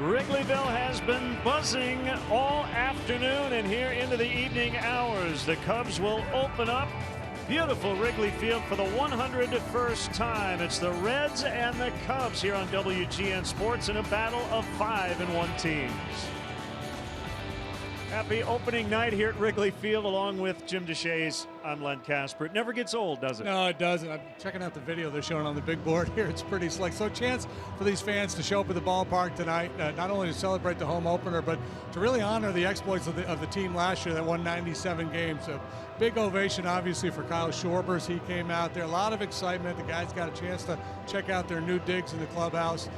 Wrigleyville has been buzzing all afternoon, and here into the evening hours, the Cubs will open up beautiful Wrigley Field for the 101st time. It's the Reds and the Cubs here on WGN Sports in a battle of 5-1 teams. Happy opening night here at Wrigley Field along with Jim DeShays. I'm Len Casper. It never gets old, does it? No, it doesn't. I'm checking out the video they're showing on the big board here. It's pretty slick. So a chance for these fans to show up at the ballpark tonight, not only to celebrate the home opener, but to really honor the exploits of the team last year that won 97 games. So big ovation, obviously, for Kyle Schwarbers. He came out there. A lot of excitement. The guys got a chance to check out their new digs in the clubhouse.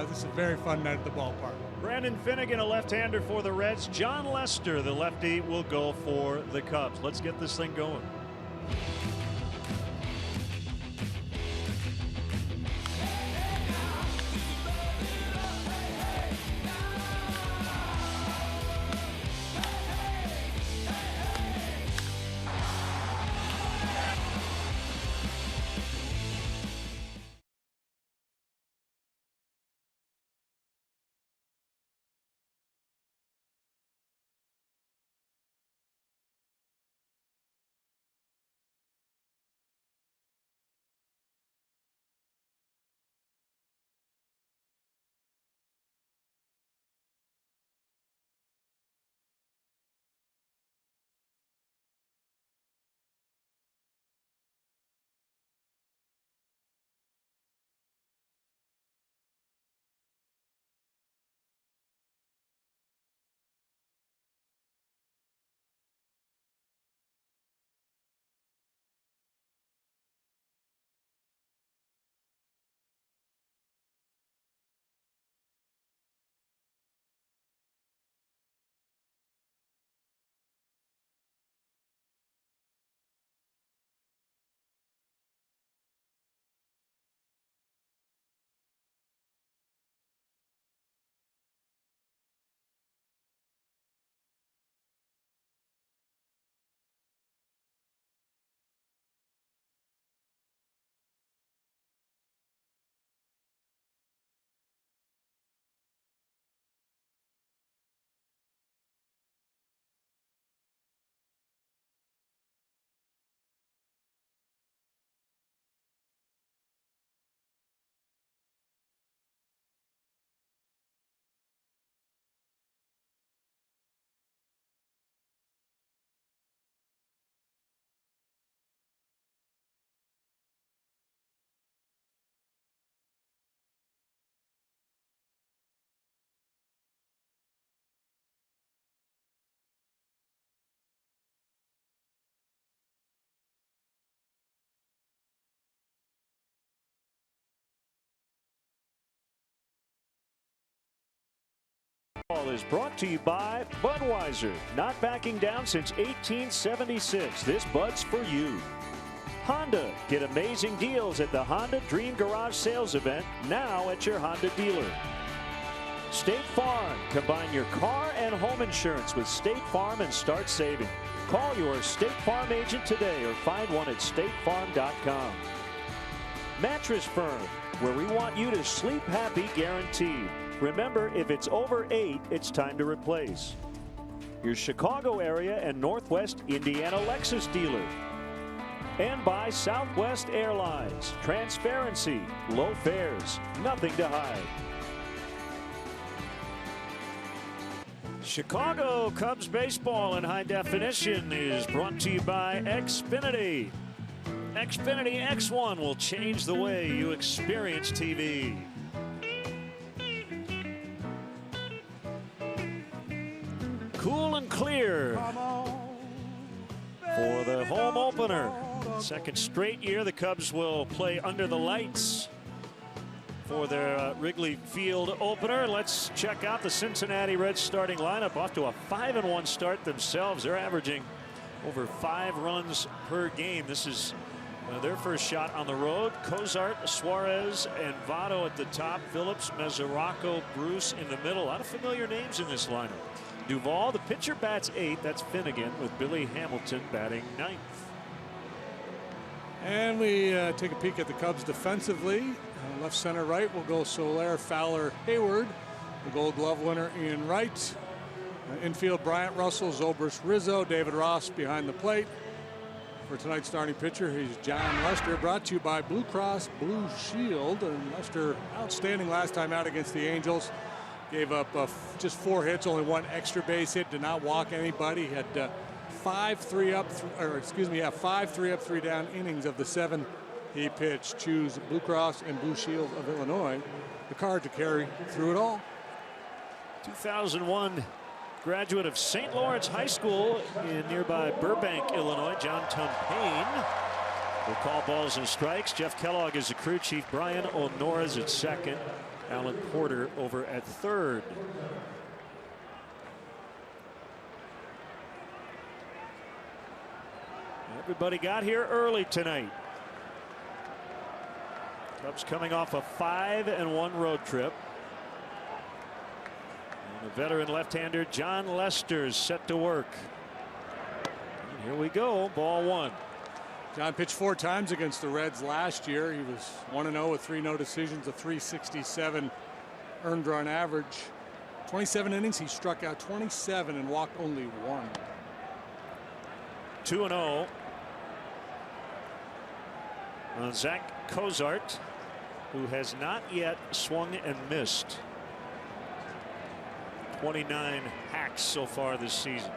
This is a very fun night at the ballpark. Brandon Finnegan, a left-hander for the Reds. John Lester, the lefty, will go for the Cubs. Let's get this thing going. Is brought to you by Budweiser. Not backing down since 1876. This Bud's for you. Honda. Get amazing deals at the Honda Dream Garage Sales Event now at your Honda dealer. State Farm. Combine your car and home insurance with State Farm and start saving. Call your State Farm agent today or find one at statefarm.com. Mattress Firm, where we want you to sleep happy guaranteed. Remember, if it's over 8, it's time to replace. Your Chicago area and Northwest Indiana Lexus dealer. And by Southwest Airlines. Transparency, low fares, nothing to hide. Chicago Cubs baseball in high definition is brought to you by Xfinity. Xfinity X1 will change the way you experience TV. Cool and clear for the home opener. Second straight year the Cubs will play under the lights for their Wrigley Field opener. Let's check out the Cincinnati Reds starting lineup. Off to a 5-1 start themselves. They're averaging over 5 runs per game. This is their first shot on the road. Cozart, Suarez, and Votto at the top. Phillips, Mesoraco, Bruce in the middle. A lot of familiar names in this lineup. Duvall, the pitcher, bats 8th. That's Finnegan, with Billy Hamilton batting 9th. And we take a peek at the Cubs defensively. Left, center, right will go Soler, Fowler, Hayward. The Gold Glove winner Ian Wright. Infield Bryant Russell, Zobrist Rizzo, David Ross behind the plate. For tonight's starting pitcher, he's John Lester, brought to you by Blue Cross Blue Shield. And Lester, outstanding last time out against the Angels. Gave up just 4 hits, only 1 extra base hit, did not walk anybody. He had 5 3 up, 3 down innings of the 7 he pitched. Choose Blue Cross and Blue Shield of Illinois, the card to carry through it all. 2001 graduate of St. Lawrence High School in nearby Burbank, Illinois, John Tumpane will call balls and strikes. Jeff Kellogg is the crew chief. Brian O'Nora's at second. Alan Porter over at third. Everybody got here early tonight. Cubs coming off a 5-1 road trip. And the veteran left-hander John Lester is set to work. And here we go, ball 1. John pitched 4 times against the Reds last year. He was 1-0 with 3 no decisions, a 367 earned run average. 27 innings, he struck out 27 and walked only 1. 2-0 on Zach Cozart, who has not yet swung and missed. 29 hacks so far this season.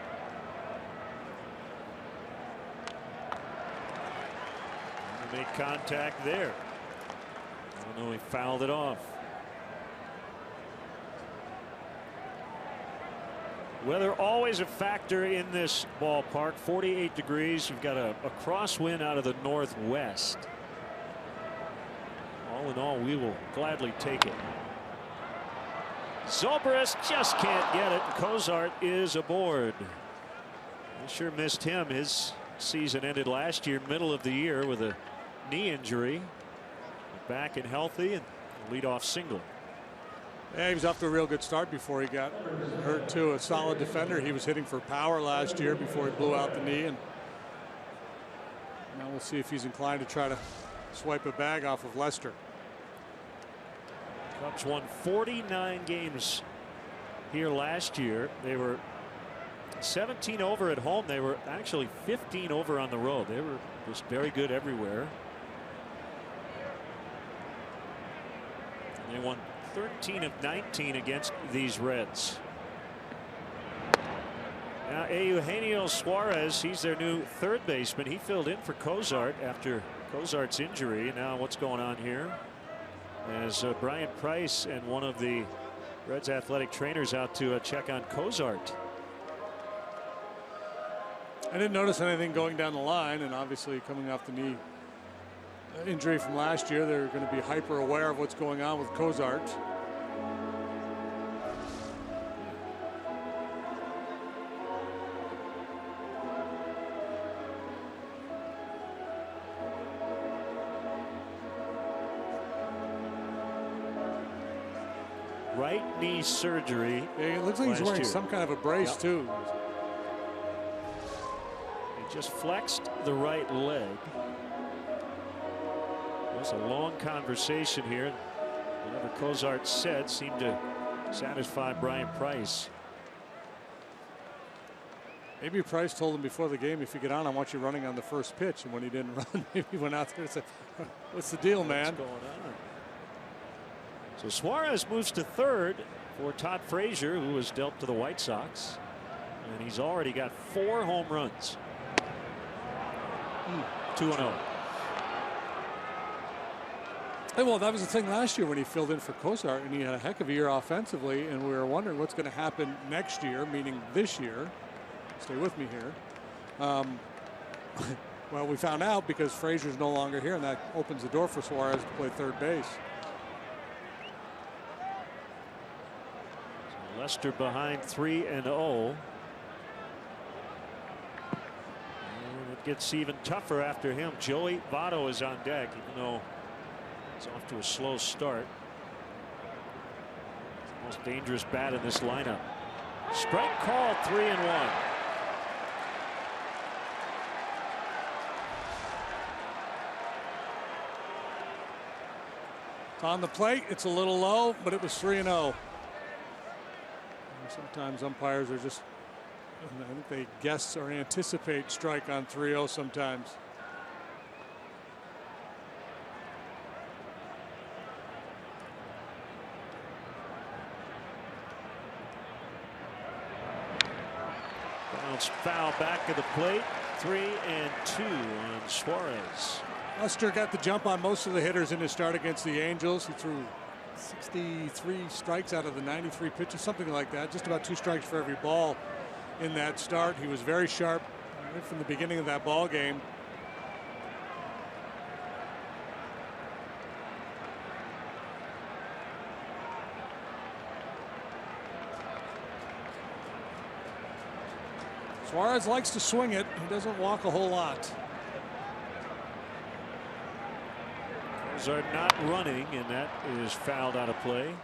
He made contact there. I don't know, he fouled it off. Weather always a factor in this ballpark. 48 degrees. You've got a crosswind out of the northwest. All in all, we will gladly take it. Zobrist just can't get it. Cozart is aboard. I sure missed him. His season ended last year, middle of the year, with a knee injury. Back and healthy, and leadoff single. Yeah, he was off to a real good start before he got hurt too. A solid defender. He was hitting for power last year before he blew out the knee, and now we'll see if he's inclined to try to swipe a bag off of Lester. Cubs won 49 games here last year. They were 17 over at home. They were actually 15 over on the road. They were just very good everywhere. They won 13 of 19 against these Reds. Now Eugenio Suarez, he's their new third baseman. He filled in for Cozart after Cozart's injury. Now what's going on here? As Brian Price and one of the Reds athletic trainers out to check on Cozart. I didn't notice anything going down the line, and obviously coming off the knee injury from last year, they're going to be hyper aware of what's going on with Cozart. Right knee surgery. Yeah, it looks like he's wearing some kind of a brace too. He just flexed the right leg. It was a long conversation here. Whatever Cozart said seemed to satisfy Brian Price. Maybe Price told him before the game, if you get on, I want you running on the first pitch. And when he didn't run, maybe he went out there and said, what's the deal, man? What's going on? So Suarez moves to third for Todd Frazier, who was dealt to the White Sox. And he's already got 4 home runs. 2-0. Hey, well, that was the thing last year when he filled in for Cozart, and he had a heck of a year offensively, and we were wondering what's going to happen next year, meaning this year. Stay with me here. Well, we found out because Frazier's no longer here, and that opens the door for Suarez to play third base. So Lester behind 3-0. And it gets even tougher after him. Joey Votto is on deck, even though he's off to a slow start. The most dangerous bat in this lineup. Strike called, 3-1. On the plate, it's a little low, but it was 3-0. Sometimes umpires are just, I think they guess or anticipate strike on 3-0 sometimes. Bounce foul back of the plate. 3-2 on Suarez. Lester got the jump on most of the hitters in his start against the Angels. He threw 63 strikes out of the 93 pitches, something like that. Just about 2 strikes for every ball in that start. He was very sharp right from the beginning of that ball game. Suarez likes to swing it. He doesn't walk a whole lot. Are not running, and that is fouled out of play.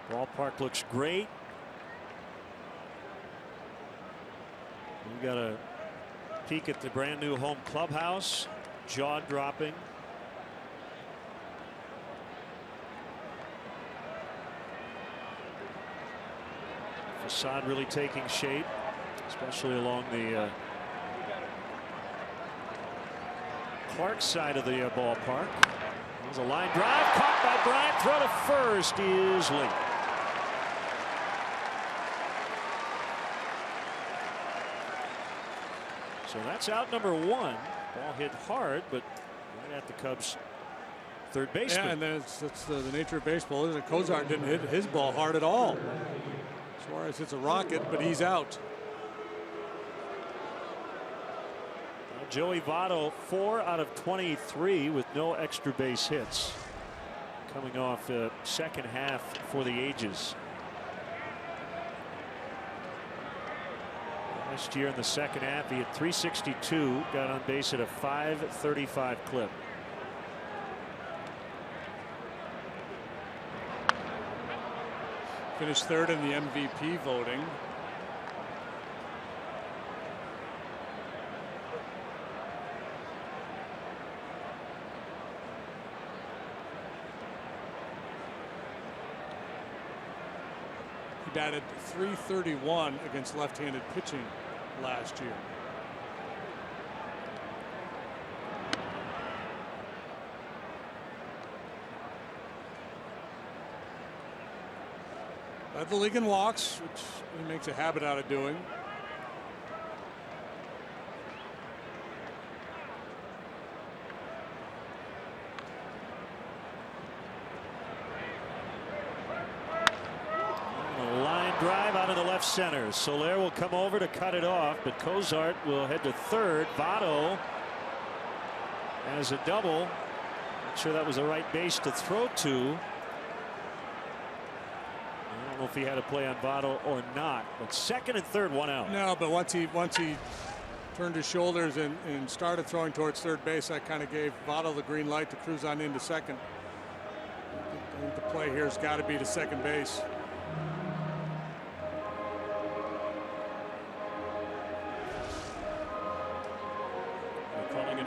Ballpark looks great. We got a peek at the brand new home clubhouse. Jaw dropping. Facade really taking shape, especially along the Clark side of the ballpark. There's a line drive caught by Bryant. Throw to first is late. So that's out number 1. Ball hit hard, but right at the Cubs' third baseman. Yeah, and that's the nature of baseball, isn't it? Cozart didn't hit his ball hard at all. Suarez hits a rocket, but he's out. Joey Votto 4 out of 23 with no extra base hits, coming off the second half for the ages. Last year in the second half he had 362, got on base at a 535 clip. Finished third in the MVP voting. Batted .331 against left-handed pitching last year. Led the league in walks, which he makes a habit out of doing. Drive out of the left center. Soler will come over to cut it off, but Cozart will head to third. Votto has a double. Not sure that was the right base to throw to. I don't know if he had a play on Votto or not, but second and third, 1 out. No, but once he turned his shoulders and started throwing towards third base, that kind of gave Votto the green light to cruise on into second. I think the play here has got to be to second base.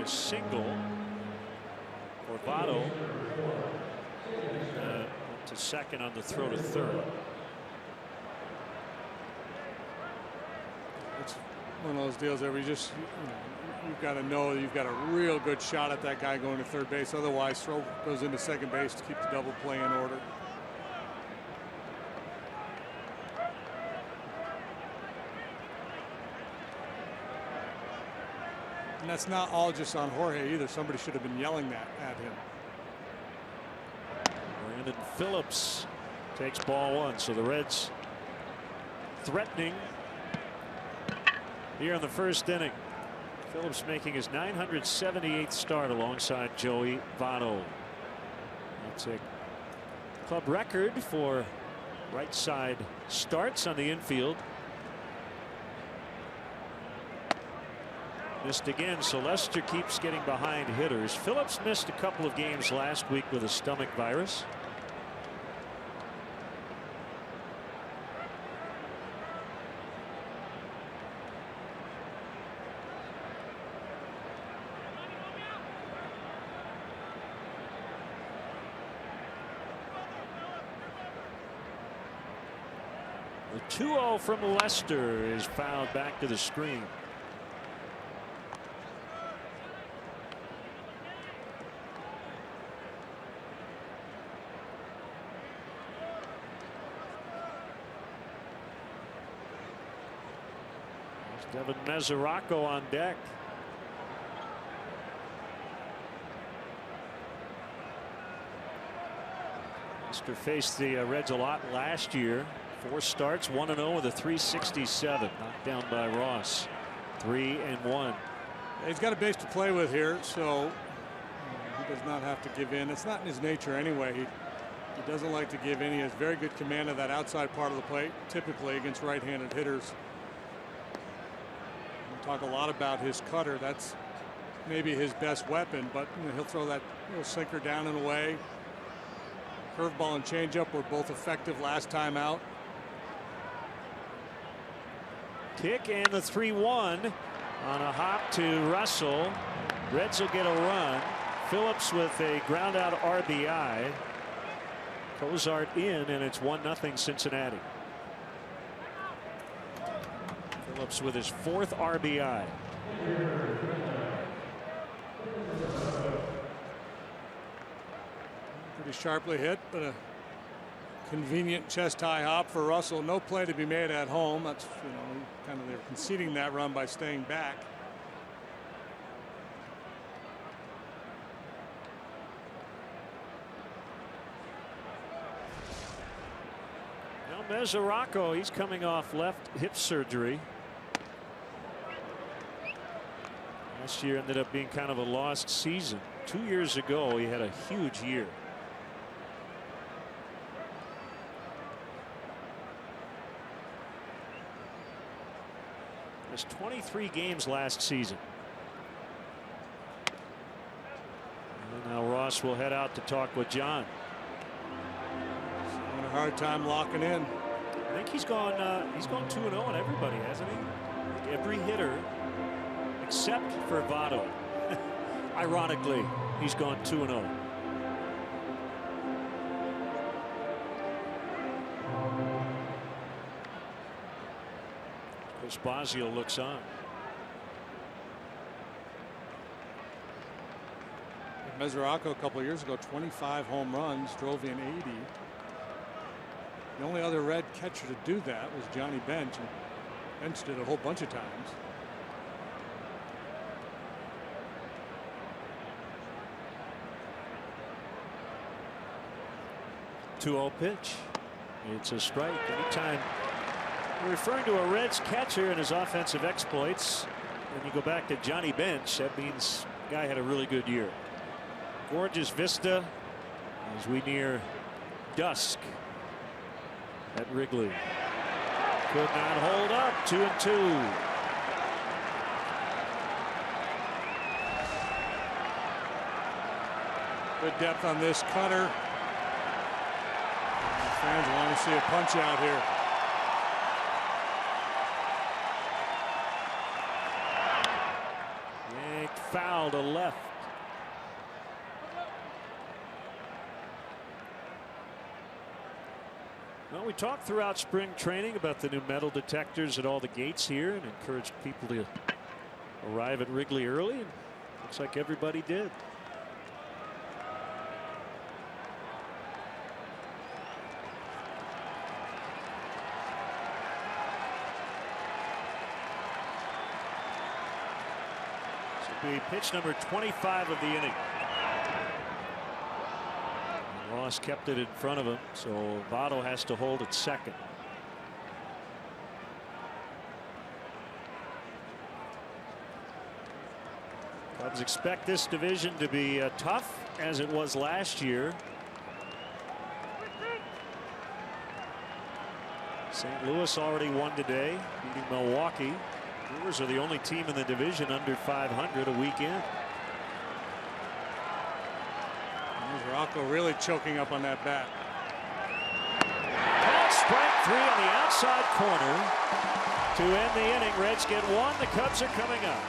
A single for Votto to second on the throw to third. It's one of those deals where you've got to know you've got a real good shot at that guy going to third base. Otherwise, throw goes into second base to keep the double play in order. And that's not all just on Jorge either. Somebody should have been yelling that at him. Brandon Phillips takes ball 1. So the Reds threatening here in the first inning. Phillips making his 978th start alongside Joey Votto. That's a club record for right side starts on the infield. Missed again, so Lester keeps getting behind hitters. Phillips missed a couple of games last week with a stomach virus. The 2-0 from Lester is fouled back to the screen. Devin Mesoraco on deck. Lester faced the Reds a lot last year. 4 starts, 1-0 with a 367. Knocked down by Ross. 3-1. He's got a base to play with here, so he does not have to give in. It's not in his nature anyway. He doesn't like to give in. He has very good command of that outside part of the plate, typically against right-handed hitters. Talk a lot about his cutter. That's maybe his best weapon, but he'll throw that sinker down and away. Curveball and changeup were both effective last time out. Kick and the 3-1 on a hop to Russell. Reds will get a run. Phillips with a ground out RBI. Cozart in, and it's 1-0 Cincinnati. Phillips with his 4th RBI. Pretty sharply hit, but a convenient chest high hop for Russell. No play to be made at home. That's, kind of they're conceding that run by staying back. Now Mesoraco, he's coming off left hip surgery. Last year ended up being kind of a lost season. 2 years ago, he had a huge year. Missed 23 games last season. And now Ross will head out to talk with John. Having a hard time locking in. I think he's gone 2-0 on everybody, hasn't he? Every hitter except for Votto. Ironically, he's gone 2-0. Spazio looks on. Mesoraco a couple of years ago, 25 home runs, drove in 80. The only other Red catcher to do that was Johnny Bench, and Bench did a whole bunch of times. Two-0 pitch. It's a strike. Anytime we're referring to a Reds catcher and his offensive exploits, and you go back to Johnny Bench, that means the guy had a really good year. Gorgeous vista as we near dusk at Wrigley. Could not hold up. 2-2. Good depth on this cutter. Fans want to see a punch out here. Yanked foul to left. Well, we talked throughout spring training about the new metal detectors at all the gates here and encouraged people to arrive at Wrigley early, and looks like everybody did. Be pitch number 25 of the inning. Ross kept it in front of him, so Votto has to hold at second. Cubs expect this division to be tough as it was last year. St. Louis already won today, beating Milwaukee. Brewers are the only team in the division under 500 a week in. Rocco really choking up on that bat. Called strike 3 on the outside corner to end the inning. Reds get 1. The Cubs are coming up.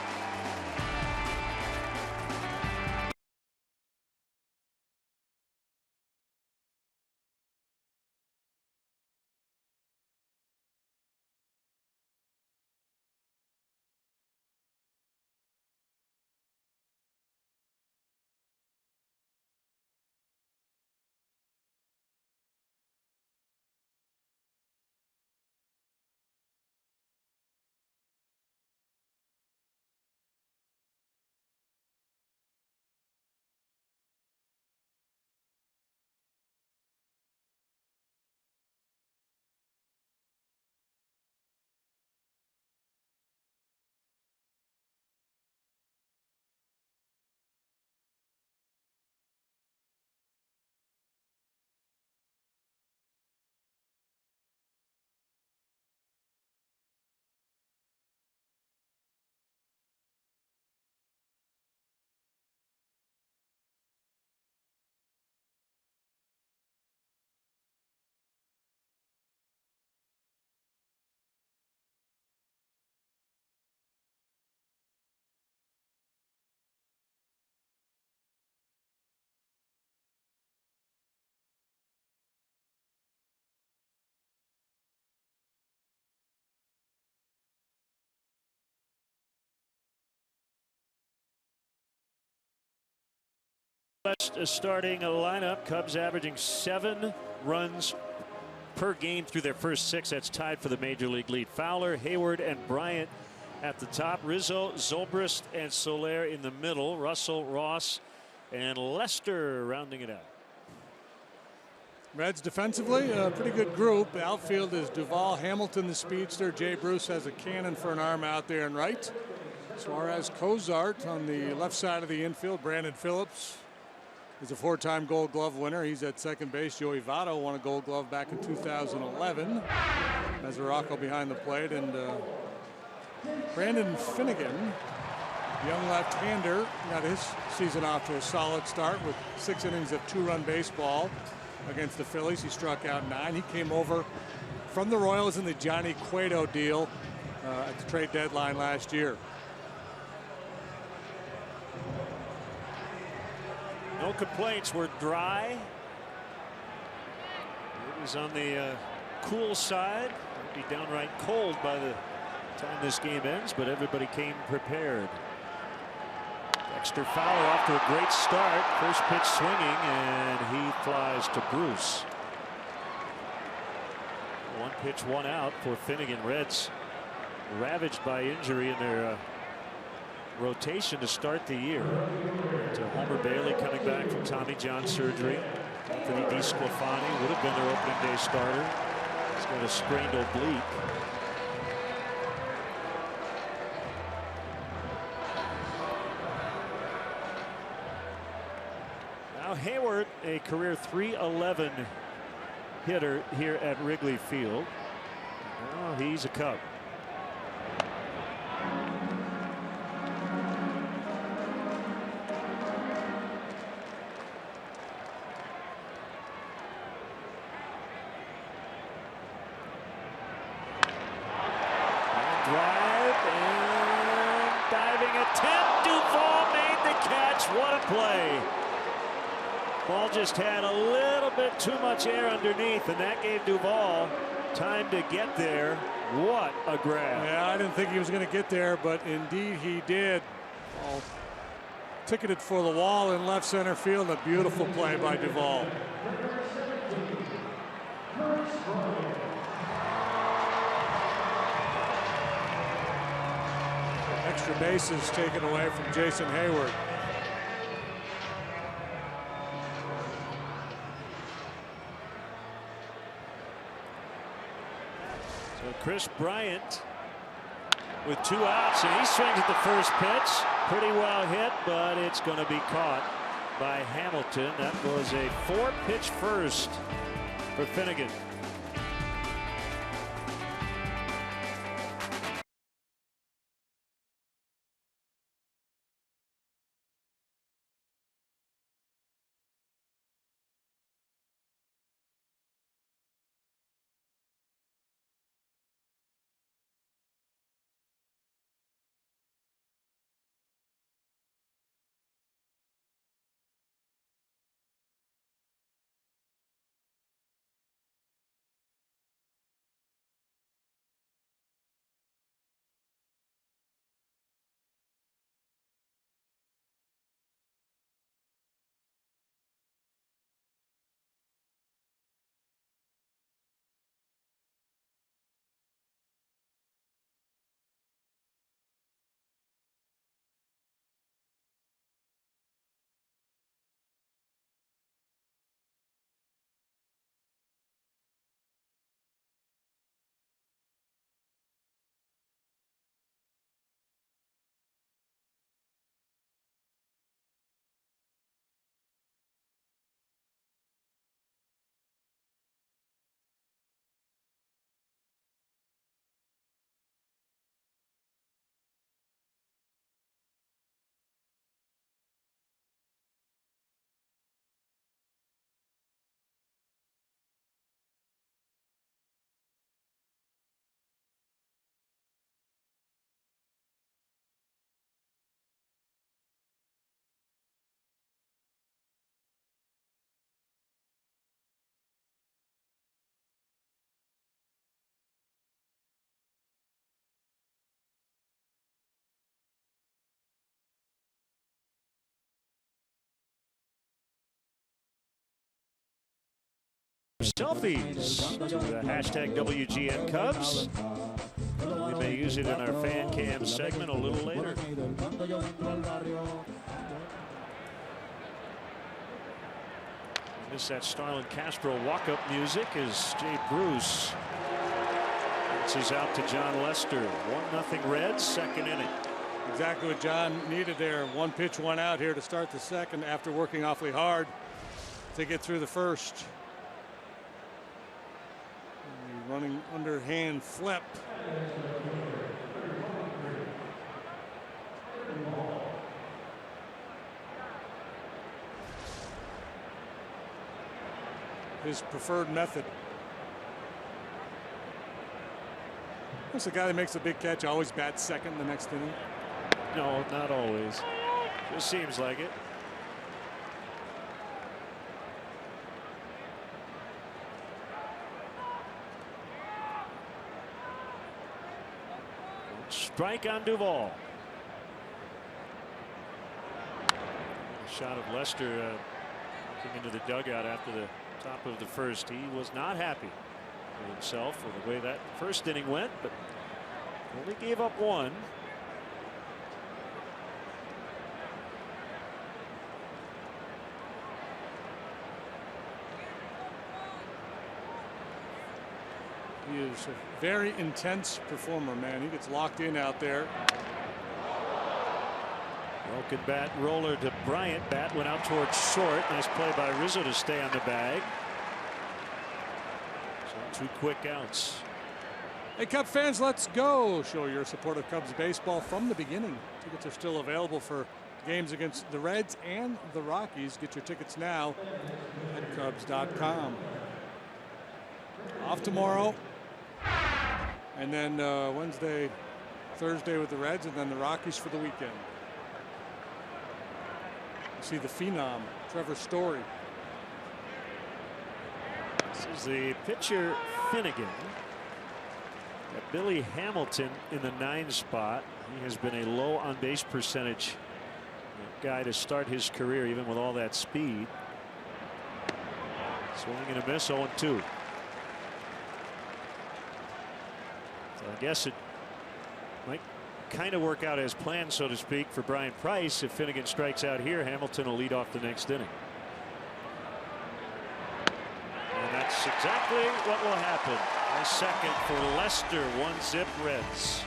West starting a lineup. Cubs averaging 7 runs per game through their first 6. That's tied for the major league lead. Fowler, Hayward, and Bryant at the top. Rizzo, Zobrist, and Soler in the middle. Russell, Ross, and Lester rounding it out. Reds defensively, a pretty good group. The outfield is Duvall, Hamilton, the speedster. Jay Bruce has a cannon for an arm out there in right. Suarez, Cozart on the left side of the infield. Brandon Phillips is a 4-time Gold Glove winner. He's at second base. Joey Votto won a Gold Glove back in 2011. Mesoraco behind the plate, and Brandon Finnegan, young left-hander, got his season off to a solid start with 6 innings of 2-run baseball against the Phillies. He struck out 9. He came over from the Royals in the Johnny Cueto deal at the trade deadline last year. No complaints. We're dry. It was on the cool side. It'll be downright cold by the time this game ends, but everybody came prepared. Dexter Fowler off to a great start. First pitch swinging, and he flies to Bruce. 1 pitch, 1 out for Finnegan. Reds ravaged by injury in their rotation to start the year. To Homer Bailey coming back from Tommy John surgery. Anthony DeSclafani would have been their opening day starter. He's got a sprained oblique. Now Hayward, a career .311 hitter here at Wrigley Field. Oh, he's a Cub. Drive and diving attempt. Duvall made the catch. What a play. Ball just had a little bit too much air underneath, and that gave Duvall time to get there. What a grab. Yeah, I didn't think he was going to get there, but indeed he did. Oh, ticketed for the wall in left center field. A beautiful play by Duvall. Extra bases taken away from Jason Hayward. So Chris Bryant with 2 outs, and he swings at the first pitch. Pretty well hit, but it's going to be caught by Hamilton. That was a 4-pitch first for Finnegan. Selfies. The hashtag WGN Cubs. We may use it in our fan cam segment a little later. Miss that Starlin Castro walk-up music as Jay Bruce bounces out to John Lester. 1-0 Reds, second inning. Exactly what John needed there. One pitch, one out here to start the second after working awfully hard to get through the first. Running underhand flip. His preferred method. What's the guy that makes a big catch always bats second the next inning? No, not always. Just seems like it. Strike on Duvall. A shot of Lester looking into the dugout after the top of the first. He was not happy with himself or the way that first inning went, but only gave up one. He is a very intense performer, man. He gets locked in out there. Broken bat roller to Bryant. Bat went out towards short. Nice play by Rizzo to stay on the bag. So 2 quick outs. Hey, Cub fans, let's go. Show your support of Cubs baseball from the beginning. Tickets are still available for games against the Reds and the Rockies. Get your tickets now at Cubs.com. Off tomorrow. And then Wednesday, Thursday with the Reds, and then the Rockies for the weekend. You see the phenom, Trevor Story. This is the pitcher, Finnegan. Got Billy Hamilton in the 9 spot. He has been a low on base percentage guy to start his career, even with all that speed. Swing and a miss, 0-2. So I guess it might kind of work out as planned, so to speak, for Brian Price. If Finnegan strikes out here, Hamilton will lead off the next inning. And that's exactly what will happen. A second for Lester, 1-zip Reds.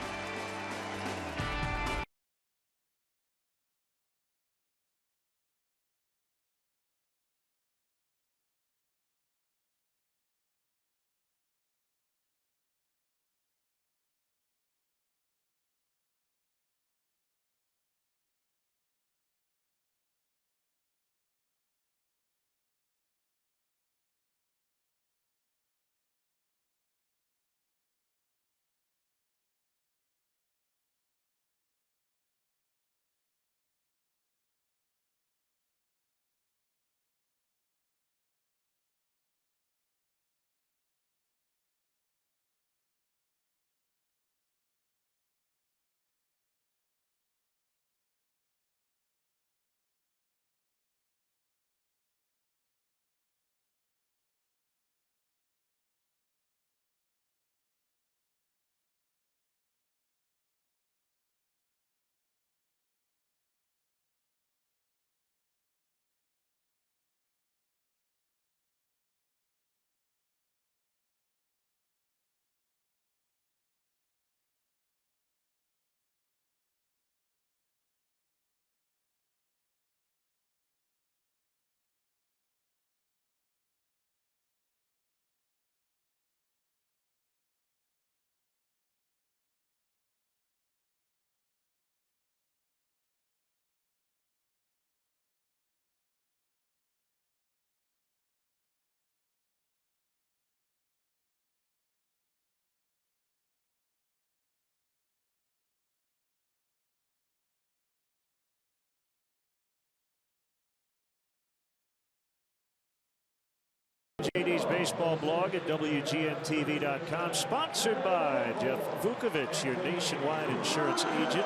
JD's baseball blog at WGNTV.com, sponsored by Jeff Vukovich, your nationwide insurance agent,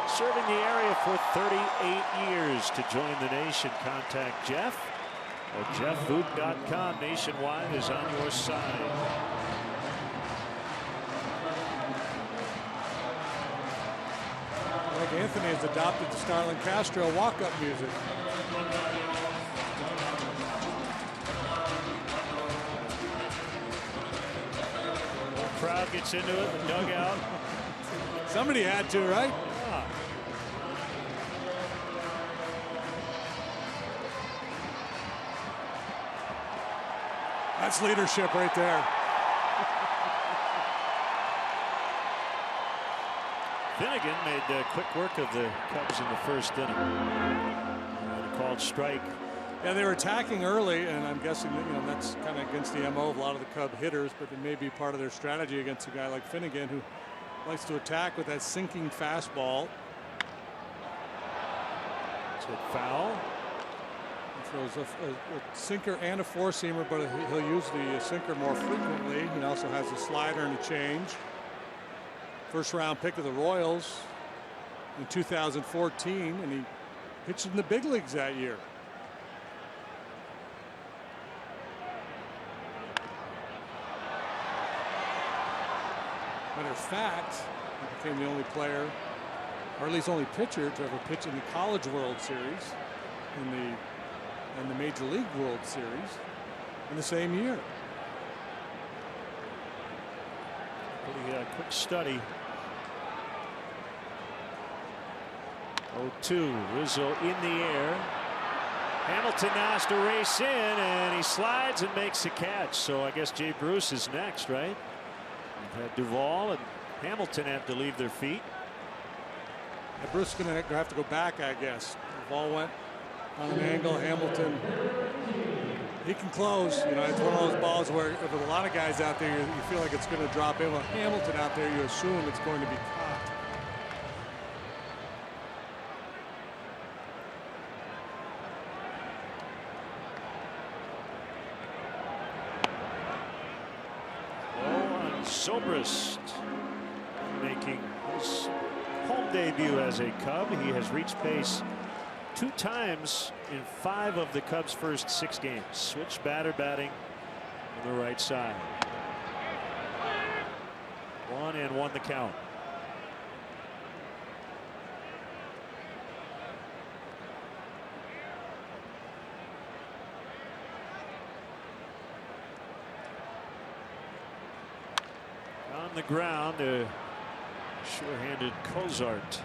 serving the area for 38 years. To join the nation, contact Jeff JeffFood.com nationwide is on your side. Like Anthony has adopted the Starlin Castro walk-up music. The crowd gets into it, the dugout. Somebody had to, right? Yeah. That's leadership right there. Finnegan made quick work of the Cubs in the first inning. And a called strike. Yeah, they were attacking early, and I'm guessing that that's kind of against the MO of a lot of the Cub hitters, but it may be part of their strategy against a guy like Finnegan who likes to attack with that sinking fastball. It's a foul. He throws a sinker and a four-seamer, but he'll use the sinker more frequently. He also has a slider and a change. First-round pick of the Royals in 2014, and he pitched in the big leagues that year. Matter of fact, he became the only player, or at least only pitcher, to ever pitch in the College World Series and the Major League World Series in the same year. Pretty quick study. 0-2. Rizzo in the air. Hamilton has to race in, and he slides and makes a catch. So I guess Jay Bruce is next, right? We've had Duvall and Hamilton have to leave their feet. Yeah, Bruce is going to have to go back, I guess. Duvall went on an angle. Hamilton, he can close. It's one of those balls where with a lot of guys out there, you feel like it's going to drop in. With Hamilton out there, you assume it's going to be caught. Zobrist making his home debut as a Cub. He has reached base 2 times in 5 of the Cubs' first 6 games. Switch batter batting on the right side. 1-1 the count. On the ground, a sure-handed Cozart.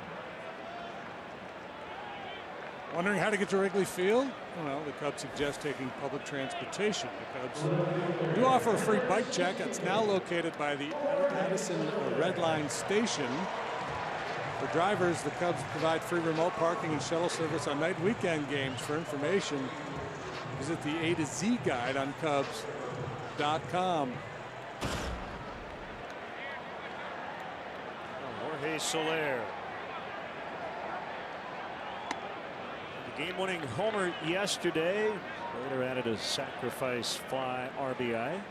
Wondering how to get to Wrigley Field? Well, the Cubs suggest taking public transportation. The Cubs do offer a free bike check. It's now located by the Addison Red Line station. For drivers, the Cubs provide free remote parking and shuttle service on night and weekend games. For information, visit the A to Z guide on Cubs.com. Jorge Soler. The game-winning homer yesterday. Later added a sacrifice fly RBI.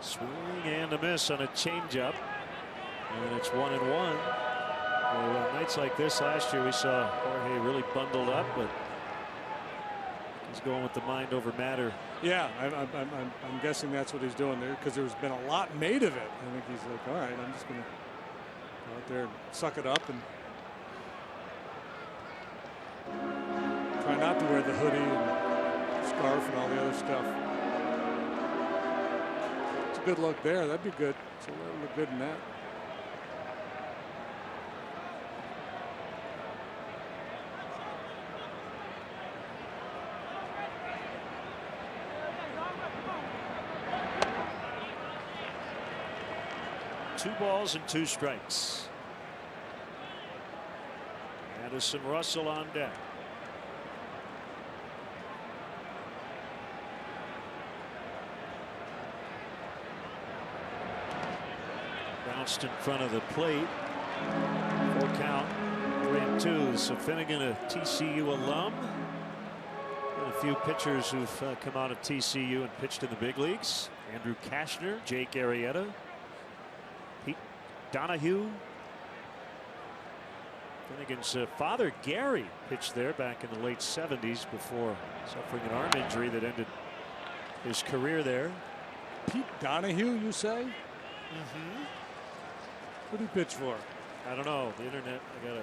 Swing and a miss on a changeup. And it's 1-1. Well, nights like this last year, we saw Jorge really bundled up, but he's going with the mind over matter. Yeah, I'm guessing that's what he's doing there, because there's been a lot made of it. I think he's like, all right, I'm just going to go out there and suck it up and try not to wear the hoodie and scarf and all the other stuff. It's a good look there. That'd be good. So that'll look good in that. Two balls and 2 strikes. Addison Russell on deck. Bounced in front of the plate. 4 count. 3-2. So Finnegan, a TCU alum. And a few pitchers who've come out of TCU and pitched in the big leagues. Andrew Kashner, Jake Arrieta. Donahue. Finnegan's father, Gary, pitched there back in the late 70s before suffering an arm injury that ended his career there. Pete Donahue, you say? Mm-hmm. What did he pitch for? I don't know. The internet. I gotta.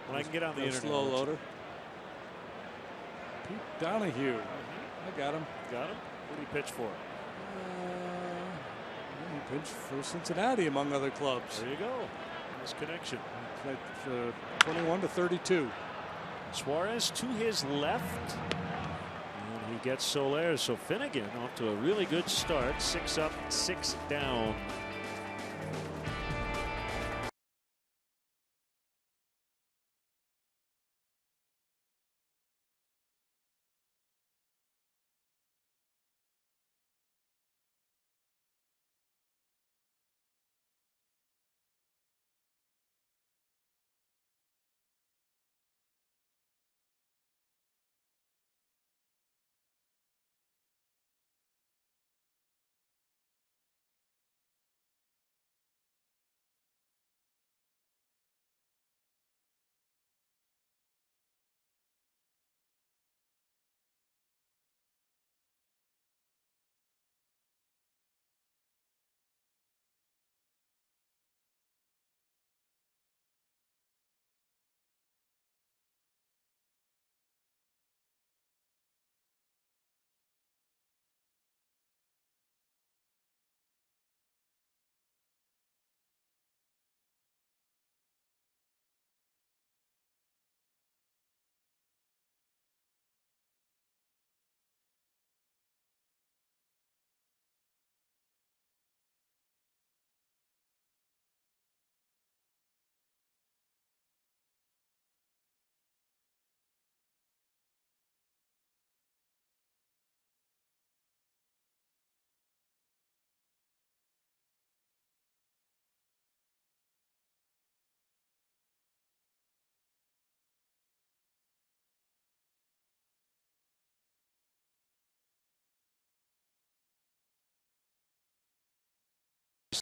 When I can get on the internet. Slow loader. Pete Donahue. I got him. Got him. What did he pitch for? He pitched for Cincinnati, among other clubs. There you go. Nice connection. He played 21 to 32. Suarez to his left. And he gets Soler. So Finnegan off to a really good start. 6 up, 6 down.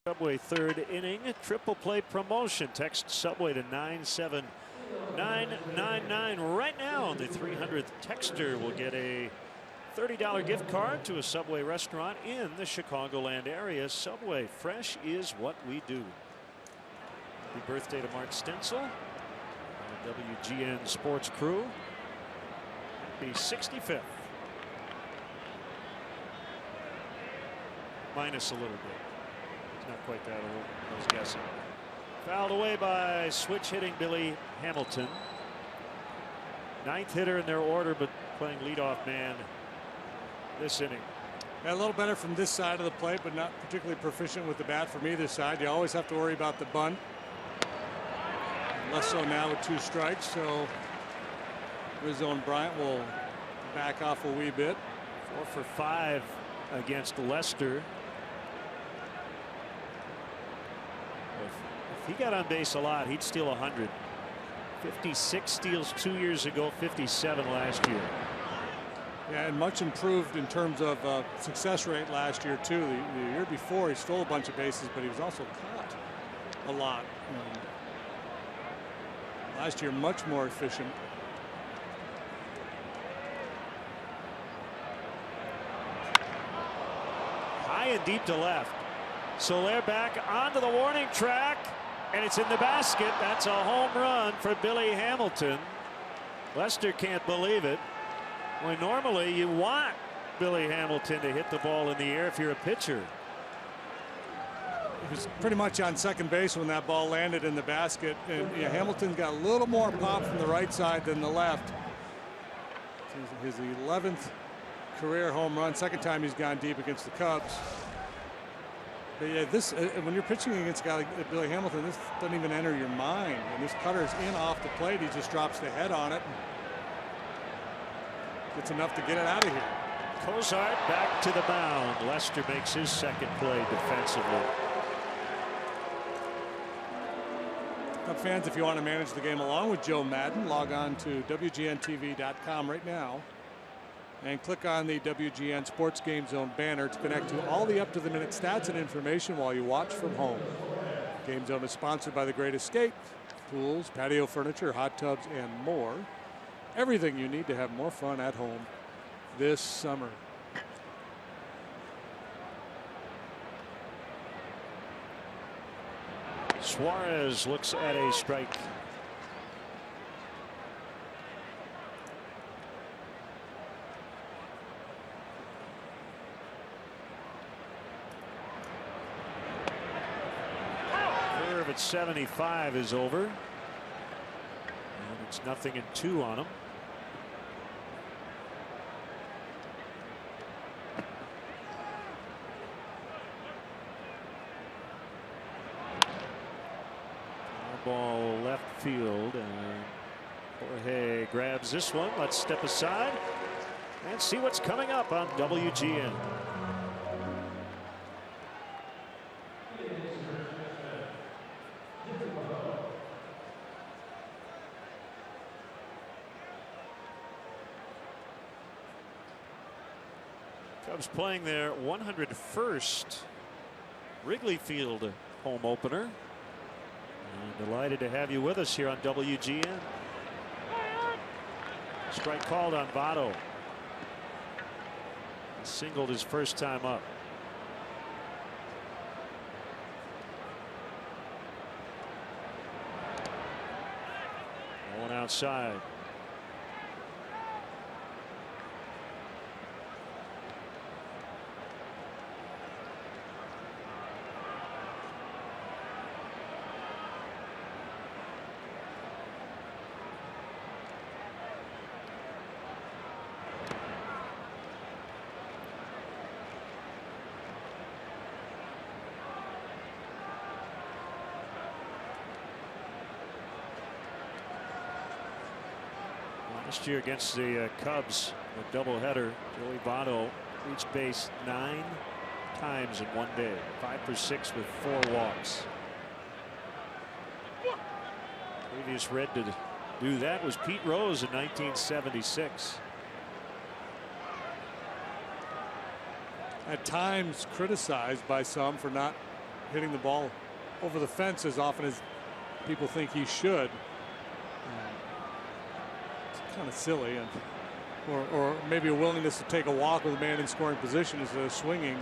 Subway third inning triple play promotion. Text Subway to 97999 right now. The 300th texter will get a $30 gift card to a Subway restaurant in the Chicagoland area. Subway, fresh is what we do. Happy birthday to Mark Stencil, WGN Sports crew. Happy 65th. Minus a little bit. Not quite that old, I was guessing. Fouled away by switch hitting Billy Hamilton. 9th hitter in their order, but playing leadoff man this inning. Yeah, a little better from this side of the plate, but not particularly proficient with the bat from either side. You always have to worry about the bunt. Less so now with 2 strikes, so Rizzo and Bryant will back off a wee bit. 4 for 5 against Lester. If he got on base a lot, he'd steal 100. 56 steals 2 years ago, 57 last year. Yeah, and much improved in terms of success rate last year too. The year before he stole a bunch of bases, but he was also caught a lot. And last year much more efficient. High and deep to left. Soler back onto the warning track, and it's in the basket. That's a home run for Billy Hamilton. Lester can't believe it. Well, normally you want Billy Hamilton to hit the ball in the air if you're a pitcher. He was pretty much on second base when that ball landed in the basket, and yeah, Hamilton got a little more pop from the right side than the left. His 11th career home run, second time he's gone deep against the Cubs. But yeah, this when you're pitching against a guy like Billy Hamilton, this doesn't even enter your mind. When this cutter's in off the plate, he just drops the head on it. Gets enough to get it out of here. Cozart back to the mound. Lester makes his second play defensively. Cub fans, if you want to manage the game along with Joe Madden, log on to WGNTV.com right now. and click on the WGN Sports Game Zone banner to connect to all the up-to-the-minute stats and information while you watch from home. Game Zone is sponsored by The Great Escape, pools, patio furniture, hot tubs, and more. Everything you need to have more fun at home this summer. Suarez looks at a strike. Curve at 75 is over. And it's 0-2 on him. Ball left field, and Jorge grabs this one. Let's step aside and see what's coming up on WGN. Cubs playing their 101st Wrigley Field home opener. And delighted to have you with us here on WGN. Strike called on Votto. He singled his first time up. One outside. Last year against the Cubs, a doubleheader, Joey Votto reached base 9 times in one day, 5 for 6 with 4 walks. Previous Red to do that was Pete Rose in 1976. At times criticized by some for not hitting the ball over the fence as often as people think he should. Kind of silly, and or maybe a willingness to take a walk with a man in scoring position instead of swinging.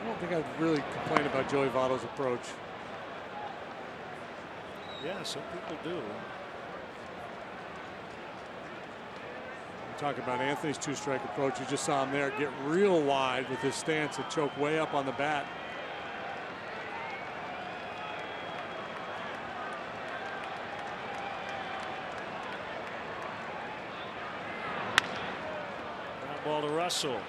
I don't think I'd really complain about Joey Votto's approach. Yeah, some people do. Talk about Anthony's 2-strike approach. You just saw him there get real wide with his stance and choke way up on the bat. Ball to Russell.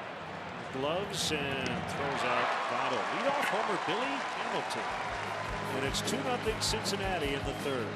Gloves and throws out Votto. Leadoff homer Billy Hamilton. And it's 2-0 Cincinnati in the third.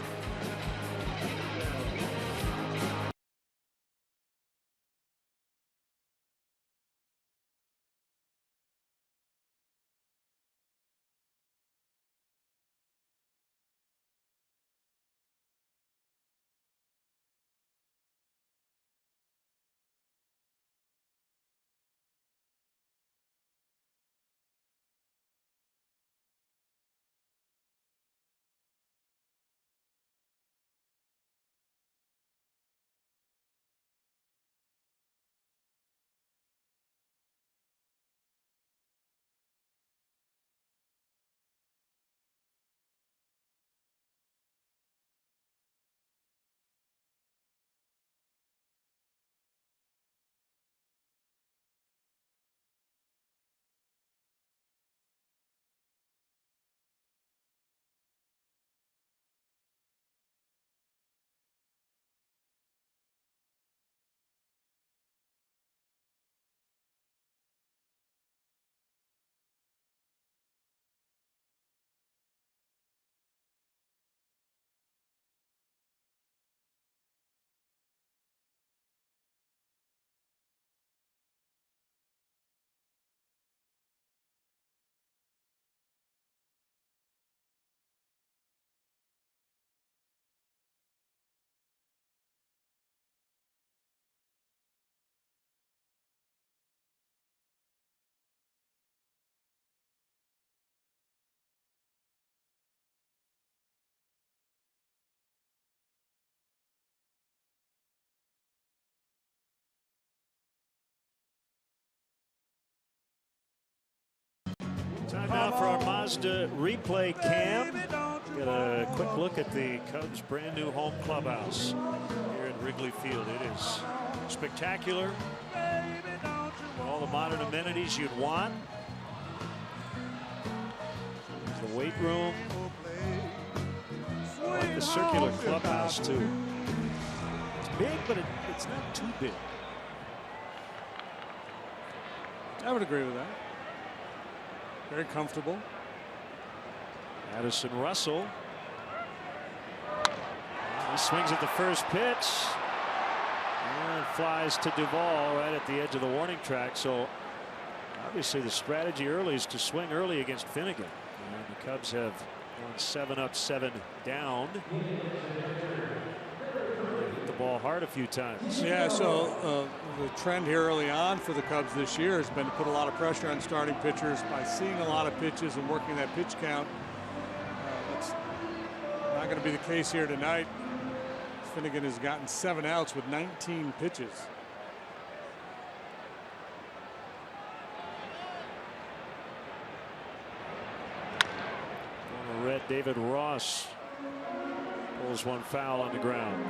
Time now for our Mazda replay cam. Get a quick look at the Cubs' brand new home clubhouse here at Wrigley Field. It is spectacular. All the modern amenities you'd want. There's the weight room. I like the circular clubhouse too. It's big, but it's not too big. I would agree with that. Very comfortable. Addison Russell. He swings at the first pitch and flies to Duvall right at the edge of the warning track. So obviously the strategy early is to swing early against Finnegan. And the Cubs have gone 7 up, 7 down. Hit the ball hard a few times. Yeah, so the trend here early on for the Cubs this year has been to put a lot of pressure on starting pitchers by seeing a lot of pitches and working that pitch count. That's not going to be the case here tonight. Finnegan has gotten 7 outs with 19 pitches. On the red, David Ross pulls one foul on the ground.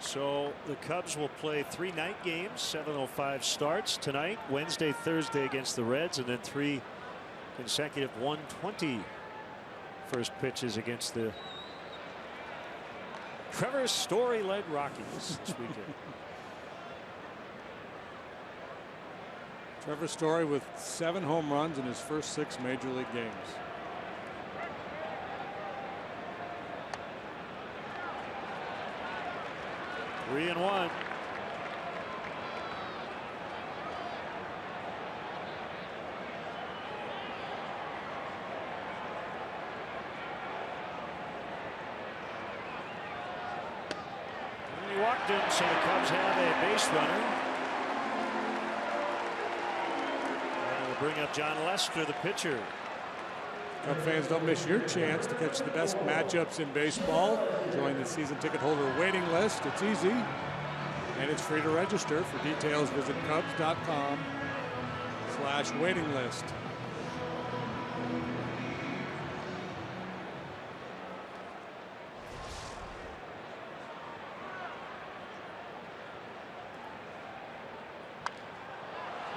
So the Cubs will play 3 night games, 7:05 starts tonight, Wednesday, Thursday against the Reds, and then 3 consecutive 1:20 first pitches against the Trevor Story-led Rockies this weekend. Trevor Story with 7 home runs in his first 6 major league games. Three and 1. He walked him, so the Cubs have a base runner. And we'll bring up John Lester, the pitcher. Cub fans, don't miss your chance to catch the best matchups in baseball. Join the season ticket holder waiting list. It's easy and it's free to register. For details, visit Cubs.com/waiting list.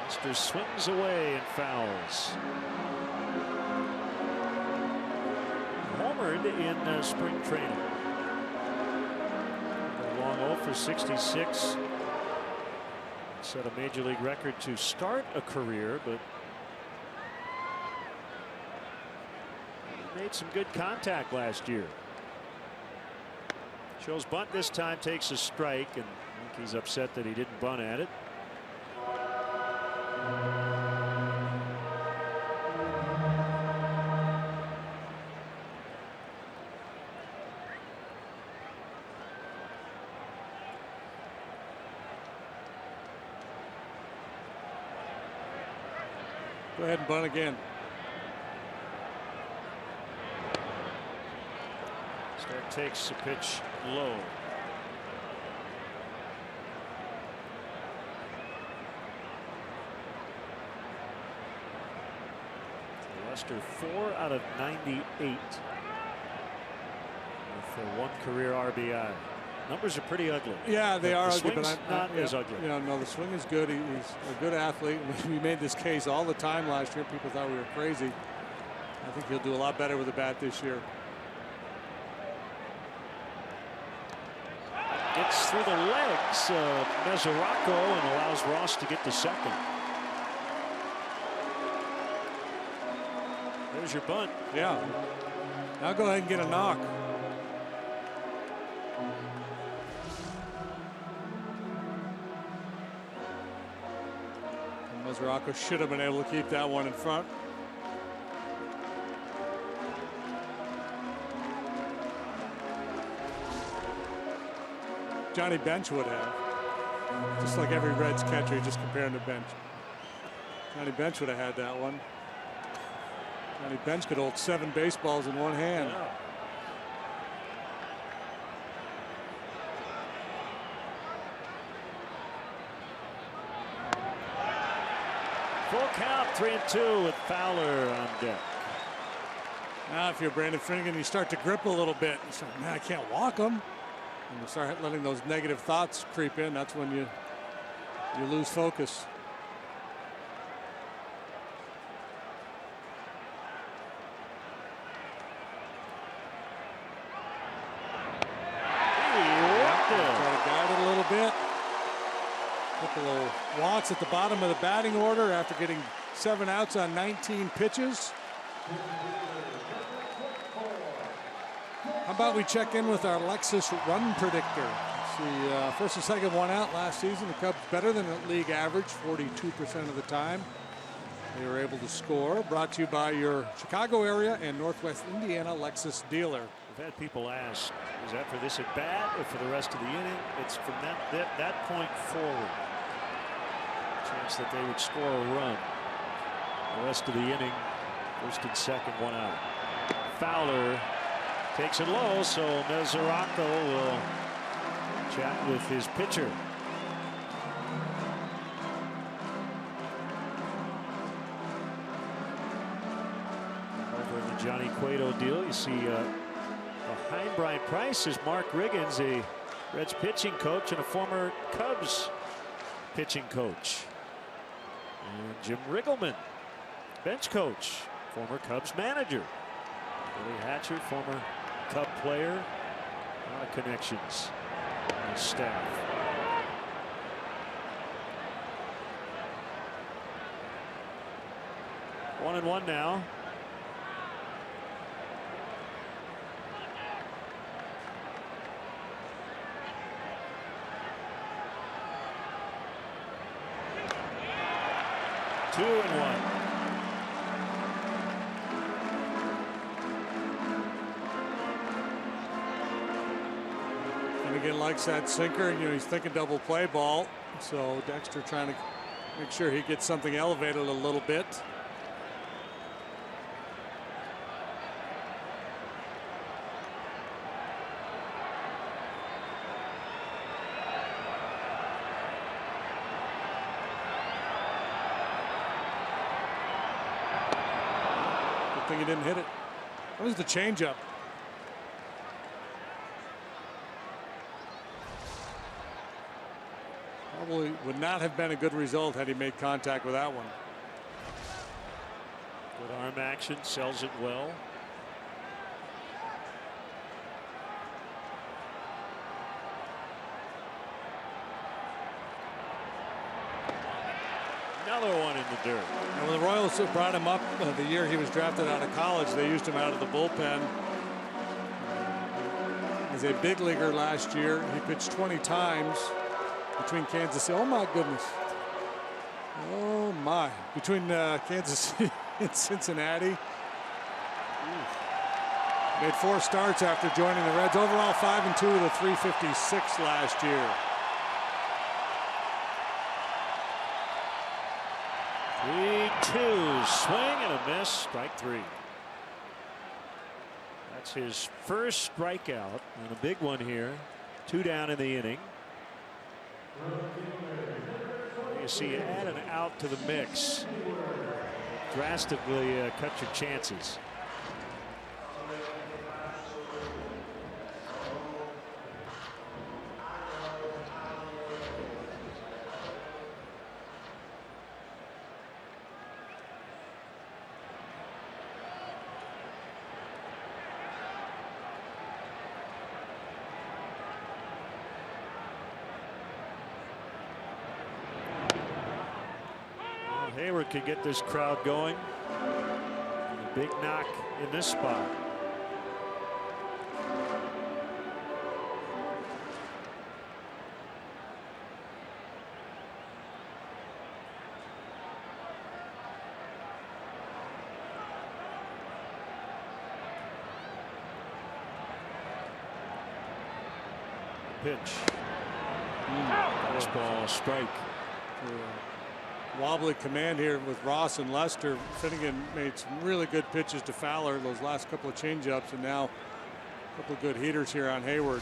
Lester swings away and fouls. Homered in spring training. A long 0 for 66. Set a major league record to start a career, but he made some good contact last year. Shows bunt this time, takes a strike, and I think he's upset that he didn't bunt at it. Go ahead and bunt again. Start takes a pitch low. Lester 4 out of 98 with 1 career RBI. Numbers are pretty ugly. Yeah, they are ugly, but not as ugly. You know, no, the swing is good. He's a good athlete. We made this case all the time last year. People thought we were crazy. I think he'll do a lot better with the bat this year. Gets through the legs of Mesoraco and allows Ross to get to second. There's your bunt. Yeah. Now go ahead and get a knock. Mesoraco should have been able to keep that one in front. Johnny Bench would have. Just like every Reds catcher, just comparing to Bench. Johnny Bench would have had that one. Johnny Bench could hold 7 baseballs in one hand. Yeah. Full count, 3-2 with Fowler on deck. Now, if you're Brandon Finnegan, you start to grip a little bit. You say, man, I can't walk him. And you start letting those negative thoughts creep in. That's when you lose focus. Try to guide it a little bit. Took a little walks at the bottom of the batting order after getting 7 outs on 19 pitches. How about we check in with our Lexus run predictor? See, first and second, 1 out last season. The Cubs better than the league average, 42% of the time. They were able to score. Brought to you by your Chicago area and Northwest Indiana Lexus dealer. We've had people ask, is that for this at bat or for the rest of the inning? It's from that point forward. Chance that they would score a run. The rest of the inning, first and second, 1 out. Fowler takes it low, so Mesoraco will chat with his pitcher. Over in the Johnny Cueto deal, you see behind Brian Price is Mark Riggins, a Reds pitching coach and a former Cubs pitching coach. And Jim Riggleman, bench coach, former Cubs manager. Billy Hatcher, former Cub player. A lot of connections on his staff. One and one now. Two and one. Again, likes that sinker. You know, he's thinking double play ball. So Dexter trying to make sure he gets something elevated a little bit. Good thing he didn't hit it. That was the changeup. Probably would not have been a good result had he made contact with that one. Good arm action, sells it well. Another one in the dirt. And when the Royals brought him up the year he was drafted out of college, they used him out of the bullpen. As a big leaguer last year, he pitched 20 times. Between Kansas City, oh my goodness, oh my, between Kansas City and Cincinnati. Made 4 starts after joining the Reds. Overall 5-2 with a 356 last year. 3-2, swing and a miss, strike 3. That's his first strikeout and a big one here. 2 down in the inning. You see, add an out to the mix, drastically cut your chances. Hayward can get this crowd going. A big knock in this spot. Pitch. Fastball strike. Wobbly command here with Ross and Lester. Finnegan made some really good pitches to Fowler those last couple of changeups, and now a couple of good heaters here on Hayward.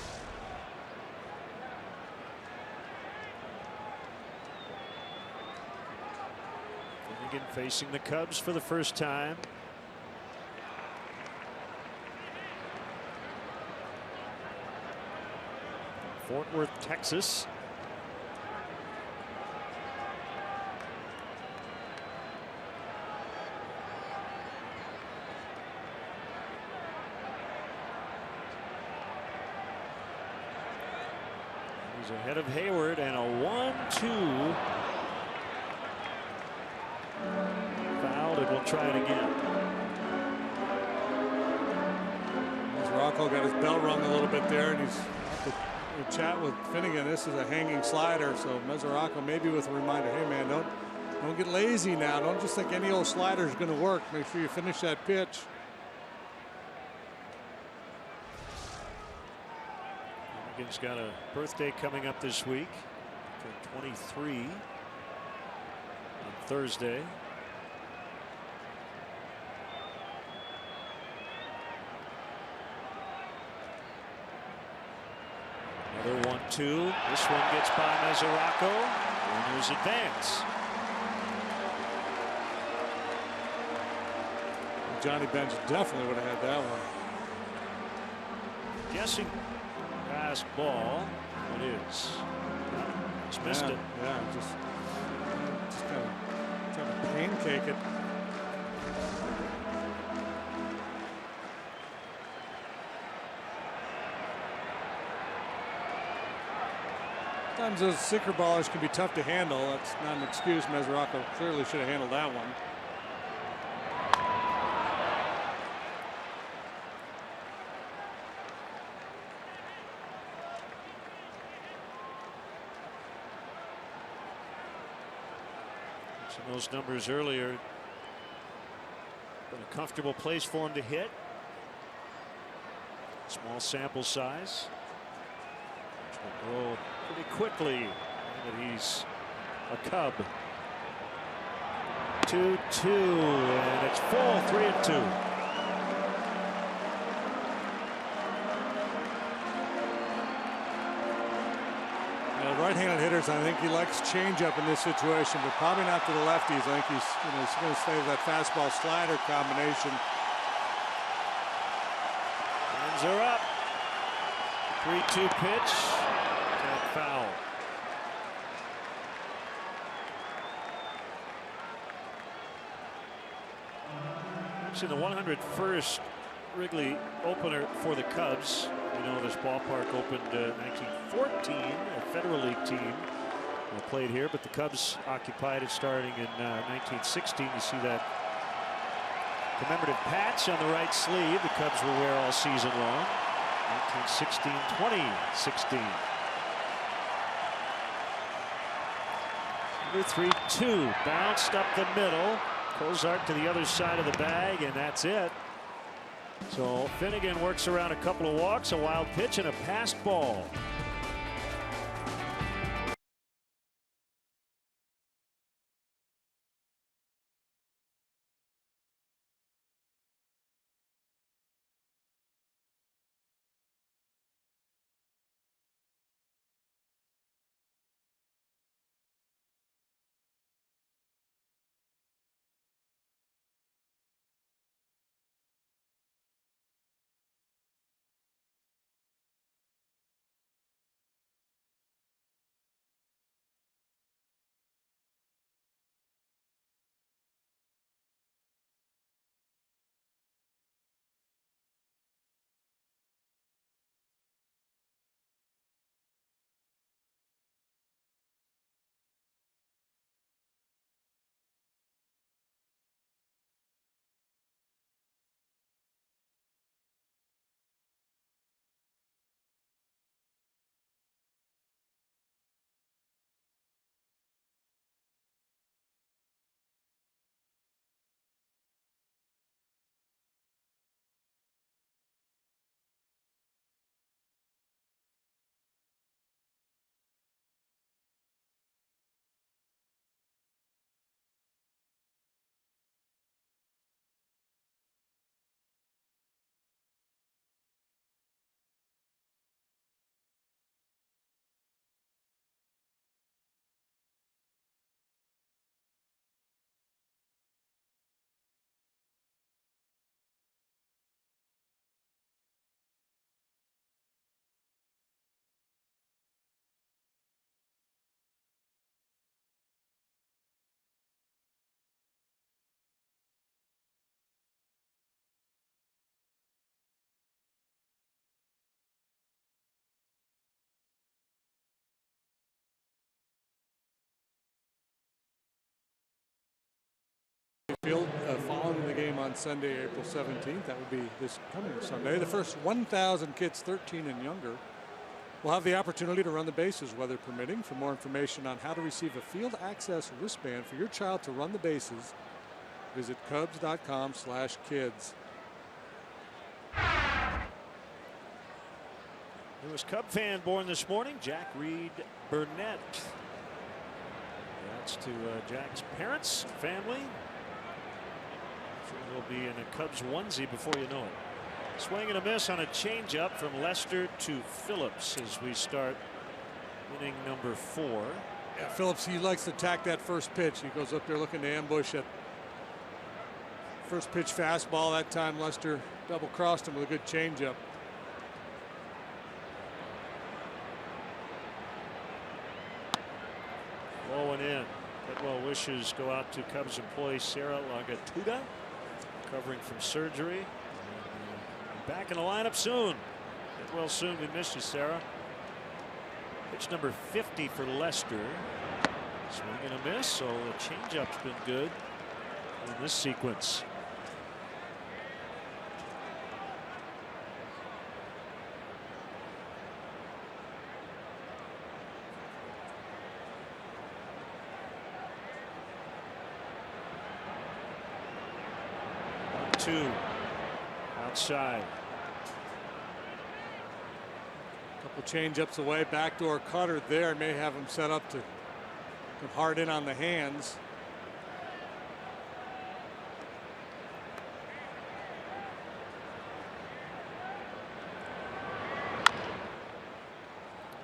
Finnegan facing the Cubs for the first time. Fort Worth, Texas. He's ahead of Hayward, and a 1-2. Fouled, and we'll try it again. Rocco got his bell rung a little bit there, and he's to chat with Finnegan. This is a hanging slider, so Mesoraco maybe with a reminder, hey man, don't get lazy now. Don't just think any old slider is going to work. Make sure you finish that pitch. Finnegan's got a birthday coming up this week. Turned 23 on Thursday. Another 1-2. This one gets by Mesoraco. Runners advance. Johnny Bench definitely would have had that one. Guessing fast ball. It is. Just missed it. Yeah, just kind of trying to pancake it. Sometimes those sinker ballers can be tough to handle. That's not an excuse. Mesoraco clearly should have handled that one. Those numbers earlier. Been a comfortable place for him to hit. Small sample size. Which will grow pretty quickly now that he's a Cub. 2-2, and it's full. 3-2. Right-handed hitters, I think he likes changeup in this situation, but probably not to the lefties. I think he's going to stay with that fastball slider combination. Hands are up. 3-2 pitch. And foul. It's in the 101st Wrigley opener for the Cubs. You know, this ballpark opened 1914, a Federal League team played here, but the Cubs occupied it starting in 1916. You see that commemorative patch on the right sleeve the Cubs will wear all season long. 1916, 2016. Number 3-2, bounced up the middle. Kozart to the other side of the bag, and that's it. So Finnegan works around a couple of walks, a wild pitch, and a passed ball. Field following the game on Sunday, April 17th. That would be this coming Sunday. The first 1,000 kids 13 and younger will have the opportunity to run the bases, weather permitting. For more information on how to receive a field access wristband for your child to run the bases, visit Cubs.com/kids. Newest Cub fan born this morning, Jack Reed Burnett. That's to Jack's parents, family. Sure he'll be in a Cubs onesie before you know it. Swing and a miss on a changeup from Lester to Phillips as we start inning number 4. Yeah, Phillips, he likes to attack that first pitch. He goes up there looking to ambush it. First pitch fastball. That time Lester double crossed him with a good changeup. Low and in. Get well wishes go out to Cubs employee Sarah Lagatuda, recovering from surgery. Back in the lineup soon. Get well soon. We missed you, Sarah. Pitch number 50 for Lester. Swing and a miss. So the changeup's been good in this sequence. Two outside. Couple change-ups away. Backdoor cutter there. May have him set up to come hard in on the hands.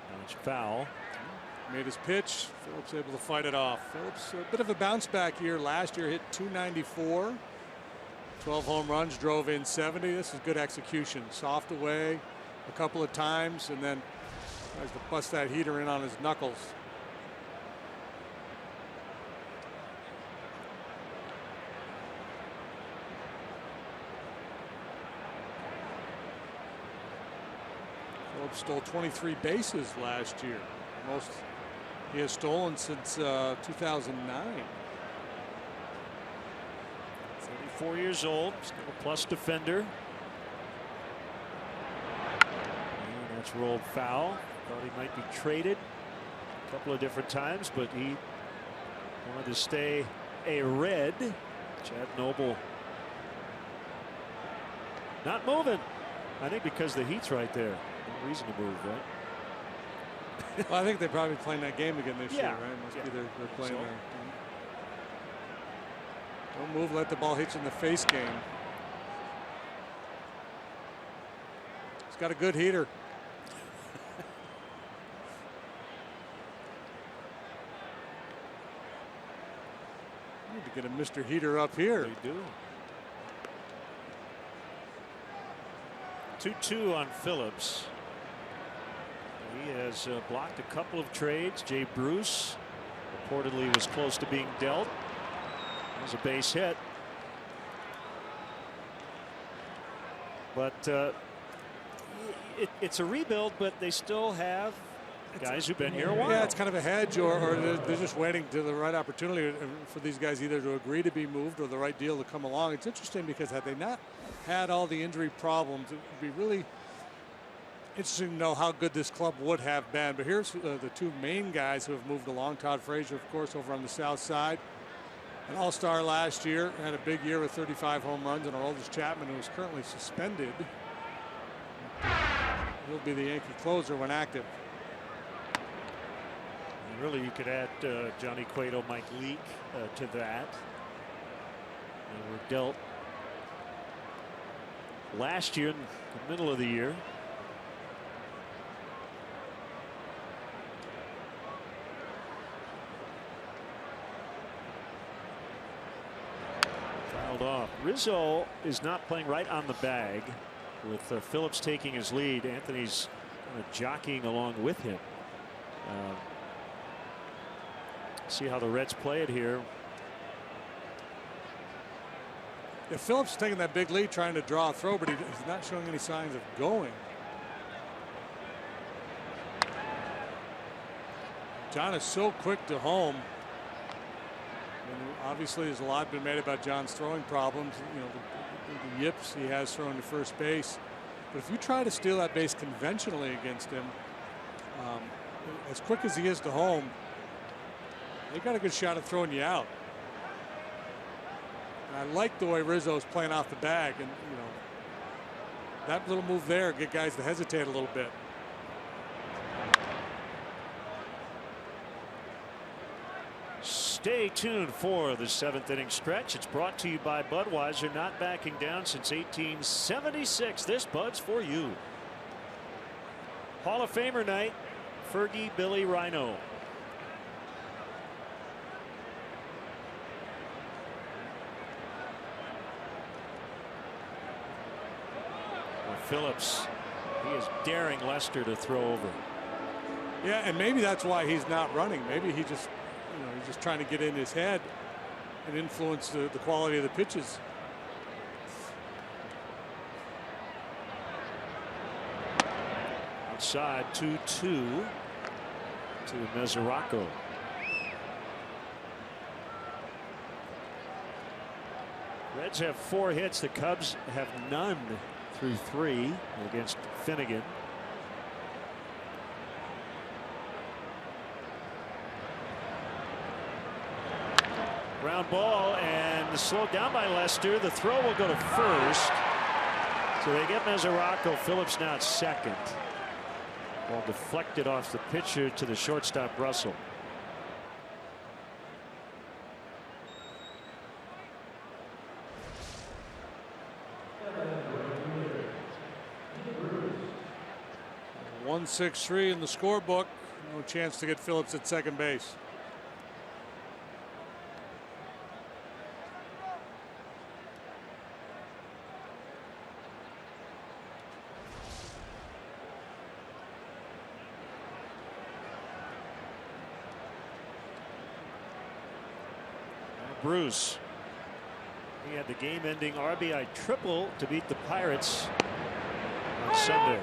Now it's foul. Made his pitch. Phillips able to fight it off. Phillips a bit of a bounce back year. Last year hit .294. 12 home runs, drove in 70. This is good execution. Soft away a couple of times and then tries to bust that heater in on his knuckles. Phillips stole 23 bases last year. Most he has stolen since 2009. 34 years old, still a plus defender. And that's rolled foul. Thought he might be traded a couple of different times, but he wanted to stay a Red. Chad Noble not moving. I think because the heat's right there. No reason to move, right? Well, I think they're probably playing that game again this year, right? Must be they're playing so. there. Don't move, let the ball hit you in the face game. He's got a good heater. Need to get a Mr. Heater up here. They do. 2-2 on Phillips. He has blocked a couple of trades. Jay Bruce reportedly was close to being dealt. There's a base hit. But it's a rebuild, but they still have guys who've been here a while. Yeah, it's kind of a hedge, or they're just waiting to the right opportunity for these guys either to agree to be moved or the right deal to come along. It's interesting because had they not had all the injury problems, it would be really interesting to know how good this club would have been. But here's the two main guys who have moved along. Todd Frazier, of course, over on the south side. An all-star last year, had a big year with 35 home runs, and Aroldis Chapman, who is currently suspended. He'll be the Yankee closer when active. And really, you could add Johnny Cueto, Mike Leake to that. They were dealt last year in the middle of the year. Off. Rizzo is not playing right on the bag with Phillips taking his lead. Anthony's kind of jockeying along with him. See how the Reds play it here. Yeah, Phillips is taking that big lead trying to draw a throw, but he's not showing any signs of going. John is so quick to home. And obviously, there's a lot been made about John's throwing problems. You know, the yips he has thrown to first base. But if you try to steal that base conventionally against him, as quick as he is to home, they got a good shot at throwing you out. And I like the way Rizzo's playing off the bag, and you know, that little move there get guys to hesitate a little bit. Stay tuned for the 7th inning stretch. It's brought to you by Budweiser, not backing down since 1876. This Bud's for you. Hall of Famer night, Fergie Billy Rhino. Phillips, he is daring Lester to throw over. Yeah, and maybe that's why he's not running. Maybe he just, you know, he's just trying to get in his head and influence the quality of the pitches. Outside 2-2 to Mesoraco. Reds have 4 hits. The Cubs have none through 3 against Finnegan. Ground ball and slowed down by Lester. The throw will go to first. So they get Mesoraco. Phillips now at second. Ball deflected off the pitcher to the shortstop Russell. .163 in the scorebook. No chance to get Phillips at second base. Bruce. He had the game-ending RBI triple to beat the Pirates on Sunday.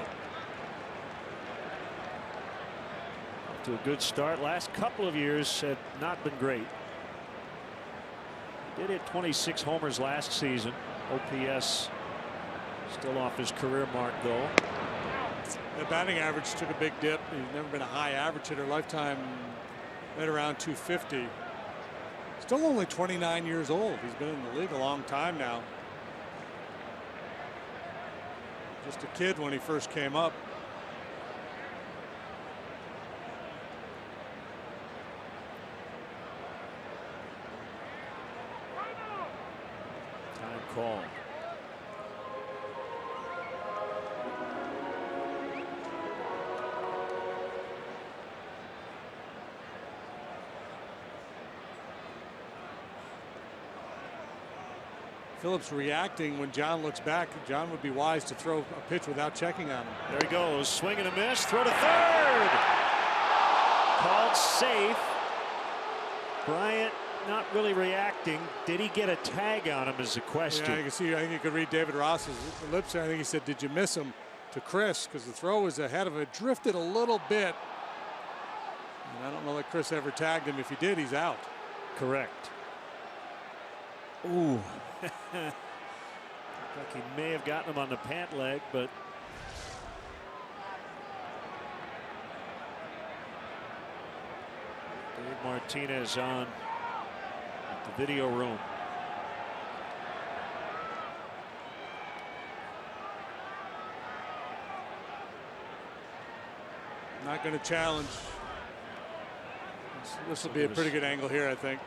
Off to a good start. Last couple of years had not been great. Did hit 26 homers last season. OPS still off his career mark though. The batting average took a big dip. He's never been a high average hitter. Lifetime right around 250. Still only 29 years old. He's been in the league a long time now. Just a kid when he first came up. Time call. Phillips reacting when John looks back. John would be wise to throw a pitch without checking on him. There he goes. Swing and a miss. Throw to third. Called safe. Bryant not really reacting. Did he get a tag on him is the question. Yeah, you can see. I think you could read David Ross's lips there. I think he said, "Did you miss him?" to Chris, because the throw was ahead of it. Drifted a little bit. And I don't know that Chris ever tagged him. If he did, he's out. Correct. Ooh. Like he may have gotten him on the pant leg, but Dave Martinez on at the video room. Not going to challenge. This will be a pretty good angle here, I think.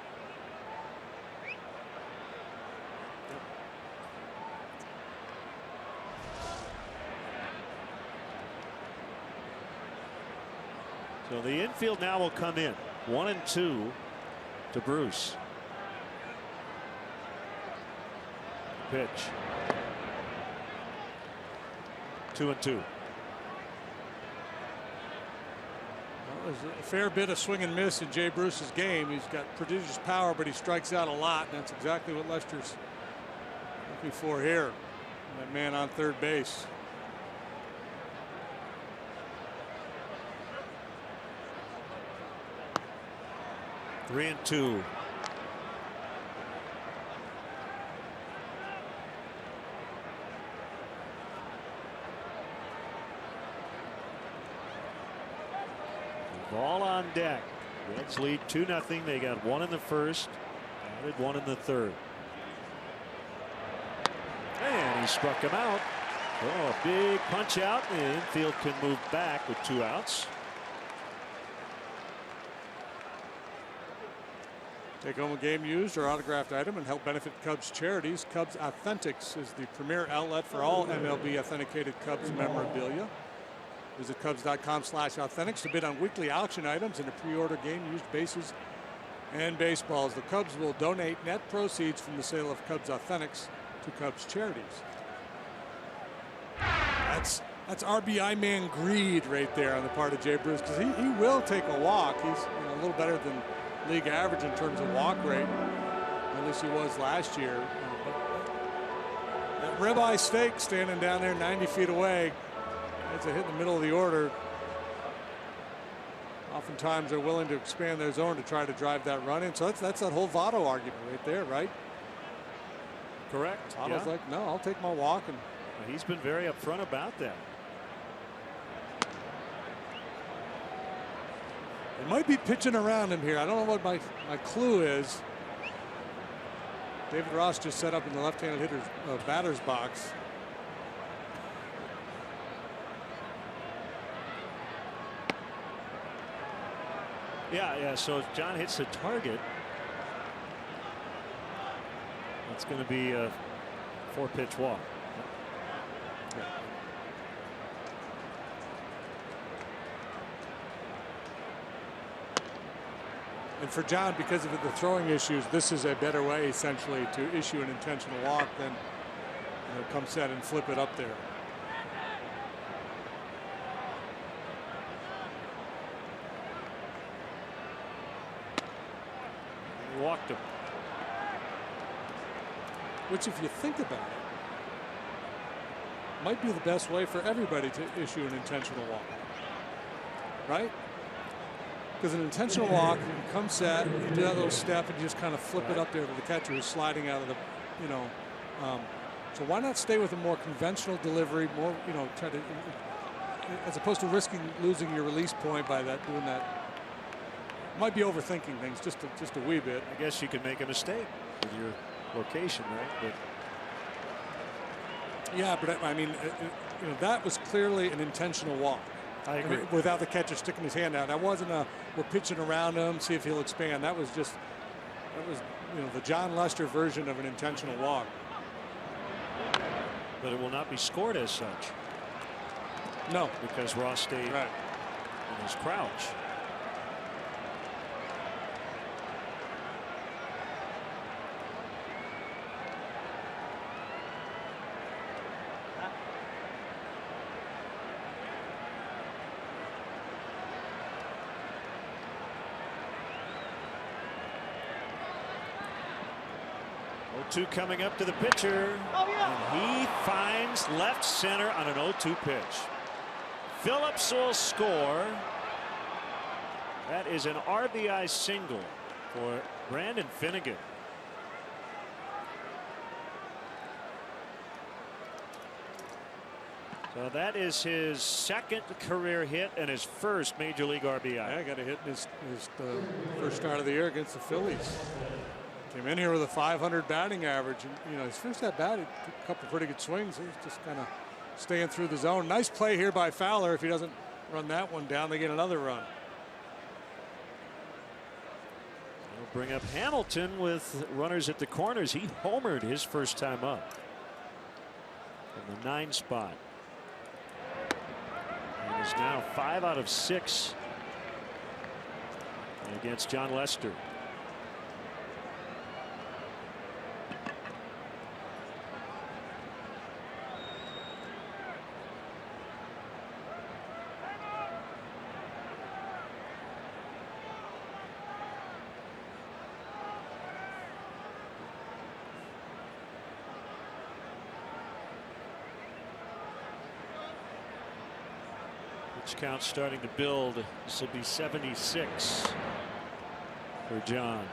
So the infield now will come in. 1-2 to Bruce. Pitch. 2-2. Well, there's a fair bit of swing and miss in Jay Bruce's game. He's got prodigious power, but he strikes out a lot, and that's exactly what Lester's looking for here. That man on third base. All on deck. Reds lead 2-0. They got one in the first, added one in the third. And he struck him out. Oh, a big punch out. The infield can move back with 2 outs. Take home a game used or autographed item and help benefit Cubs charities. Cubs Authentics is the premier outlet for all MLB authenticated Cubs memorabilia. Visit Cubs.com/authentics to bid on weekly auction items and to pre-order game used bases and baseballs. The Cubs will donate net proceeds from the sale of Cubs Authentics to Cubs charities. That's RBI man greed right there on the part of Jay Bruce, because he will take a walk. He's a little better than league average in terms of walk rate. At least he was last year. That ribeye steak standing down there 90 feet away. That's a hit in the middle of the order. Oftentimes they're willing to expand their zone to try to drive that run in. So that's that whole Votto argument right there, right? Correct. Votto's like, no, I'll take my walk. And he's been very upfront about that. It might be pitching around him here. I don't know what my clue is. David Ross just set up in the left-handed hitter's batter's box. Yeah. So if John hits the target, it's going to be a 4-pitch walk. Yeah. And for John, because of the throwing issues, this is a better way essentially to issue an intentional walk than come set and flip it up there. He walked him. Which, if you think about it, might be the best way for everybody to issue an intentional walk. Right? Because an intentional walk, you come set, you do that little step, and you just kind of flip it up there to the catcher who's sliding out of the, so why not stay with a more conventional delivery, more, try to, as opposed to risking losing your release point by doing that. Might be overthinking things just a wee bit. I guess you could make a mistake with your location, right? Yeah, but I mean, that was clearly an intentional walk. I agree. Without the catcher sticking his hand out. That wasn't we're pitching around him, see if he'll expand. That was the John Lester version of an intentional walk. But it will not be scored as such. No. Because Ross stayed in his crouch. Two coming up to the pitcher, and he finds left center on an 0-2 pitch. Phillips will score. That is an RBI single for Brandon Finnegan. So that is his second career hit and his first major league RBI. Yeah, got a hit in his first start of the year against the Phillies. Came in here with a 500 batting average, and his first at bat, he took a couple pretty good swings. He was just kind of staying through the zone. Nice play here by Fowler. If he doesn't run that one down, they get another run. We'll bring up Hamilton with runners at the corners. He homered his first time up from the 9 spot. And is now 5 out of 6 against John Lester. Count starting to build. This will be 76 for John.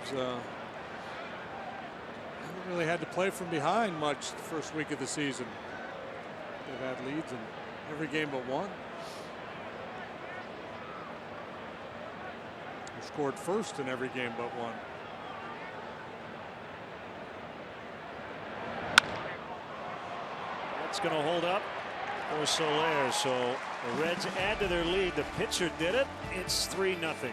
Haven't really had to play from behind much the first week of the season. They've had leads in every game but one. scored first in every game but one. That's going to hold up for Soler. So the Reds add to their lead. The pitcher did it. It's 3-0.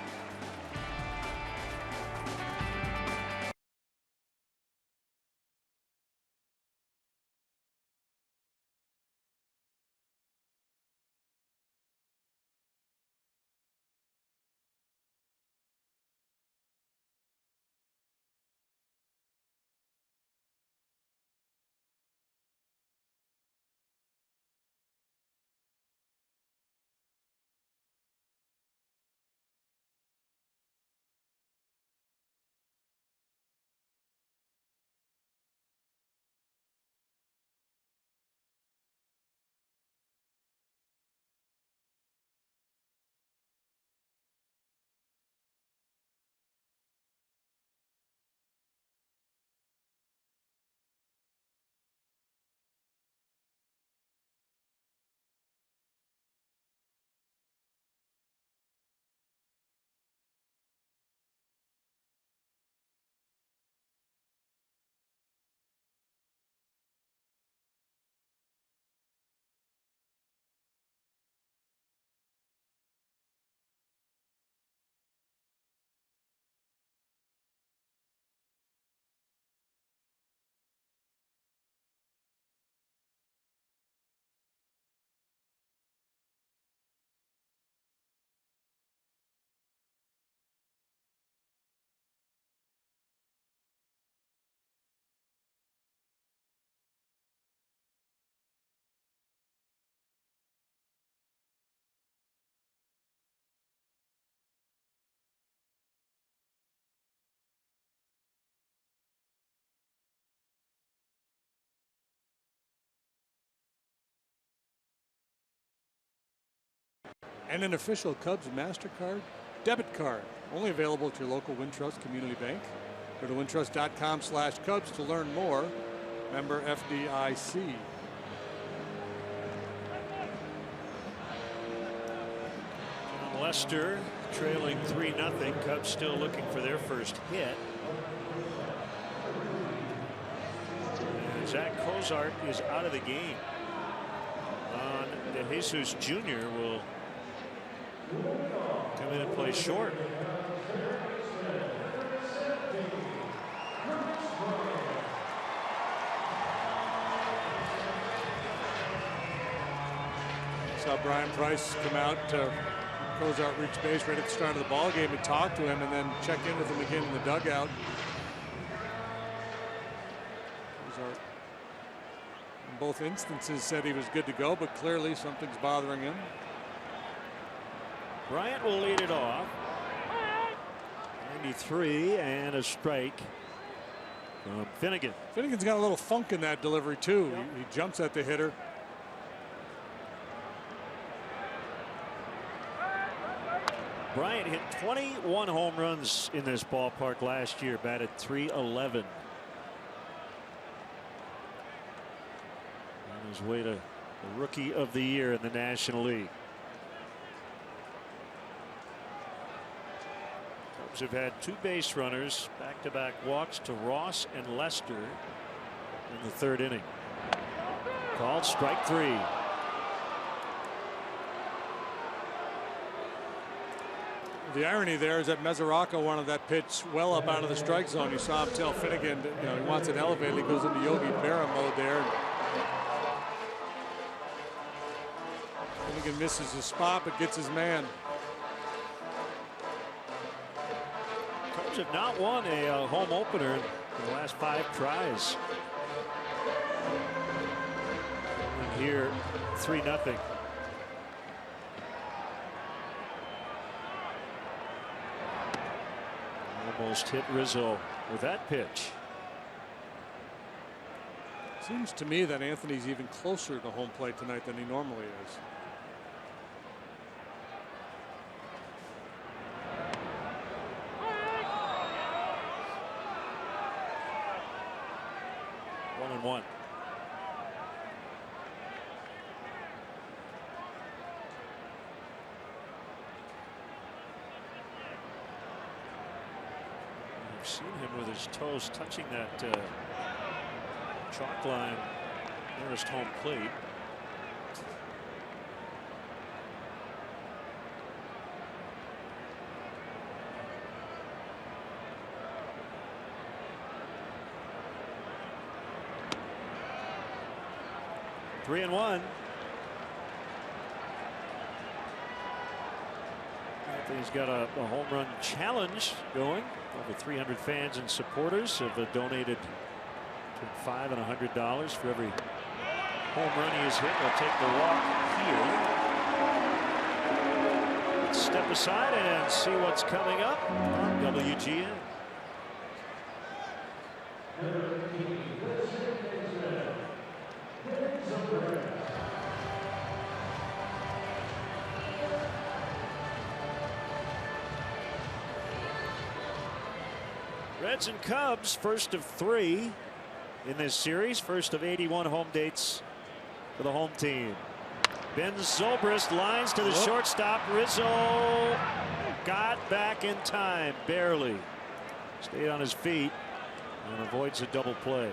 And an official Cubs MasterCard debit card, only available at your local Wintrust Community Bank. Go to wintrust.com/Cubs to learn more. Member FDIC. Lester trailing 3-0. Cubs still looking for their first hit. And Zach Cozart is out of the game. De Jesus Jr. will come in and play short. Saw Brian Price come out to Cozart reach base right at the start of the ball game and talk to him and then check in with him again in the dugout. Cozart in both instances said he was good to go, but clearly something's bothering him. Bryant will lead it off. 93 and a strike from Finnegan. Finnegan's got a little funk in that delivery too. He jumps at the hitter. Bryant hit 21 home runs in this ballpark last year, batted .311. On his way to the Rookie of the Year in the National League. Cubs have had 2 base runners, back-to-back walks to Ross and Lester in the 3rd inning. Called strike 3. The irony there is that Mesoraco wanted that pitch well up out of the strike zone. You saw him tell Finnegan that, he wants it elevated. He goes into Yogi Berra mode there. Finnegan misses his spot but gets his man. Cubs have not won a home opener in the last 5 tries. And here 3-0. Almost hit Rizzo with that pitch. Seems to me that Anthony's even closer to home plate tonight than he normally is. One and one. Seen him with his toes touching that chalk line nearest home plate. Three and one. He's got a home run challenge going. Over 300 fans and supporters have donated between $5 and $100 for every home run he has hit. We'll take the walk here. Let's step aside and see what's coming up on WGN. Reds and Cubs, first of 3 in this series, first of 81 home dates for the home team. Ben Zobrist lines to the shortstop. Rizzo got back in time, barely. Stayed on his feet and avoids a double play.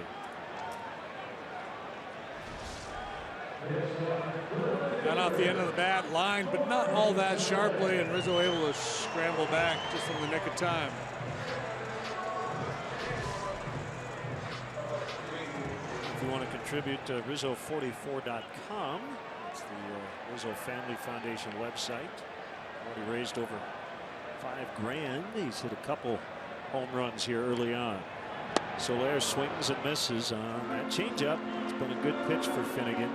Got off the end of the bat, line, but not all that sharply, and Rizzo able to scramble back just in the nick of time. If you want to contribute to Rizzo44.com, it's the Rizzo Family Foundation website. Already raised over $5 grand. He's hit a couple home runs here early on. Soler swings and misses on that changeup. It's been a good pitch for Finnegan.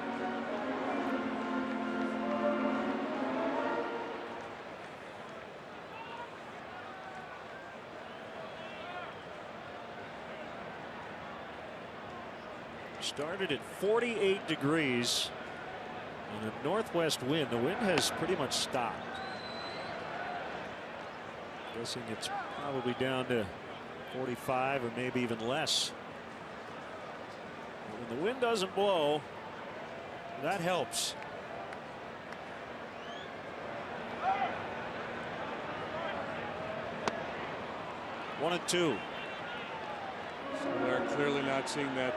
Started at 48 degrees and a northwest wind. The wind has pretty much stopped. Guessing it's probably down to 45 or maybe even less. But when the wind doesn't blow, that helps. One and two. So they're clearly not seeing that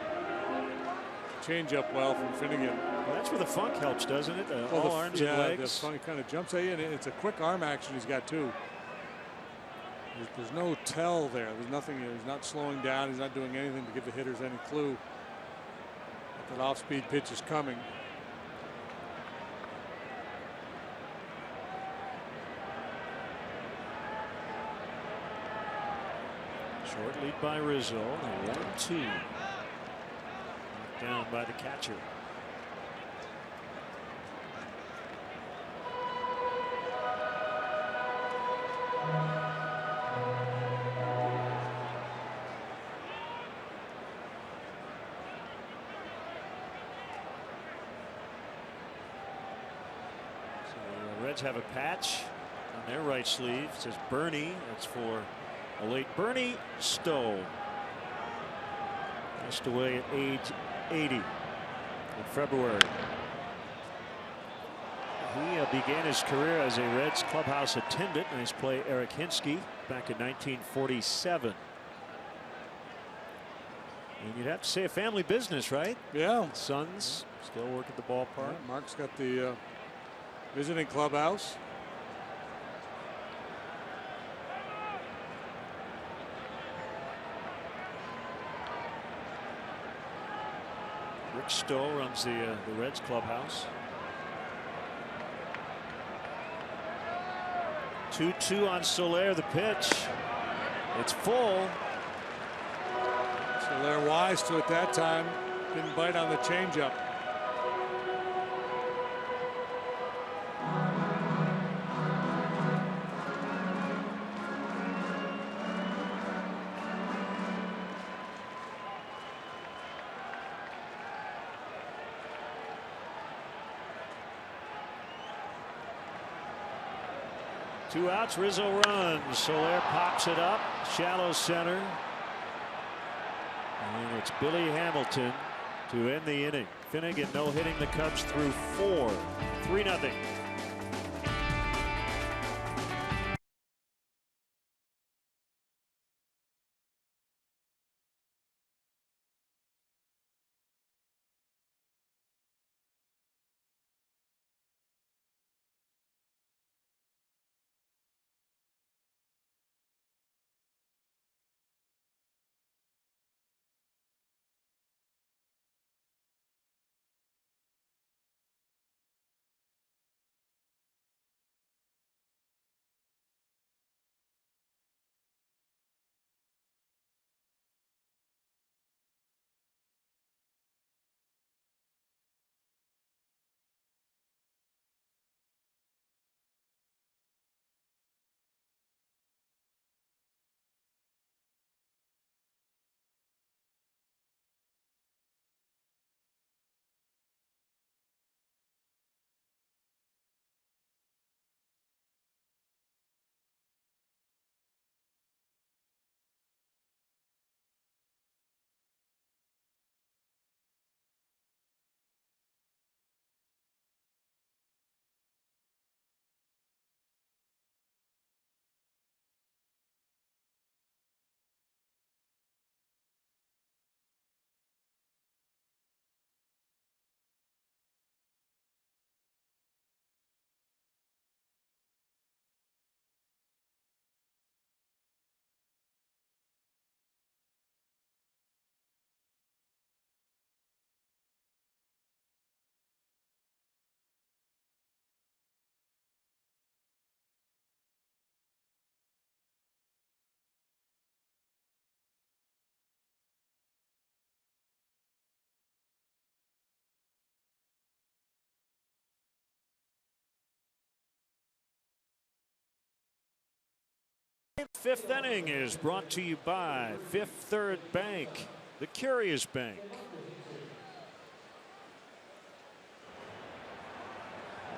change up well from Finnegan. Well, that's where the funk helps, doesn't it? All arms and legs. The funk kind of jumps at you, and it's a quick arm action he's got too. There's no tell there. There's nothing. He's not slowing down. He's not doing anything to give the hitters any clue that off-speed pitch is coming. Short lead by Rizzo. 1-2. Down by the catcher. So the Reds have a patch on their right sleeve. It says Bernie. That's for a late Bernie Stowe. Passed away at age 80 in February. He began his career as a Reds clubhouse attendant. Nice play, Eric Hinsky, back in 1947. And you'd have to say a family business, right? Yeah. Sons still work at the ballpark. Yeah, Mark's got the visiting clubhouse. Rick Stowe runs the Reds clubhouse. 2-2 on Soler. The pitch. It's full. Soler wise to it that time. Didn't bite on the changeup. Two outs. Rizzo runs. Soler pops it up. Shallow center. And it's Billy Hamilton to end the inning. Finnegan no hitting the Cubs through 4. 3-0. Fifth inning is brought to you by Fifth Third Bank, the Curious Bank.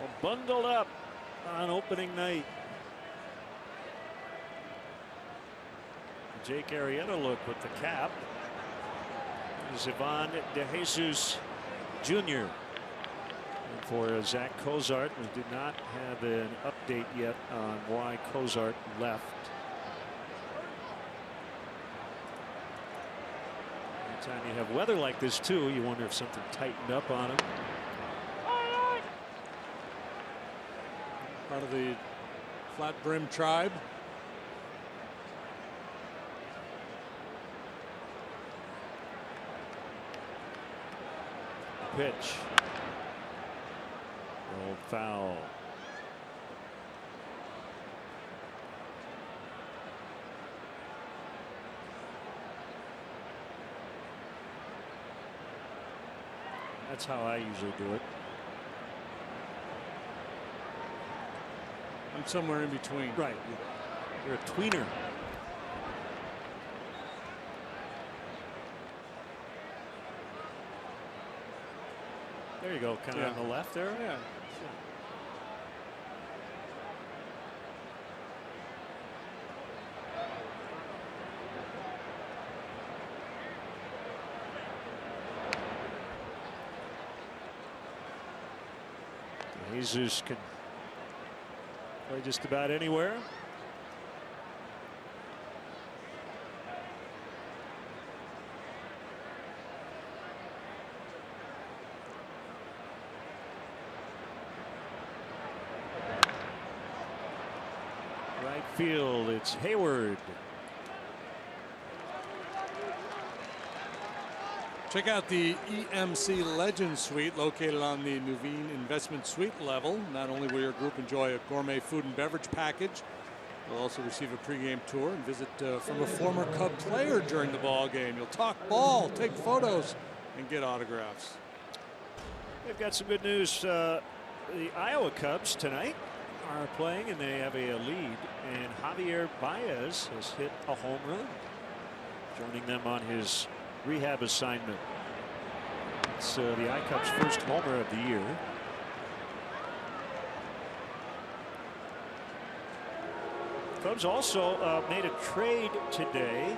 All bundled up on opening night. Jake Arrieta look with the cap. Is Ivan De Jesus Jr. And for Zach Cozart, we did not have an update yet on why Cozart left. Anytime you have weather like this too, you wonder if something tightened up on him. Part of the flat brim tribe. Pitch. Rolled foul. That's how I usually do it. I'm somewhere in between. Right. You're a tweener. There you go, kind of on the left there. Yeah. Jesus can play just about anywhere. Right field, it's Hayward. Check out the EMC Legend Suite located on the Nuveen Investment Suite level. Not only will your group enjoy a gourmet food and beverage package, you'll also receive a pregame tour and visit from a former Cub player during the ball game. You'll talk ball, take photos, and get autographs. They've got some good news. The Iowa Cubs tonight are playing and they have a lead, and Javier Baez has hit a home run, joining them on his rehab assignment. It's the I-Cubs' first homer of the year. Cubs also made a trade today,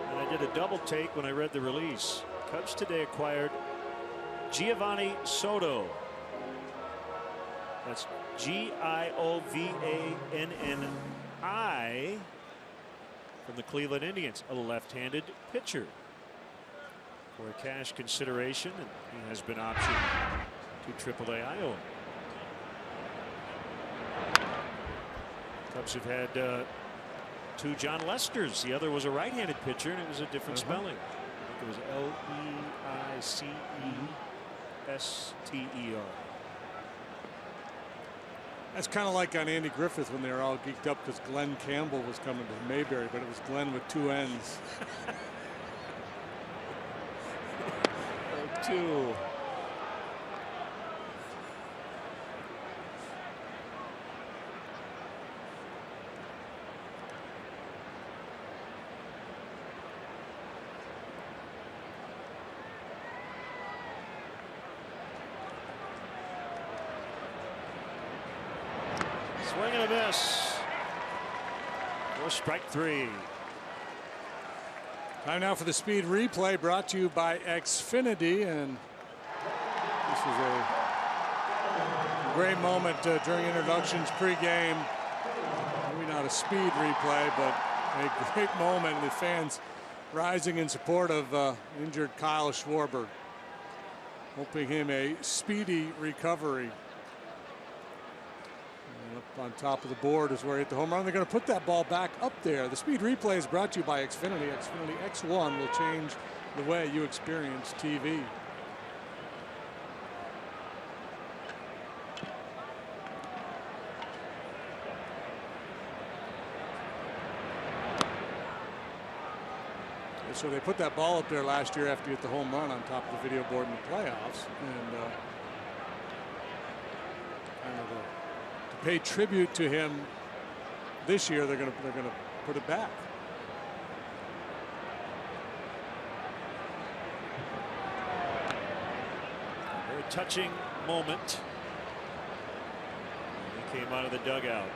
and I did a double take when I read the release. Cubs today acquired Giovanni Soto. That's Giovanni from the Cleveland Indians, a left-handed pitcher, for a cash consideration, and he has been optioned to AAA Iowa. Cubs have had two John Lesters. The other was a right-handed pitcher, and it was a different spelling. I think it was L-E-I-C-E-S-T-E-R. That's kind of like on Andy Griffith when they were all geeked up because Glenn Campbell was coming to Mayberry, but it was Glenn with two N's. Two. Swing and a miss. For strike three. Time now for the speed replay, brought to you by Xfinity, and this is a great moment during introductions pregame. Maybe not a speed replay, but a great moment. The fans rising in support of injured Kyle Schwarber, hoping him a speedy recovery. And up on top of the board is where he hit the home run. They're going to put that ball back up there. The speed replay is brought to you by Xfinity. Xfinity X1 will change the way you experience TV. So they put that ball up there last year after he hit the home run on top of the video board in the playoffs, and kind of to pay tribute to him this year, they're going to put it back. Very touching moment. He came out of the dugout.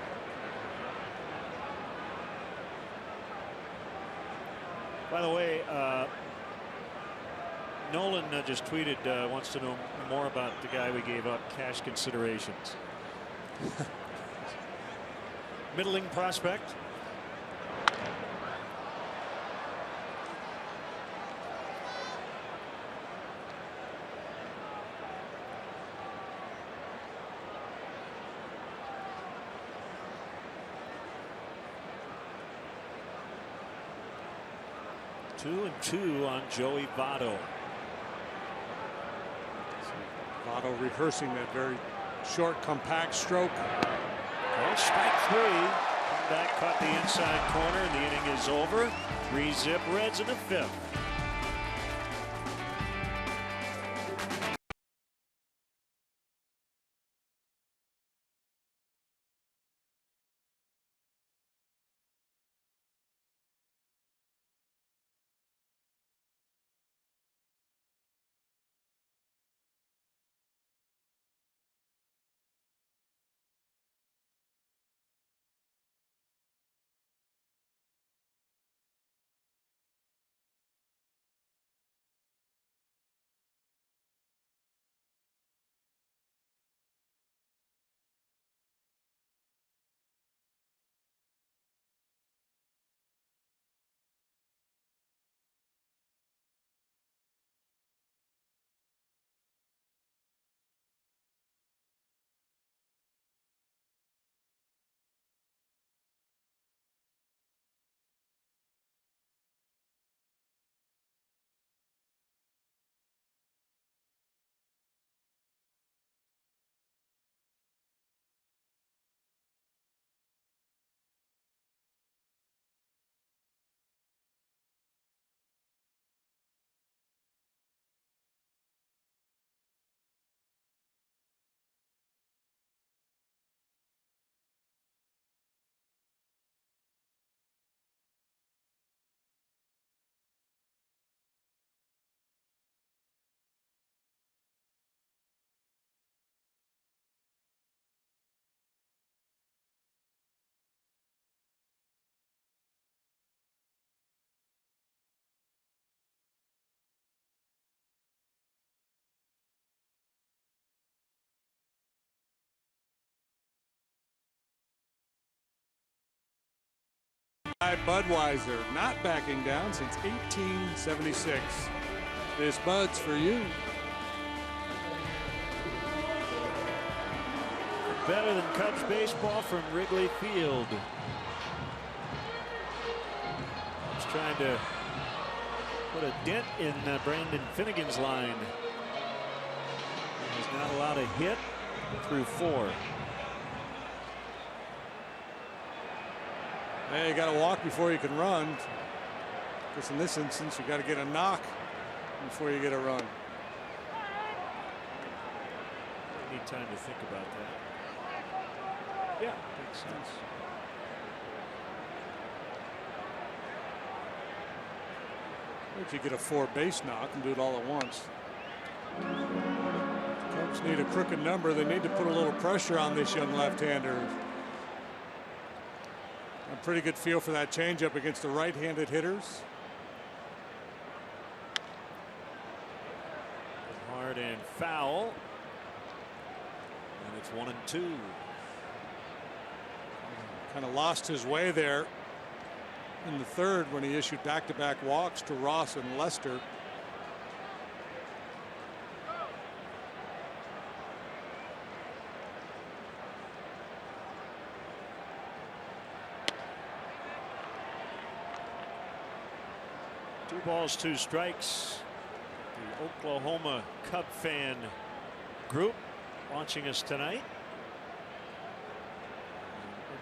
By the way, Nolan just tweeted, wants to know more about the guy we gave up cash considerations. Middling prospect. Two and two on Joey Votto. Votto rehearsing that very short, compact stroke. Well, strike three. Back caught the inside corner, and the inning is over. 3-zip Reds in the fifth. Budweiser not backing down since 1876. This Bud's for you. Better than Cubs baseball from Wrigley Field. He's trying to put a dent in Brandon Finnegan's line. He's not allowed a hit through 4. Hey, you got to walk before you can run. Because in this instance, you got to get a knock before you get a run. You need time to think about that. Yeah, makes sense. If you get a 4-base knock and do it all at once. Cubs need a crooked number. They need to put a little pressure on this young left-hander. A pretty good feel for that changeup against the right-handed hitters. Hard and foul. And it's 1-2. Kind of lost his way there in the third when he issued back-to-back walks to Ross and Lester. Two balls, 2 strikes. The Oklahoma Cub fan group watching us tonight.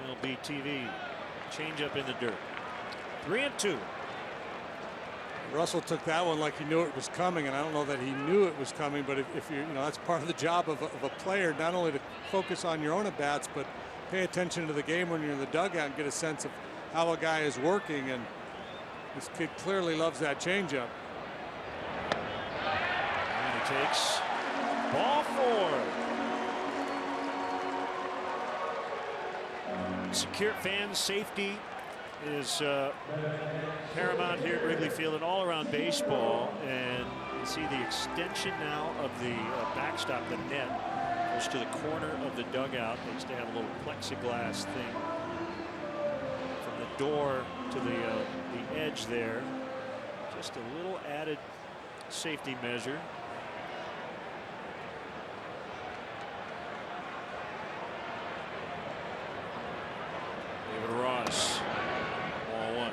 MLB TV. Change up in the dirt. 3-2. Russell took that one like he knew it was coming, and I don't know that he knew it was coming, but if you know, that's part of the job of a player, not only to focus on your own at bats, but pay attention to the game when you're in the dugout and get a sense of how a guy is working, and this kid clearly loves that changeup. And he takes ball 4. Secure fan safety is paramount here at Wrigley Field and all around baseball. And you see the extension now of the backstop, the net, goes to the corner of the dugout. They used to have a little plexiglass thing from the door to the edge there. Just a little added safety measure. Ross, ball 1.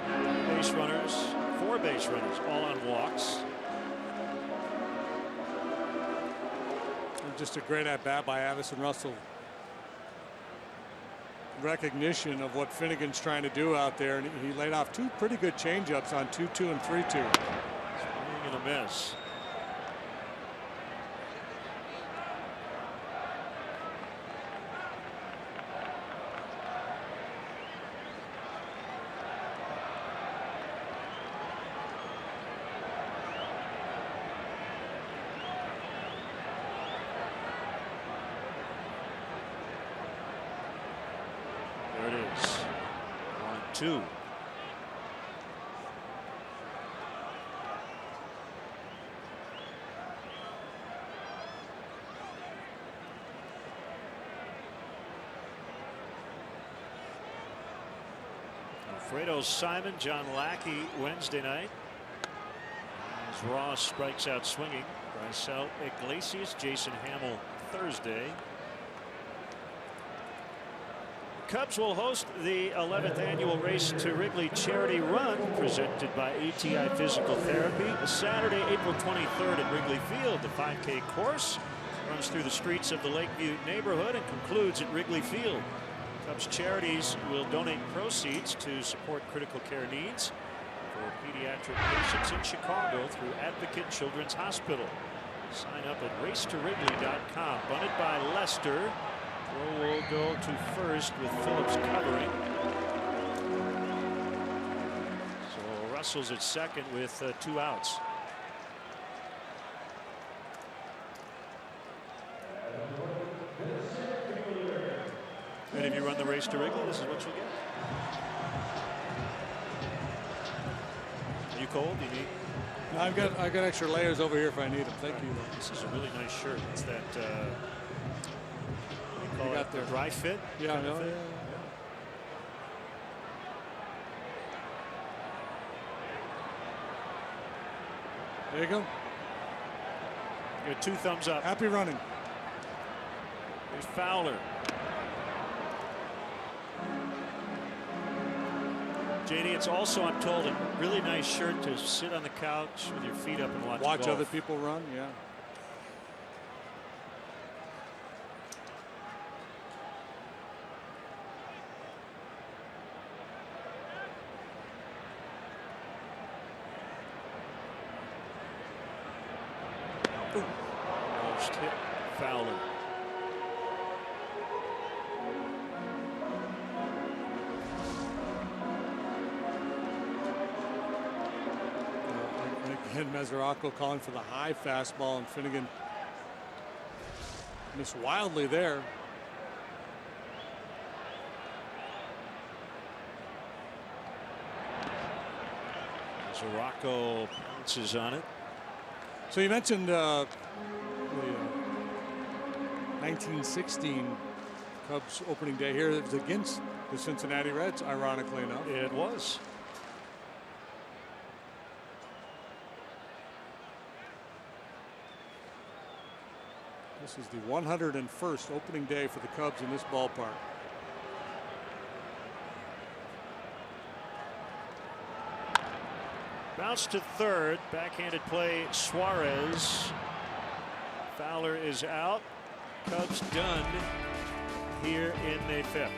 Base runners, 4 base runners, all on walks. And just a great at bat by Addison Russell. Recognition of what Finnegan's trying to do out there, and he laid off 2 pretty good changeups on 2-2 and 3-2. Swing and a miss. There it is. 1-2. Alfredo Simon, John Lackey Wednesday night. As Ross strikes out swinging. Brysel Iglesias, Jason Hamill Thursday. Cubs will host the 11th annual Race to Wrigley Charity Run presented by ATI Physical Therapy. Saturday, April 23rd at Wrigley Field. The 5K course runs through the streets of the Lakeview neighborhood and concludes at Wrigley Field. Cubs Charities will donate proceeds to support critical care needs for pediatric patients in Chicago through Advocate Children's Hospital. Sign up at racetorwrigley.com. Bunted by Lester. Throw will go to first with Phillips covering. So Russell's at second with 2 outs. And if you run the Race to Wrigley, this is what you'll get. Are you cold? Do you need? No, I've got extra layers over here if I need them. Thank you. This is a really nice shirt. It's that You got the dry fit. Yeah, I know. Fit. Yeah. There you go. You got 2 thumbs up. Happy running. Here's Fowler. JD, it's also, I'm told, a really nice shirt to sit on the couch with your feet up and watch golf. Other people run. Yeah. Almost hit Fowler. Again, Mesoraco calling for the high fastball, and Finnegan missed wildly there. Mesoraco bounces on it. So you mentioned the 1916 Cubs opening day here. It was against the Cincinnati Reds, ironically enough. It was. This is the 101st opening day for the Cubs in this ballpark. Bounce to third. Backhanded play. Suarez. Fowler is out. Cubs done here in the 5th.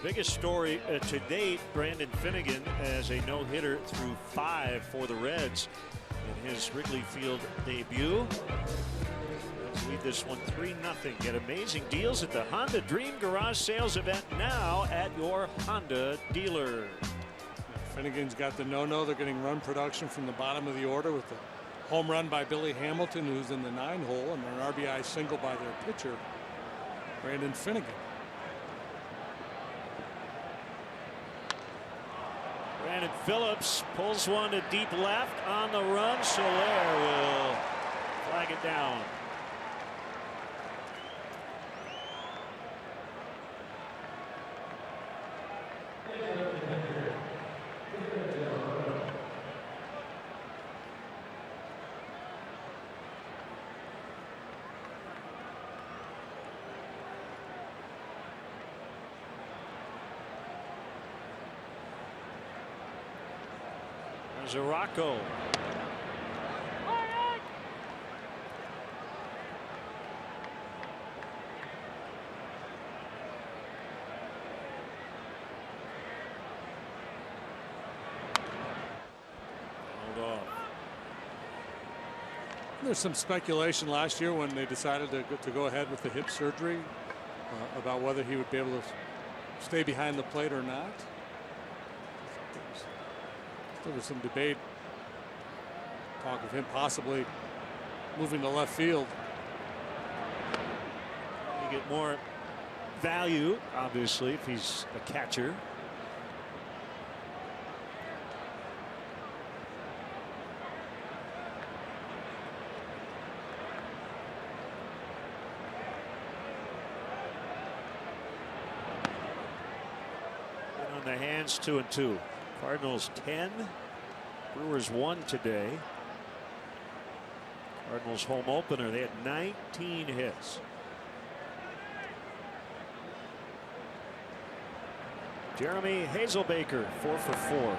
Biggest story to date, Brandon Finnegan as a no-hitter through 5 for the Reds in his Wrigley Field debut. Let's lead this one 3-0. Get amazing deals at the Honda Dream Garage Sales event now at your Honda dealer. Finnegan's got the no-no. They're getting run production from the bottom of the order with the home run by Billy Hamilton, who's in the 9-hole, and an RBI single by their pitcher, Brandon Finnegan. Brandon Phillips pulls one to deep left on the run. Soler will flag it down. There's a Rocco. Hold off. There's some speculation last year when they decided to go ahead with the hip surgery about whether he would be able to stay behind the plate or not. There was some debate, talk of him possibly moving to left field. You get more value, obviously, if he's a catcher. And on the hands, 2-2. Cardinals 10, Brewers 1 today. Cardinals home opener, they had 19 hits. Jeremy Hazelbaker 4 for 4.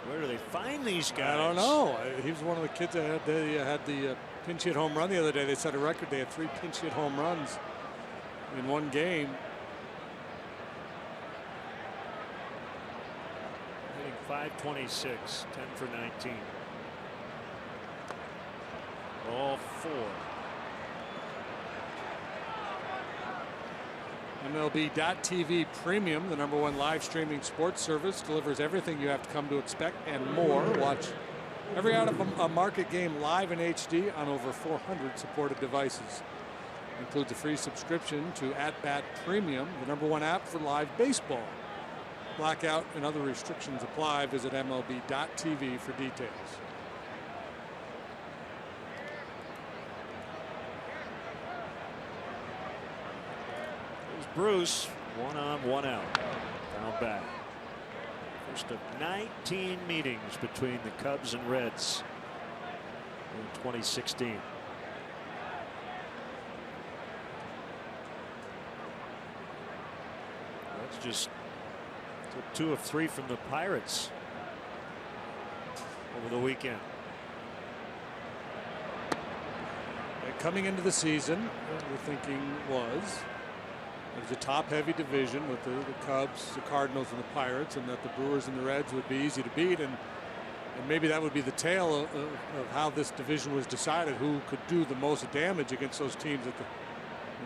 Where do they find these guys? I don't know. He was one of the kids that had the pinch hit home run the other day. They set a record. They had 3 pinch hit home runs in one game. Hitting .526, 10 for 19. All 4. MLB.TV Premium, the #1 live streaming sports service, delivers everything you have to come to expect and more. Watch every out of a market game live in HD on over 400 supported devices. Includes a free subscription to @Bat Premium, the #1 app for live baseball. Blackout and other restrictions apply. Visit MLB.TV for details. Bruce, 1 on, 1 out. Down back. First of 19 meetings between the Cubs and Reds in 2016. That's just 2 of 3 from the Pirates over the weekend. Coming into the season, the thinking was it was a top-heavy division with the Cubs, the Cardinals, and the Pirates, and that the Brewers and the Reds would be easy to beat, and maybe that would be the tale of how this division was decided, who could do the most damage against those teams at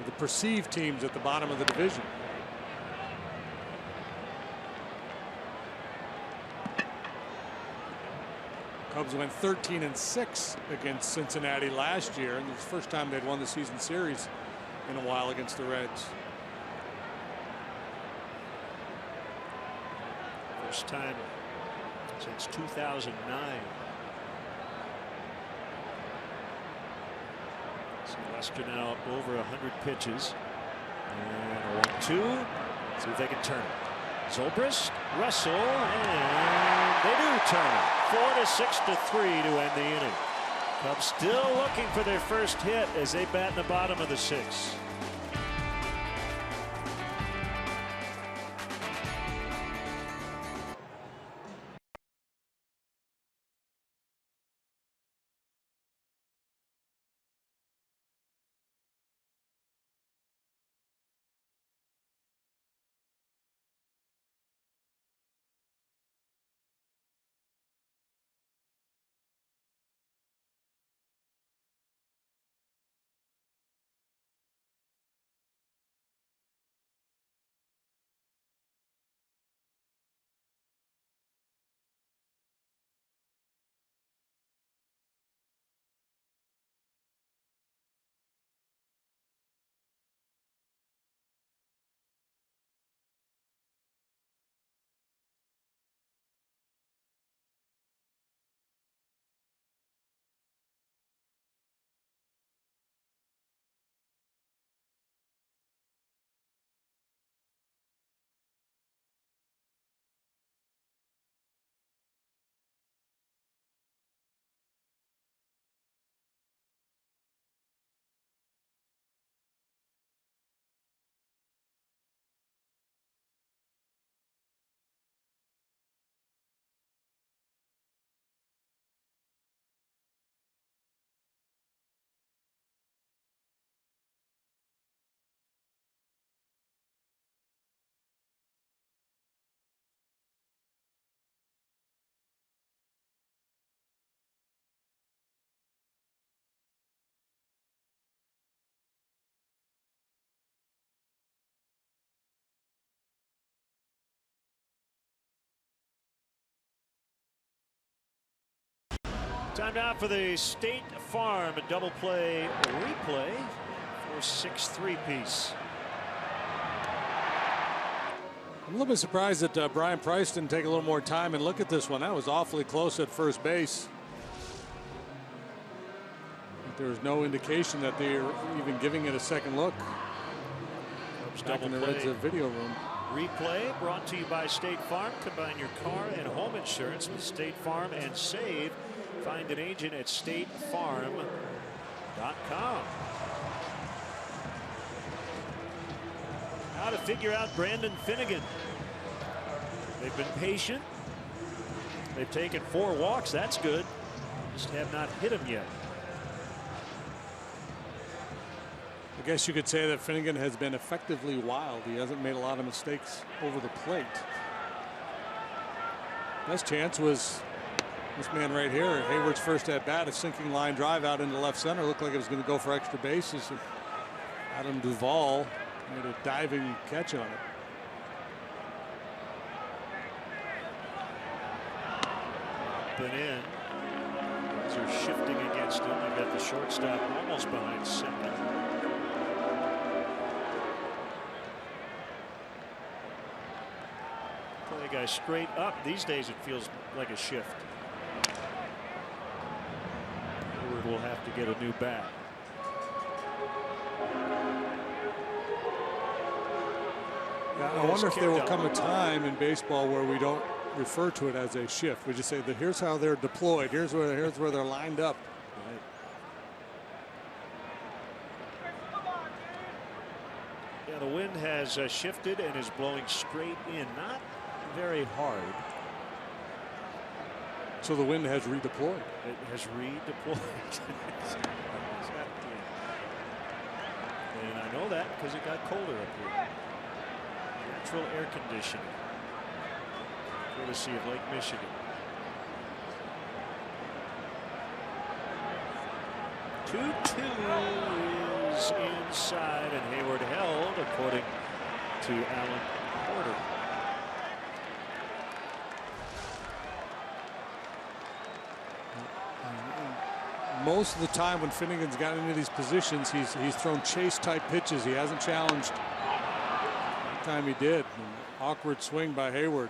the perceived teams at the bottom of the division. Cubs went 13-6 against Cincinnati last year, and it's the first time they'd won the season series in a while against the Reds. First time since 2009. Sylvester now over 100 pitches. And a 1-2. See if they can turn it. Zobrist, Russell, and they do turn it. 4-6-3 to end the inning. Cubs still looking for their first hit as they bat in the bottom of the 6th. Time now for the State Farm double play replay for 6-3 piece. I'm a little bit surprised that Brian Price didn't take a little more time and look at this one. That was awfully close at first base. There was no indication that they were even giving it a second look. Back in the Reds video room. Replay brought to you by State Farm. Combine your car and home insurance with State Farm and save. Find an agent at statefarm.com. How to figure out Brandon Finnegan. They've been patient. They've taken 4 walks. That's good. Just have not hit him yet. I guess you could say that Finnegan has been effectively wild. He hasn't made a lot of mistakes over the plate. Best chance was this man right here. Hayward's first at bat, a sinking line drive out into left center. Looked like it was going to go for extra bases. Adam Duvall made a diving catch on it. Been in. These are shifting against him. They've got the shortstop almost behind second. Play a guy straight up. These days it feels like a shift. Hayward will have to get a new bat. I wonder if there will come a time in baseball where we don't refer to it as a shift. We just say that here's how they're deployed. Here's where they're lined up. Right. Yeah, the wind has shifted and is blowing straight in, not very hard. So the wind has redeployed. It has redeployed. And I know that because it got colder up here. Natural air conditioning, courtesy of Lake Michigan. 2-2 is inside, and Hayward held, according to Alan Porter. Most of the time when Finnegan's gotten into these positions, he's thrown chase type pitches. He hasn't challenged. Time he did. An awkward swing by Hayward.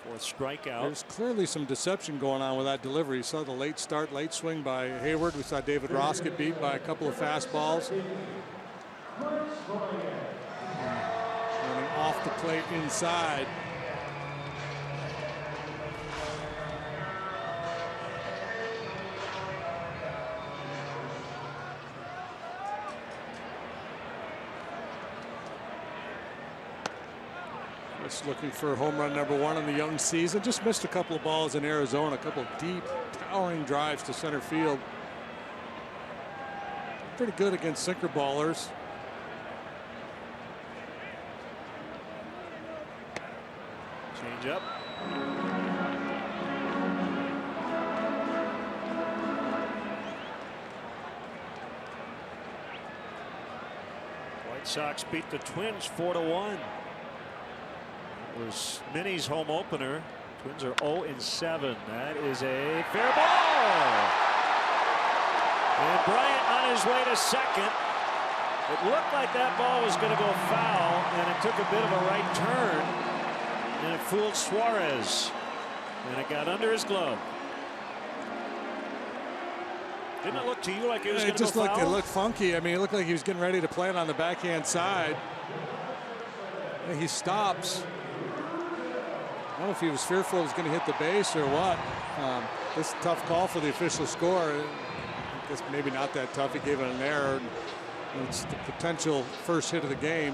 4th strikeout. There's clearly some deception going on with that delivery. You saw the late start, late swing by Hayward. We saw David Ross get beat by a couple of fastballs. Running off the plate inside. Looking for home run #1 in the young season. Just missed a couple of balls in Arizona. A couple of deep, towering drives to center field. Pretty good against sinker ballers. Change up. White Sox beat the Twins 4-1. Was Minnie's home opener. Twins are 0-7. That is a fair ball. And Bryant on his way to second. It looked like that ball was going to go foul, and it took a bit of a right turn, and it fooled Suarez, and it got under his glove. Didn't it look to you like it was going to go foul? It looked funky. I mean, it looked like he was getting ready to play it on the backhand side. And he stops. I don't know if he was fearful he was going to hit the base or what. This is a tough call for the official score. I guess maybe not that tough. He gave it an error. It's the potential first hit of the game.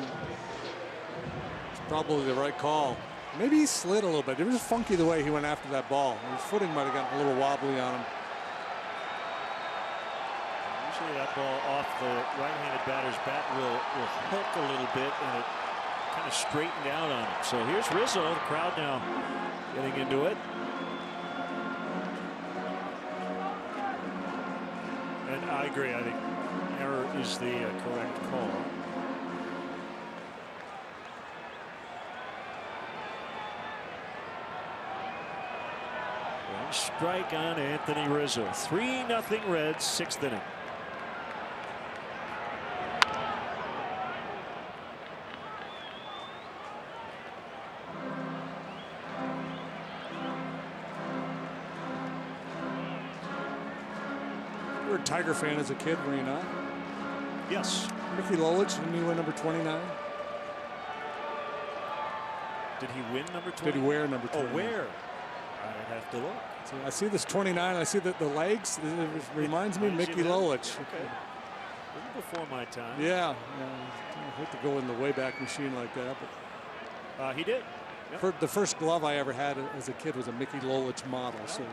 It's probably the right call. Maybe he slid a little bit. It was funky the way he went after that ball. His footing might have gotten a little wobbly on him. Usually that ball off the right-handed batter's bat will hook a little bit, and it kind of straightened out on him. So here's Rizzo, the crowd now getting into it. And I agree. I think error is the correct call. strike on Anthony Rizzo. 3-0 Reds, 6th inning. You were a Tiger fan as a kid, were you not? Yes. Mickey Lolich, didn't he win number 29? Did he win number 20? Did he wear number 29? Oh, where? I'd have to look. So I see this 29. I see that the legs. It reminds me of Mickey Lolich. Okay. A little before my time. Yeah. I hate to go in the Wayback Machine like that, but he did. Yep. The first glove I ever had as a kid was a Mickey Lolich model. So.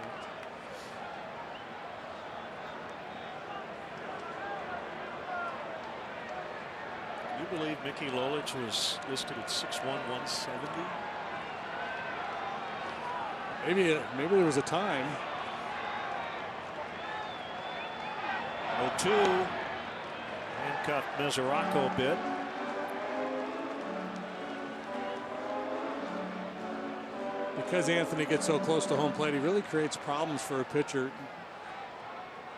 You believe Mickey Lolich was listed at 6'1", 170? Maybe there was a time. 0-2. Handcuffed Mesoraco a bit. Because Anthony gets so close to home plate, he really creates problems for a pitcher.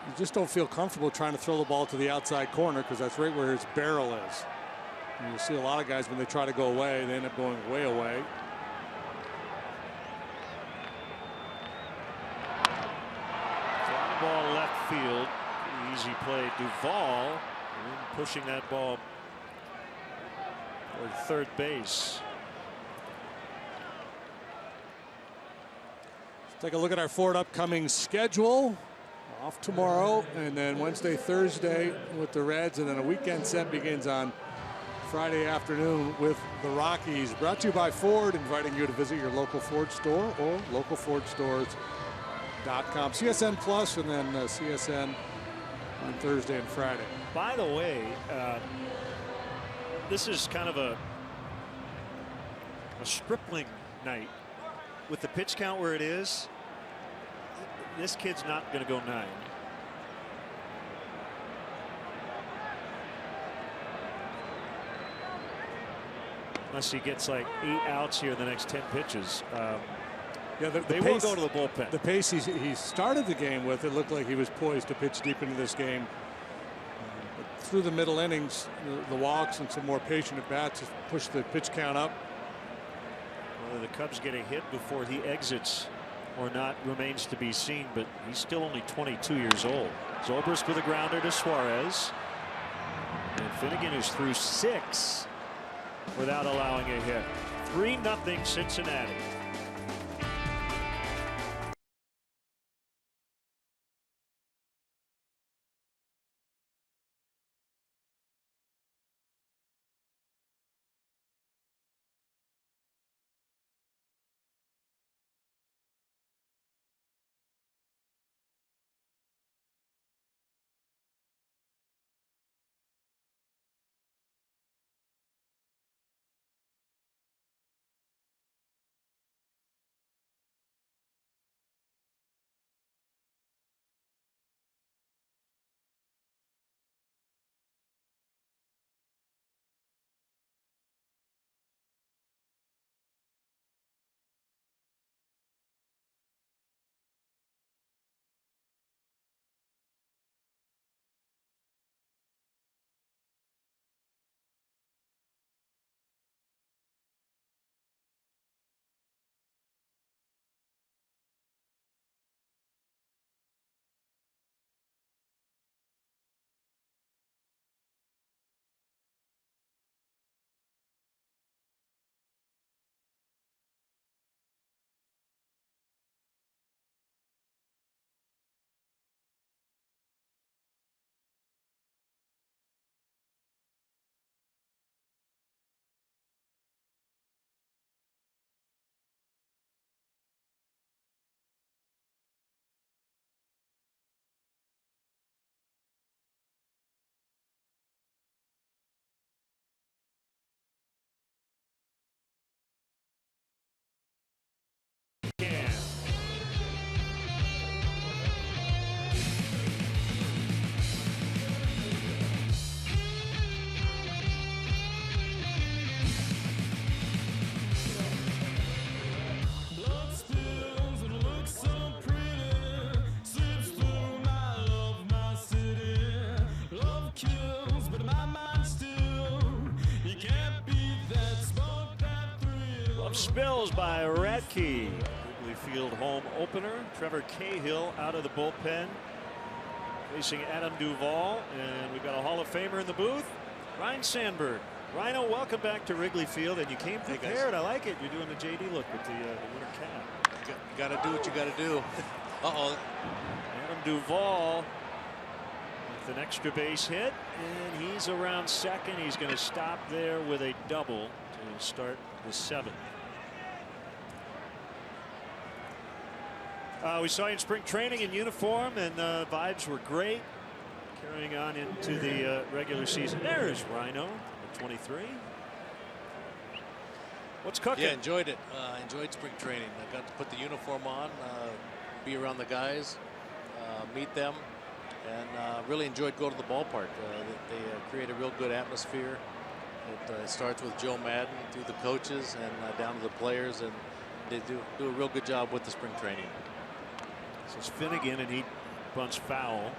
You just don't feel comfortable trying to throw the ball to the outside corner because that's right where his barrel is. And you see a lot of guys when they try to go away, they end up going way away. Fly ball left field. Easy play. Duvall pushing that ball toward third base. Let's take a look at our Ford upcoming schedule. Off tomorrow, and then Wednesday, Thursday with the Reds, and then a weekend set begins on Friday afternoon with the Rockies. Brought to you by Ford, inviting you to visit your local Ford store or localfordstores.com. CSN Plus and then CSN on Thursday and Friday. By the way, this is kind of a stripling night with the pitch count where it is. This kid's not going to go 9. Unless he gets like 8 outs here in the next 10 pitches. Yeah, they will go to the bullpen. The pace he started the game with, it looked like he was poised to pitch deep into this game. But through the middle innings, the walks and some more patient at bats have pushed the pitch count up. Whether the Cubs get a hit before he exits or not remains to be seen, but he's still only 22 years old. Zobrist with a grounder to Suarez. And Finnegan is through 6 without allowing a hit. 3-0 Cincinnati. spills by Radke. Wrigley Field home opener. Trevor Cahill out of the bullpen, facing Adam Duvall, and we've got a Hall of Famer in the booth, Ryan Sandberg. Rhino, welcome back to Wrigley Field, and you came prepared. I like it. You're doing the JD look with the winter cap. You got to do what you got to do. Uh-oh. Adam Duvall with an extra base hit, and he's around second. He's going to stop there with a double to start the seventh. We saw you in spring training in uniform, and vibes were great. Carrying on into the regular season. There's Rhino, 23. What's cooking? Yeah, enjoyed it. Enjoyed spring training. I got to put the uniform on, be around the guys, meet them, and really enjoyed going to the ballpark. They create a real good atmosphere. It starts with Joe Madden through the coaches and down to the players, and they do a real good job with the spring training. So it's Finnegan, and he bunts foul.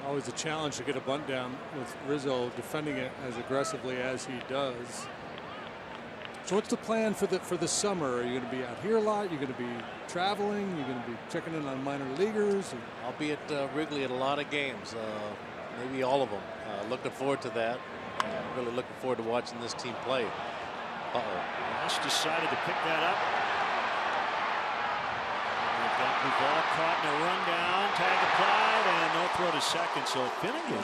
Always a challenge to get a bunt down with Rizzo defending it as aggressively as he does. So what's the plan for the summer? Are you going to be out here a lot? You're going to be traveling? You're going to be checking in on minor leaguers? I'll be at Wrigley at a lot of games, maybe all of them. Looking forward to that. Really looking forward to watching this team play. Nash decided to pick that up. Duvall caught in a rundown, tag applied, and no throw to second. So Finnegan,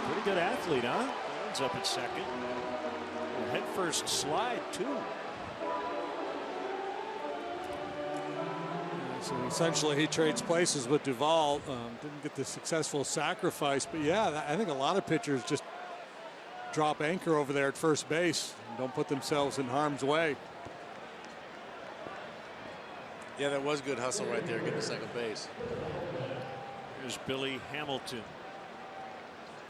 pretty good athlete, huh? Ends up at second. Head first slide too. So essentially, he trades places with Duvall. Didn't get the successful sacrifice, but yeah, I think a lot of pitchers just drop anchor over there at first base and don't put themselves in harm's way. Yeah, that was good hustle right there, getting to second base. Here's Billy Hamilton.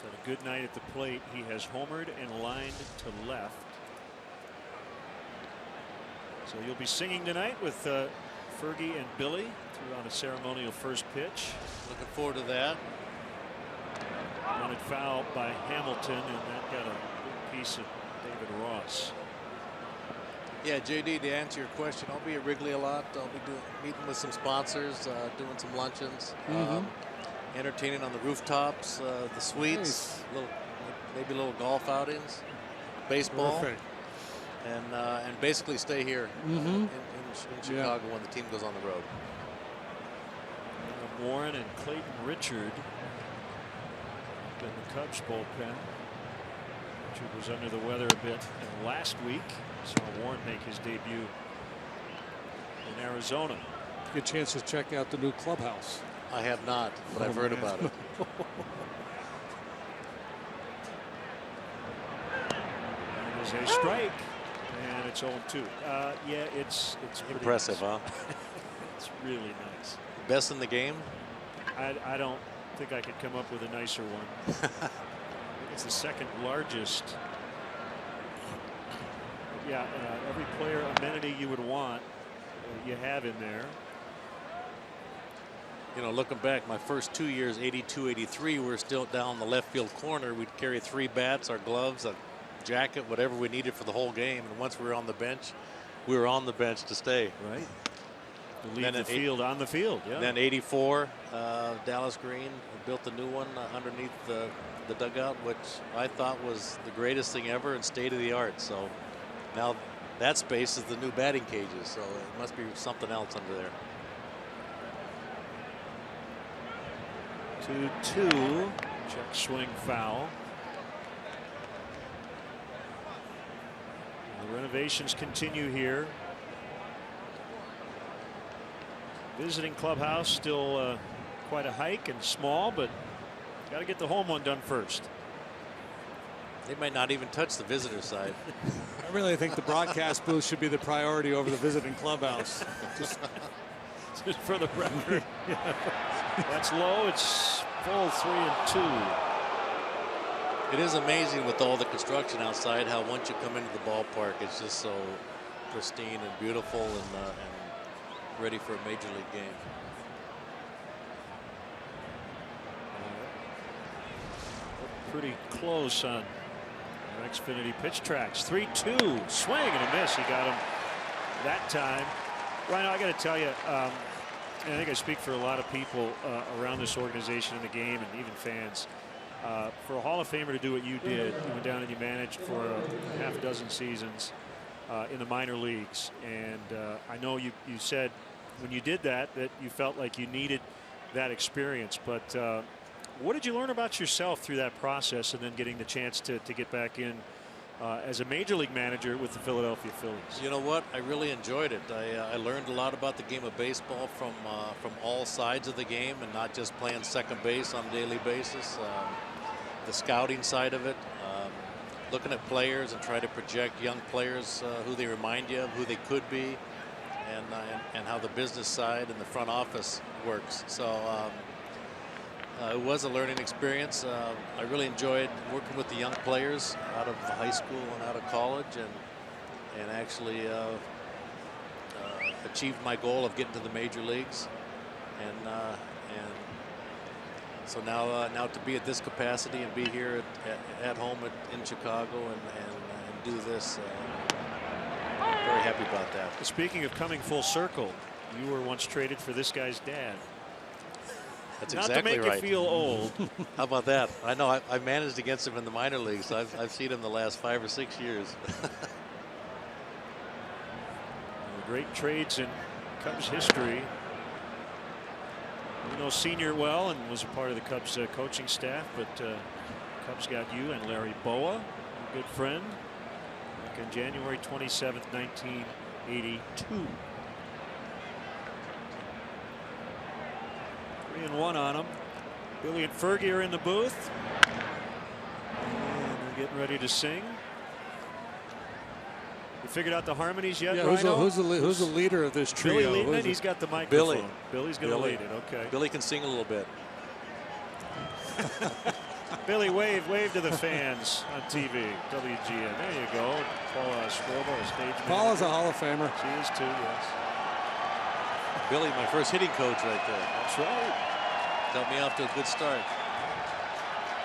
Had a good night at the plate. He has homered and lined to left. So you'll be singing tonight with Fergie and Billy on a ceremonial first pitch. Looking forward to that. Wanted foul by Hamilton, and that got a good piece of David Ross. Yeah, JD, to answer your question, I'll be at Wrigley a lot. I'll be meeting with some sponsors, doing some luncheons, entertaining on the rooftops, the suites, maybe little golf outings, baseball, and basically stay here in Chicago when the team goes on the road. Warren and Clayton Richard in the Cubs bullpen. Richard was under the weather a bit last week. Saw Warren make his debut in Arizona. Get a chance to check out the new clubhouse. I have not, but I've heard about it. There's a strike, and it's 0-2. Yeah, it's impressive, nice. Huh? It's really nice. Best in the game? I don't think I could come up with a nicer one. It's the second largest. Yeah, every player amenity you would want, you have in there. You know, looking back, my first 2 years, 82, 83, we were still down the left field corner. We'd carry 3 bats, our gloves, a jacket, whatever we needed for the whole game. And once we were on the bench, we were on the bench to stay. Right. Leave the field on the field. Yeah. Then 84, Dallas Green built a new one underneath the dugout, which I thought was the greatest thing ever and state of the art. So now that space is the new batting cages. So it must be something else under there. 2-2. Check swing foul. The renovations continue here. Visiting clubhouse still quite a hike and small, but got to get the home one done first. They might not even touch the visitor side. I really think the broadcast booth should be the priority over the visiting clubhouse. Just for the record. That's low. It's full 3-2. It is amazing with all the construction outside how once you come into the ballpark, it's just so pristine and beautiful and ready for a major league game. Pretty close on Xfinity pitch tracks. 3-2. Swing and a miss. He got him that time. Rhino, I got to tell you, and I think I speak for a lot of people around this organization in the game and even fans. For a Hall of Famer to do what you did, you went down and you managed for a half dozen seasons in the minor leagues. And I know you said when you did that you felt like you needed that experience. But what did you learn about yourself through that process and then getting the chance to get back in as a major league manager with the Philadelphia Phillies? You know what? I really enjoyed it. I learned a lot about the game of baseball from all sides of the game, and not just playing second base on a daily basis. The scouting side of it, looking at players and try to project young players who they remind you of who they could be, and how the business side and the front office works. So it was a learning experience. I really enjoyed working with the young players out of high school and out of college, and actually achieved my goal of getting to the major leagues. And so now to be at this capacity and be here at home in Chicago and do this, very happy about that. Speaking of coming full circle, you were once traded for this guy's dad. That's Not exactly to make right. you feel old. How about that? I know I managed against him in the minor leagues. I've seen him the last 5 or 6 years. Great trades in Cubs history. You know Senior well and was a part of the Cubs coaching staff, but Cubs got you and Larry Boa, a good friend, back on January 27th, 1982. 3-1 on him. Billy and Fergie are in the booth. And they're getting ready to sing. You figured out the harmonies yet, Yeah, Rhino? who's the leader of this trio? Billy leading it? He's got the microphone. Billy's going to lead it. Okay. Billy can sing a little bit. Billy, wave to the fans on TV. WGN. There you go. Paul Strobo, stage manager. Paul is a Hall of Famer. She is too, yes. Billy, my first hitting coach right there. That's right. Got me off to a good start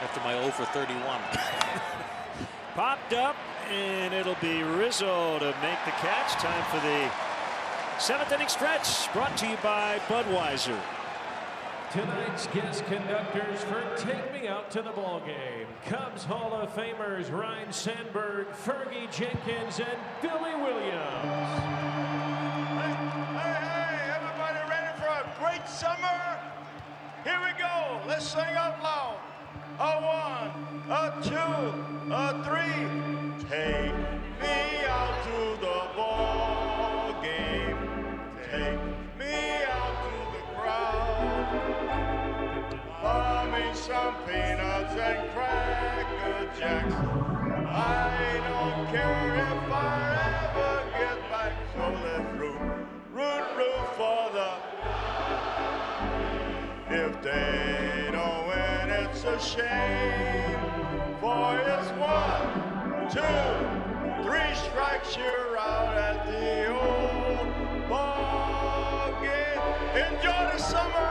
after my 0 for 31. Popped up, and it'll be Rizzo to make the catch. Time for the 7th inning stretch, brought to you by Budweiser. Tonight's guest conductors for Take Me Out to the Ball Game, Cubs Hall of Famers Ryne Sandberg, Fergie Jenkins, and Billy Williams. Hey, everybody ready for a great summer? Here we go. Let's sing out loud. A 1, a 2, a 3. Take me out to the ball game. Take me out to the crowd. Buy me some peanuts and Cracker Jacks. I don't care if I ever get back. So let's root for the. If they don't win, it's a shame. For it's 1, 2, 3 strikes, you're out at the old ball game. Enjoy the summer.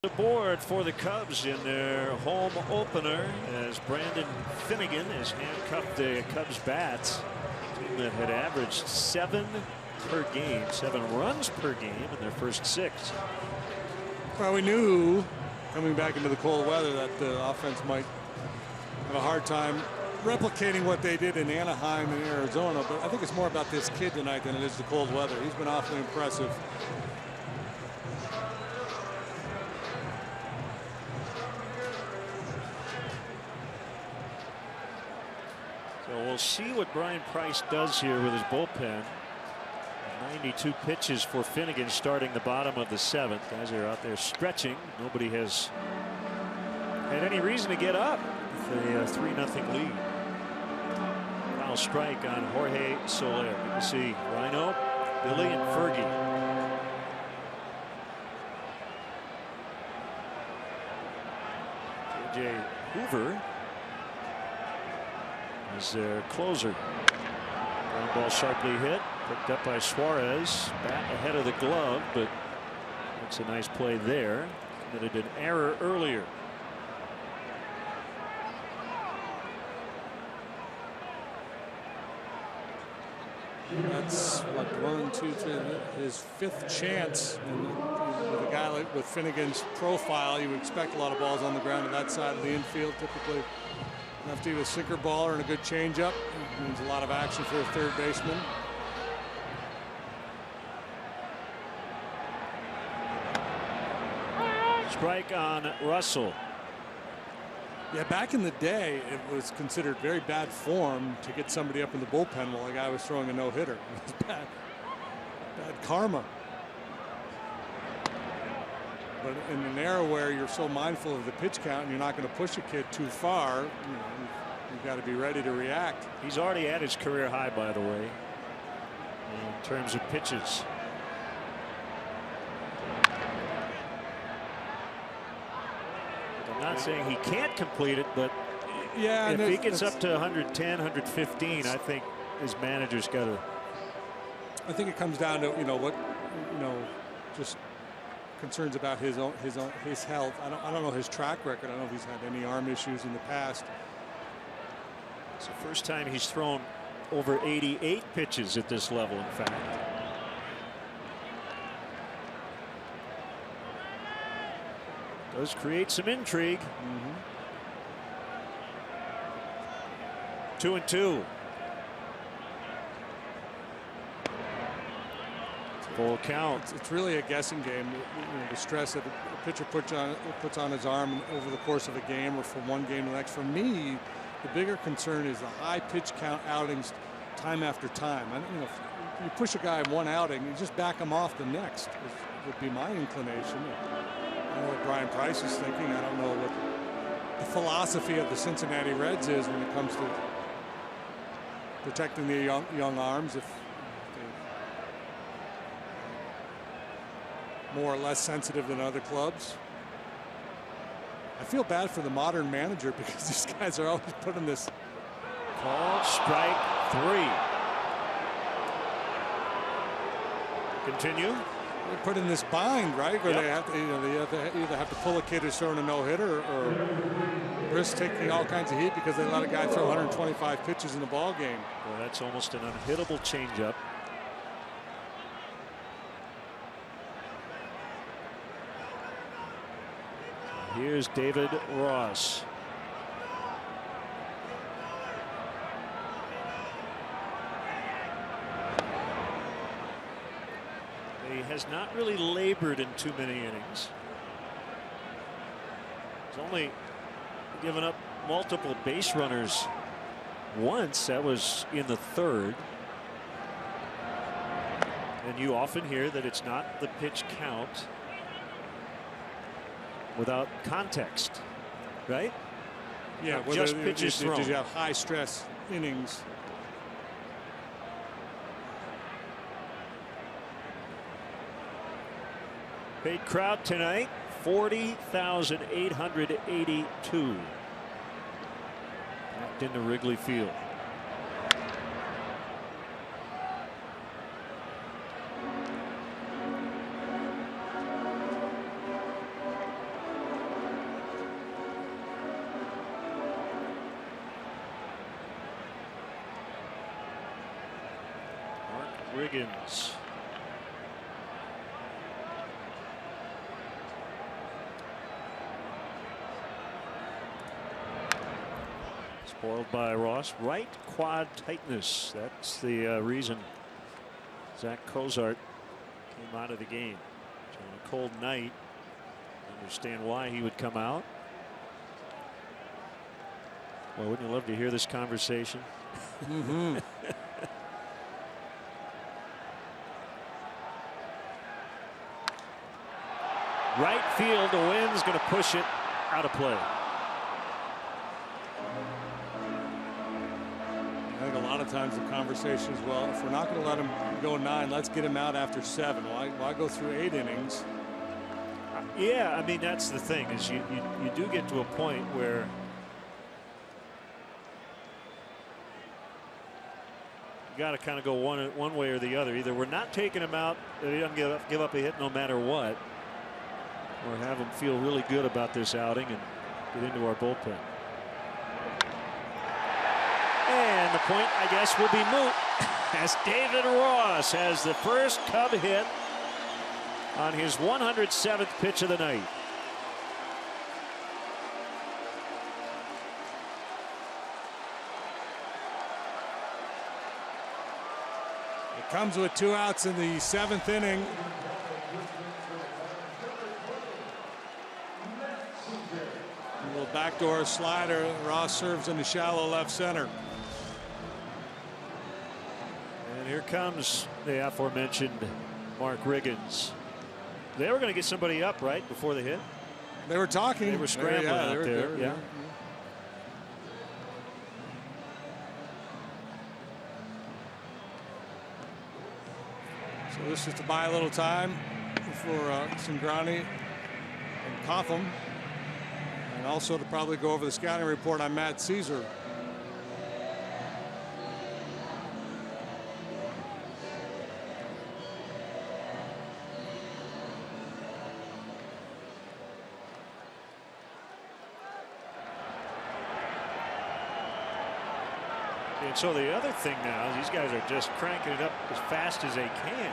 Aboard for the Cubs in their home opener as Brandon Finnegan has handcuffed the Cubs bats. A team that had averaged 7 runs per game in their first 6. Well, we knew coming back into the cold weather that the offense might have a hard time replicating what they did in Anaheim and Arizona, but I think it's more about this kid tonight than it is the cold weather. He's been awfully impressive. So we'll see what Brian Price does here with his bullpen. 92 pitches for Finnegan starting the bottom of the 7th. Guys are out there stretching. Nobody has had any reason to get up with a 3-0 lead. Foul strike on Jorge Soler. You can see Rhino, Billy, and Fergie. J.J. Hoover is their closer. Ground ball sharply hit. Picked up by Suarez. Bat ahead of the glove, but that's a nice play there. Committed an error earlier. That's what, 1, 2, 3, his 5th chance. And with a guy like with Finnegan's profile, you would expect a lot of balls on the ground to that side of the infield. Typically, lefty with a sinker baller and a good changeup. Means a lot of action for a third baseman. Strike on Russell. Yeah, back in the day, it was considered very bad form to get somebody up in the bullpen while a guy was throwing a no-hitter. It was bad karma. But in an era where you're so mindful of the pitch count and you're not going to push a kid too far, you've got to be ready to react. He's already at his career high, by the way, in terms of pitches. I'm not saying he can't complete it, but yeah, if he gets up to 110, 115, I think his manager's got to. I think it comes down to just concerns about his health. I don't know his track record. I don't know if he's had any arm issues in the past. It's the first time he's thrown over 88 pitches at this level, in fact. Does create some intrigue. 2-2. Full count. It's really a guessing game. The stress that a pitcher puts on his arm over the course of a game or from one game to the next. For me, the bigger concern is the high pitch count outings time after time. If you push a guy in one outing, you just back him off the next. Would be my inclination. I don't know what Brian Price is thinking. I don't know what the philosophy of the Cincinnati Reds is when it comes to protecting the young arms. If they're more or less sensitive than other clubs. I feel bad for the modern manager because these guys are always putting this. Called strike 3. Continue. They're put in this bind, right? Where they have to, they either have to pull a kid who's throwing a no-hitter or risk taking all kinds of heat because they let a guy throw 125 pitches in a ball game. Well, that's almost an unhittable changeup. Here's David Ross. He has not really labored in too many innings. He's only given up multiple base runners once. That was in the 3rd. And you often hear that it's not the pitch count without context, right? Yeah, just pitches thrown. Did you have high stress innings? Paid crowd tonight, 40,882. Packed into Wrigley Field. Riggins. Spoiled by Ross. Right quad tightness. That's the reason Zach Cozart came out of the game. So on a cold night, understand why he would come out. Well, wouldn't you love to hear this conversation? Mm-hmm. Right field, the wind's going to push it out of play. I think a lot of times the conversation is, well, if we're not going to let him go 9, let's get him out after 7. Why go through 8 innings? Yeah, I mean, that's the thing is you do get to a point where you got to kind of go one way or the other. Either we're not taking him out, he doesn't give up a hit no matter what, or have him feel really good about this outing and get into our bullpen. And the point, I guess, will be moot as David Ross has the first Cub hit on his 107th pitch of the night. It comes with 2 outs in the 7th inning. A little backdoor slider. Ross serves in the shallow left center. And here comes the aforementioned Mark Riggins. They were going to get somebody up right before the hit. They were talking. They were scrambling out there. Yeah. So this is to buy a little time for Cingrani and Cotham, and also to probably go over the scouting report on Matt Caesar. And so the other thing now is these guys are just cranking it up as fast as they can.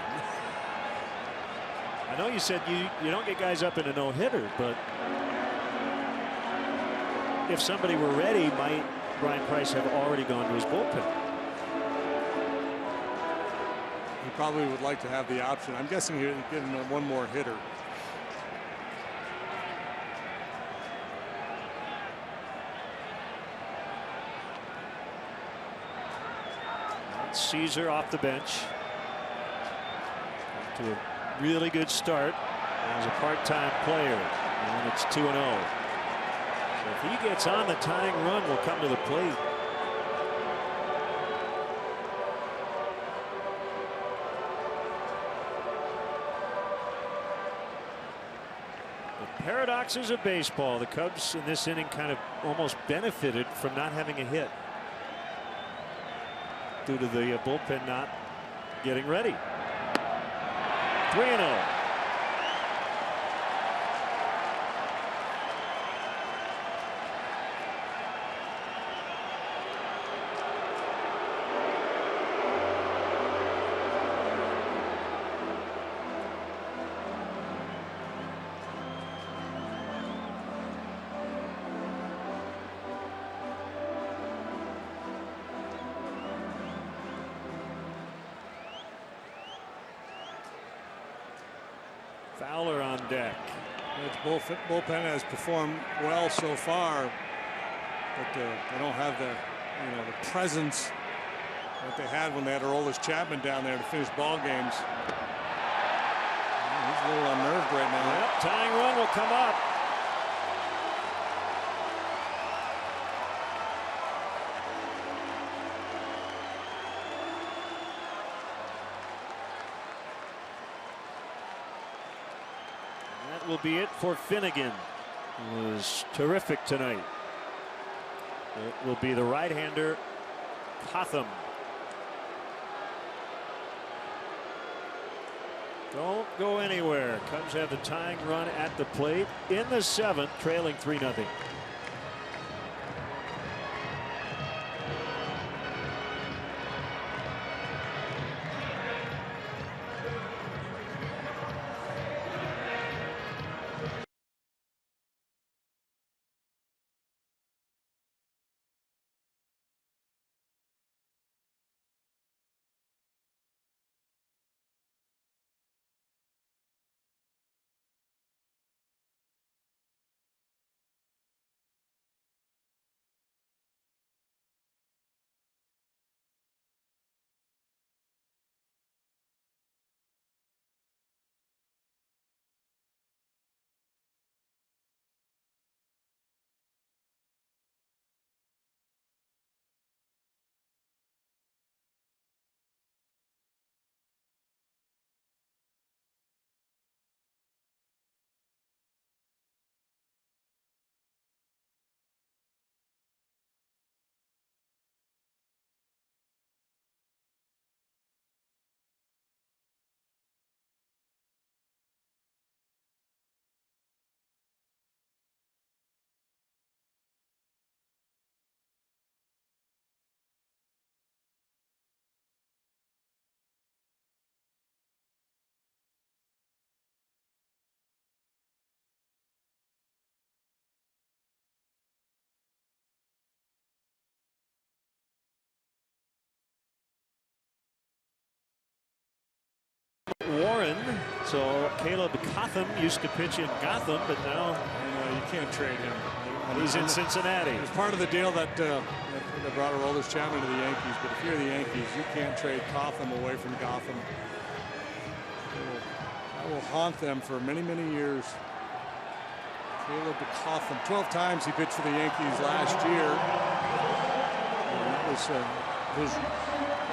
I know you said you don't get guys up in a no-hitter, but if somebody were ready, might Brian Price have already gone to his bullpen? He probably would like to have the option. I'm guessing he'd get one more hitter. Caesar off the bench to a really good start as a part-time player, and it's 2-0. So if he gets on, the tying run will come to the plate. The paradoxes of baseball. The Cubs in this inning kind of almost benefited from not having a hit due to the bullpen not getting ready. 3-0. Fowler on deck. The bullpen has performed well so far, but they don't have the the presence that they had when they had Aroldis Chapman down there to finish ball games. He's a little unnerved right now. Yep, tying run will come up. Will be it for Finnegan, who was terrific tonight. It will be the right-hander Cotham. Don't go anywhere. Cubs have the tying run at the plate in the 7th, trailing 3-0. So Caleb Cotham used to pitch in Gotham, but now you can't trade him. He's in Cincinnati. It's part of the deal that brought a Rollers champion to the Yankees. But if you're the Yankees, you can't trade Cotham away from Gotham. That will haunt them for many, many years. Caleb Cotham, 12 times he pitched for the Yankees last year. And that was his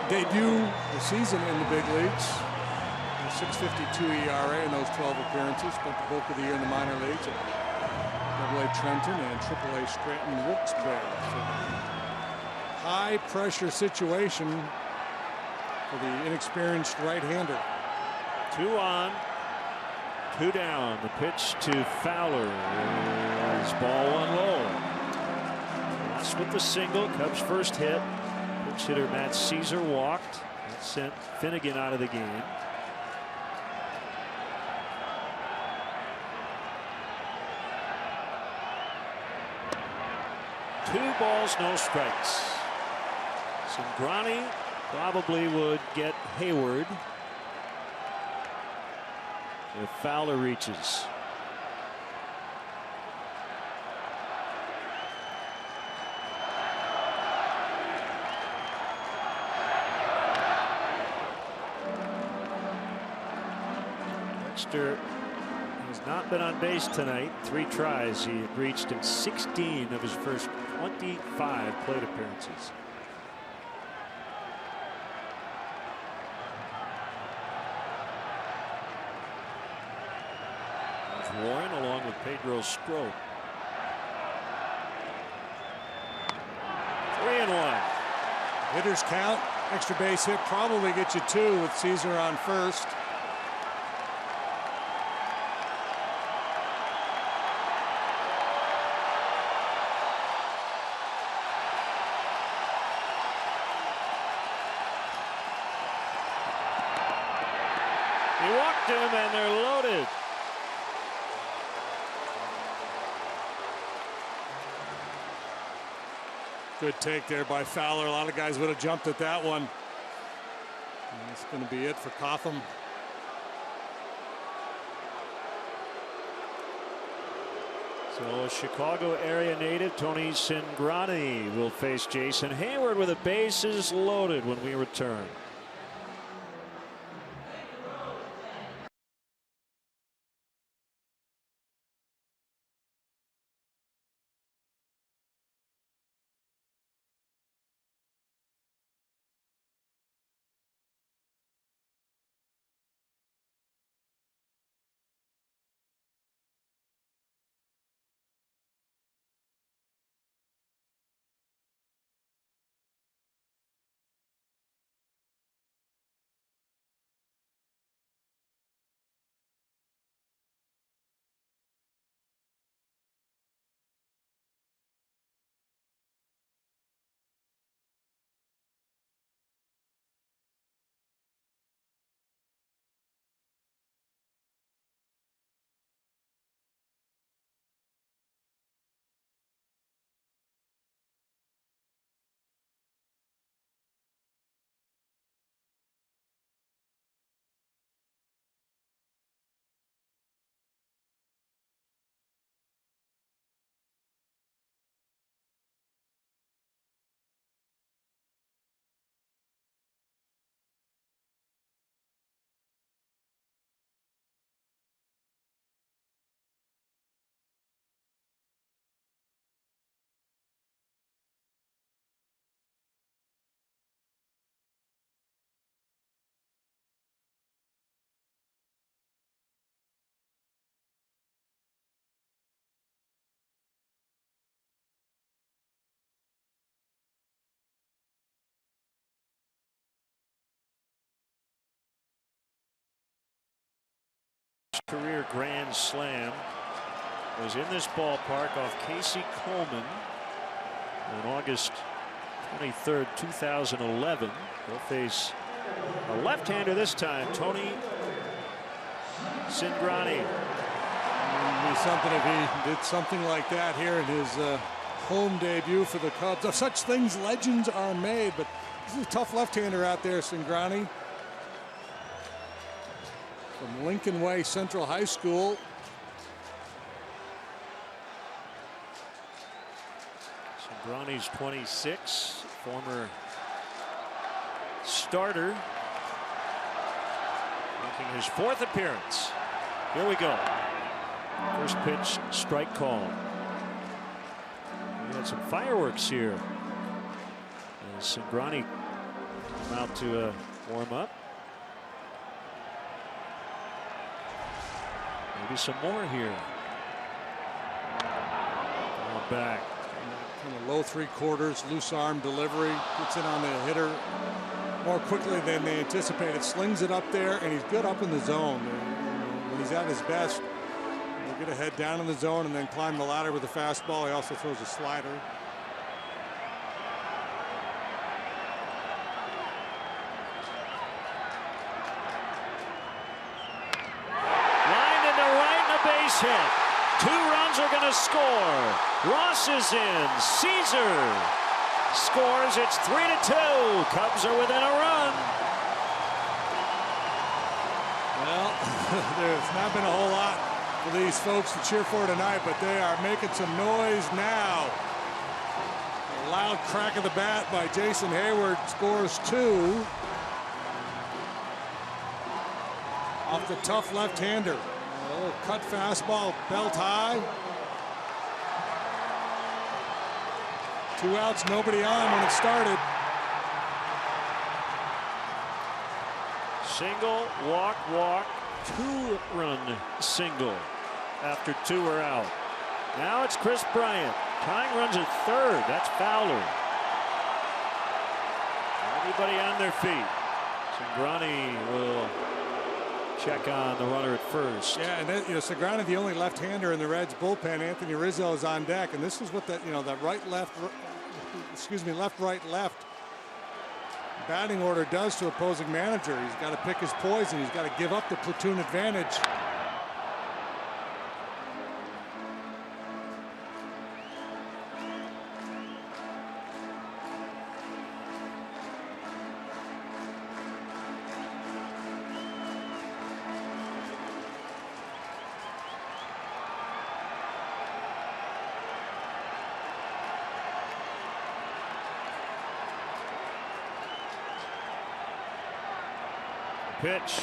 debut season in the big leagues. A 6.52 ERA in those 12 appearances. Spent the bulk of the year in the minor leagues at AA Trenton and AAA Scranton Wilkes-Barre. So, high pressure situation for the inexperienced right-hander. 2 on, 2 down. The pitch to Fowler is ball 1 low. That's with the single. Cubs' first hit. Pitch hitter Matt Caesar walked. That sent Finnegan out of the game. Two balls, no strikes. Cingrani probably would get Hayward if Fowler reaches. Dexter has not been on base tonight. 3 tries he had reached in 16 of his first 25 plate appearances. There's Warren along with Pedro Strop. 3-1. Hitters count. Extra base hit probably get you 2 with Caesar on first. He walked him and they're loaded. Good take there by Fowler. A lot of guys would have jumped at that one. And that's going to be it for Cotham. So a Chicago area native, Tony Cingrani, will face Jason Hayward with the bases loaded when we return. Career grand slam was in this ballpark off Casey Coleman on August 23rd, 2011. They'll face a left-hander this time, Tony Cingrani. It would be something if he did something like that here in his home debut for the Cubs. Of such things, legends are made, but this is a tough left-hander out there, Cingrani. from Lincoln Way Central High School. Cingrani's 26, former starter, making his 4th appearance. Here we go. First pitch, strike call. We had some fireworks here. And Cingrani come out to warm up. Maybe some more here. Back. Kind of low 3/4, loose arm delivery. Gets in on the hitter more quickly than they anticipated. Slings it up there, and he's good up in the zone. When he's at his best, he'll get a head down in the zone and then climb the ladder with a fastball. He also throws a slider. Line into right and a base hit. 2 runs are going to score. Ross is in. Caesar scores. It's 3-2. Cubs are within a run. Well, there's not been a whole lot for these folks to cheer for tonight, but they are making some noise now. A loud crack of the bat by Jason Hayward scores 2. Off the tough left-hander. A little cut fastball, belt high. 2 outs, nobody on when it started. Single, walk, 2-run single after 2 are out. Now it's Chris Bryant. Tying runs at 3rd. That's Fowler. Everybody on their feet. Cingrani will check on the runner at first. Yeah, and then, Cingrani, the only left-hander in the Reds bullpen. Anthony Rizzo is on deck, and this is what that that left, right, left batting order does to opposing manager. He's got to pick his poison. He's got to give up the platoon advantage. Pitch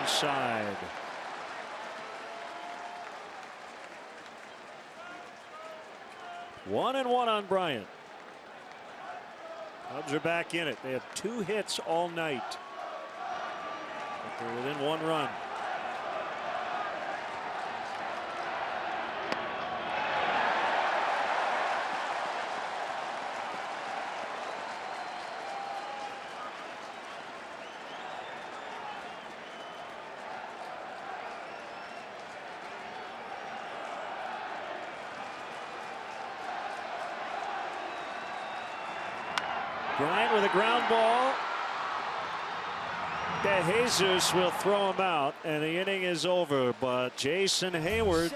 inside. One and one on Bryant. Cubs are back in it. They have 2 hits all night. But they're within 1 run. Bryant with a ground ball. De Jesus will throw him out, and the inning is over. But Jason Hayward,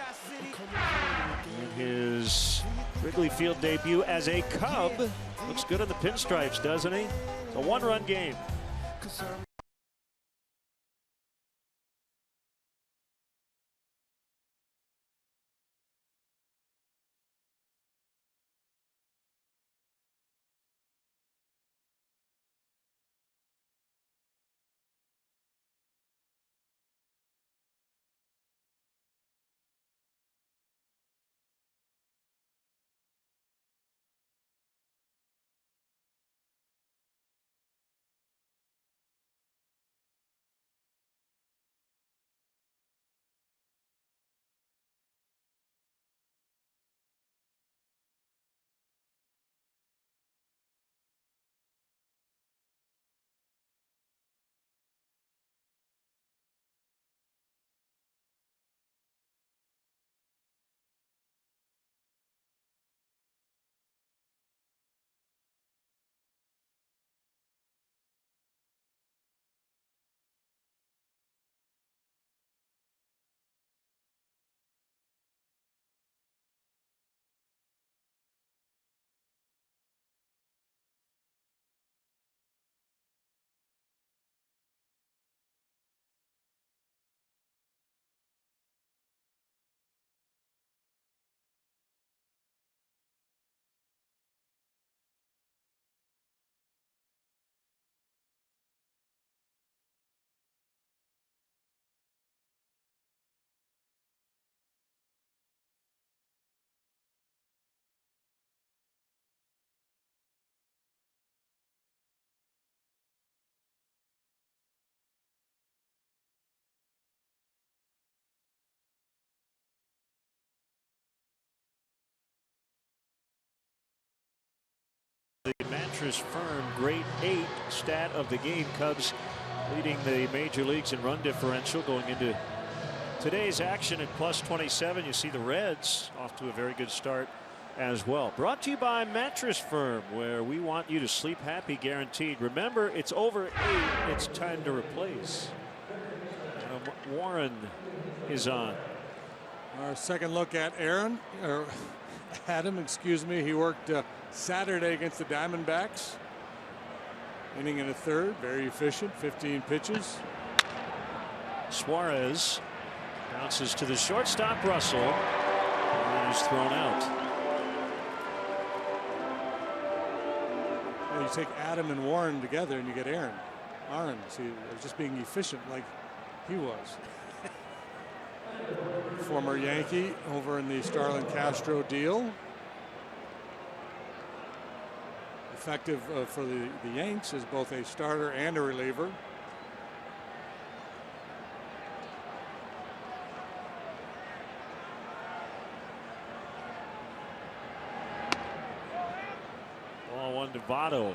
in his Wrigley Field debut as a Cub, looks good in the pinstripes, doesn't he? It's a 1-run game. Mattress Firm grade 8 stat of the game. Cubs leading the major leagues in run differential going into today's action at +27. You see the Reds off to a very good start as well. Brought to you by Mattress Firm, where we want you to sleep happy, guaranteed. Remember, it's over 8. It's time to replace. Warren is on. Our second look at Adam, excuse me. He worked Saturday against the Diamondbacks. Inning in a third, very efficient, 15 pitches. Suarez bounces to the shortstop, Russell, and he's thrown out. You take Adam and Warren together and you get Aaron. See, just being efficient like he was. Former Yankee over in the Starlin Castro deal. Effective for the Yanks as both a starter and a reliever. Ball one to Votto.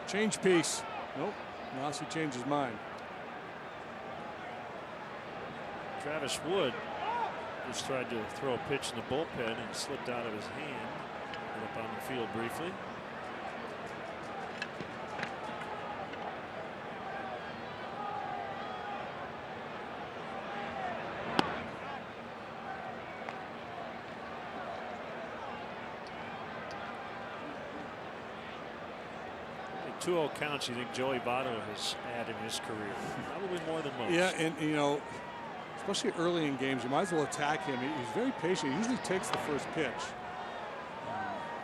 Change piece. Nope. Unless he changed his mind. Travis Wood just tried to throw a pitch in the bullpen and slipped out of his hand. Ended up on the field briefly. The 2-0 counts you think Joey Votto has had in his career? Probably more than most. Yeah, and you know, especially early in games, you might as well attack him. He's very patient. He usually takes the first pitch.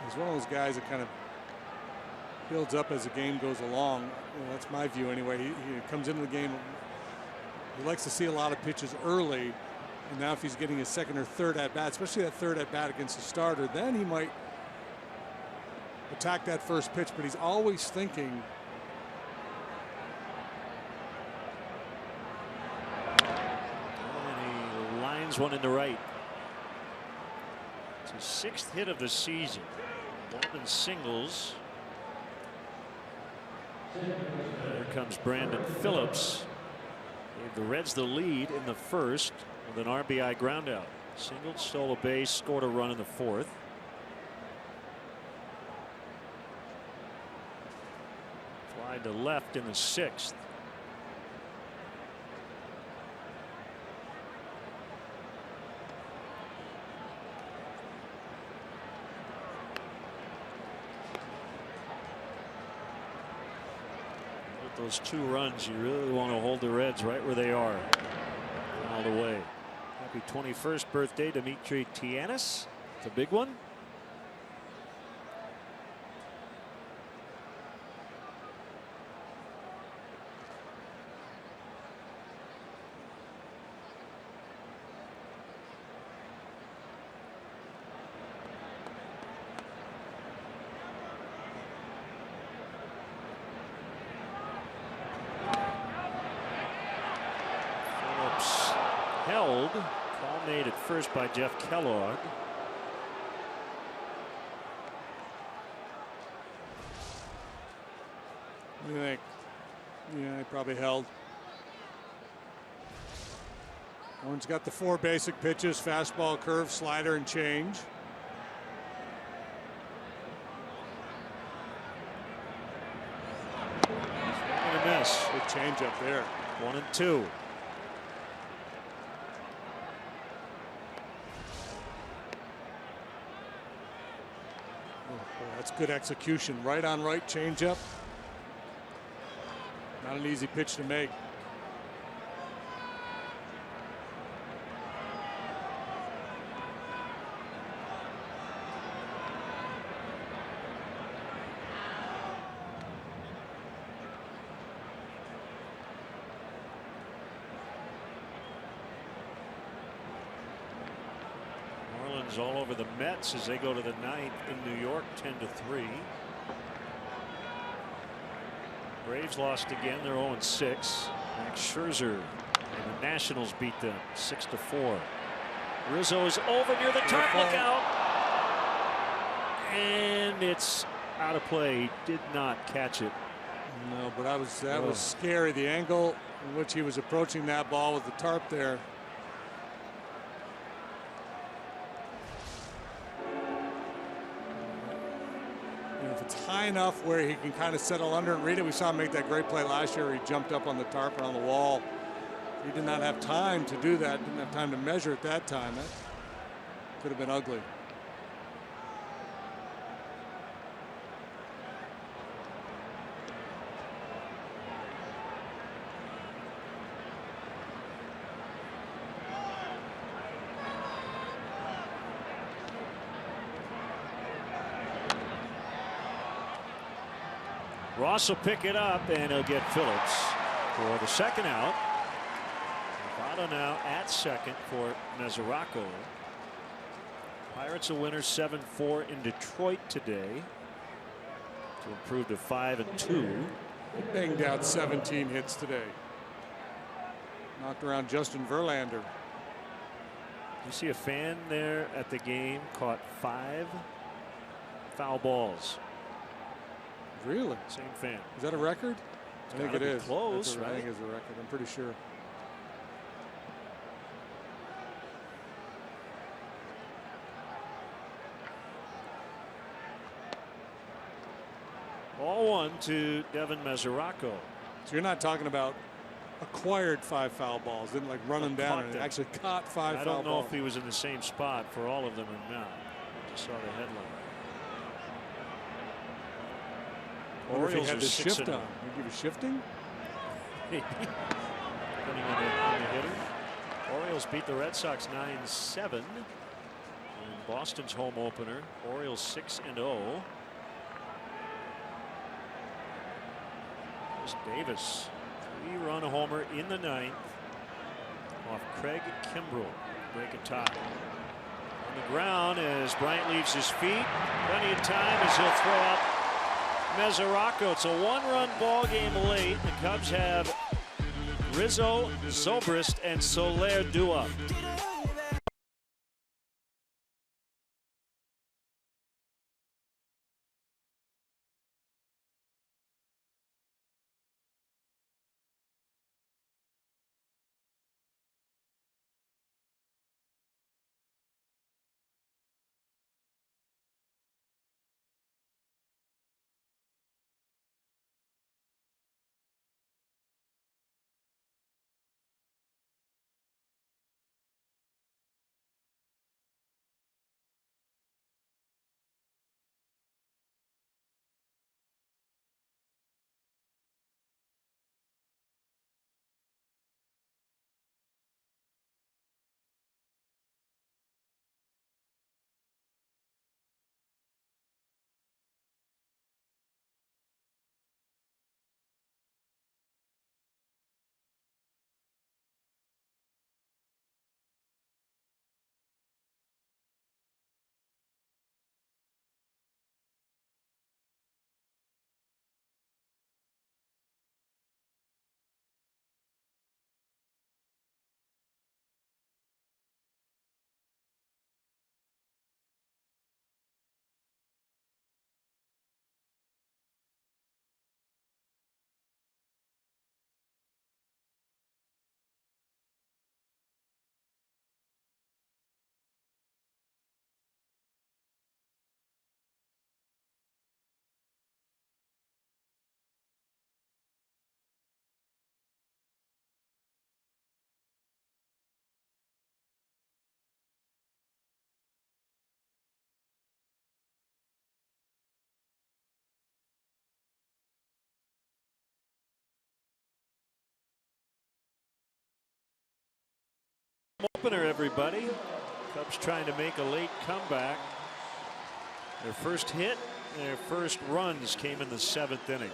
He's one of those guys that kind of builds up as the game goes along. You know, that's my view anyway. He comes into the game. He likes to see a lot of pitches early, and now if he's getting his second or third at bat, especially that third at bat against the starter, then he might attack that first pitch, but he's always thinking. And he lines one into right. It's his 6th hit of the season. Walden singles. Here comes Brandon Phillips. Gave the Reds the lead in the first with an RBI groundout. Singled, stole a base, scored a run in the 4th. To left in the 6th. With those 2 runs, you really want to hold the Reds right where they are all the way. Happy 21st birthday, Dimitri Tianis. It's a big one. Held. Call made at first by Jeff Kellogg. What do you think? Yeah, he probably held. Warren's got the 4 basic pitches: fastball, curve, slider, and change. And a miss. Good change up there. 1 and 2. That's good execution. Right on right changeup. Not an easy pitch to make. All over the Mets as they go to the 9th in New York, 10-3. Braves lost again. They're 0-6. Max Scherzer and the Nationals beat them 6-4. Rizzo is over near the top. Look out. And it's out of play. He did not catch it. No, but that was scary. The angle in which he was approaching that ball with the tarp there. And if it's high enough where he can kind of settle under and read it, we saw him make that great play last year where he jumped up on the tarp and on the wall. He did not have time to do that. Didn't have time to measure at that time. That could have been ugly. Ross will pick it up, and he'll get Phillips for the second out. Votto now at second for Mesoraco. Pirates a winner 7-4 in Detroit today to improve to 5-2. He banged out 17 hits today. Knocked around Justin Verlander. You see a fan there at the game caught 5 foul balls. Really? Same fan. Is that a record? I think it is. Close, right? I think it's a record. I'm pretty sure. Ball 1 to Devin Mesoraco. So you're not talking about acquired 5 foul balls, didn't like run them down and actually caught 5 foul balls. I don't know if he was in the same spot for all of them or not. Just saw the headline. Orioles had the shift on. You give a shifting? Depending on the hitter. Orioles beat the Red Sox 9-7 in Boston's home opener. Orioles 6-0. Chris Davis, 3-run homer in the 9th off Craig Kimbrell. Break a tie. On the ground as Bryant leaves his feet. Plenty of time as he'll throw out Mesoraco. It's a 1-run ball game late. The Cubs have Rizzo, Zobrist, and Soler due up. Opener, everybody. Cubs trying to make a late comeback. Their first hit, their first runs came in the 7th inning.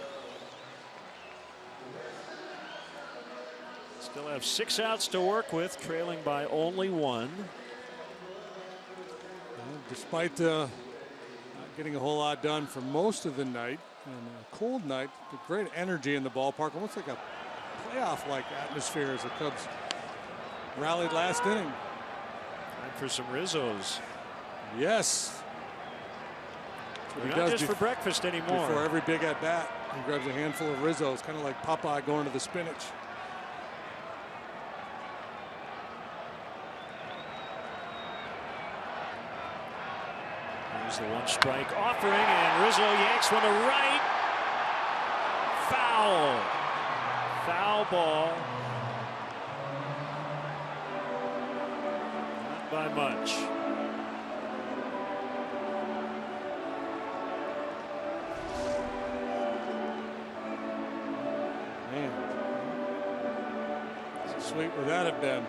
Still have 6 outs to work with, trailing by only 1. Despite not getting a whole lot done for most of the night, and a cold night, the great energy in the ballpark, almost like a playoff-like atmosphere as the Cubs rallied last inning. Time for some Rizzos. Yes. They're not just for breakfast anymore. Before every big at-bat, he grabs a handful of Rizzos, kind of like Popeye going to the spinach. There's the one strike offering, and Rizzo yanks one to right. Foul. Foul ball. Not by much. Man. So sweet would that have been?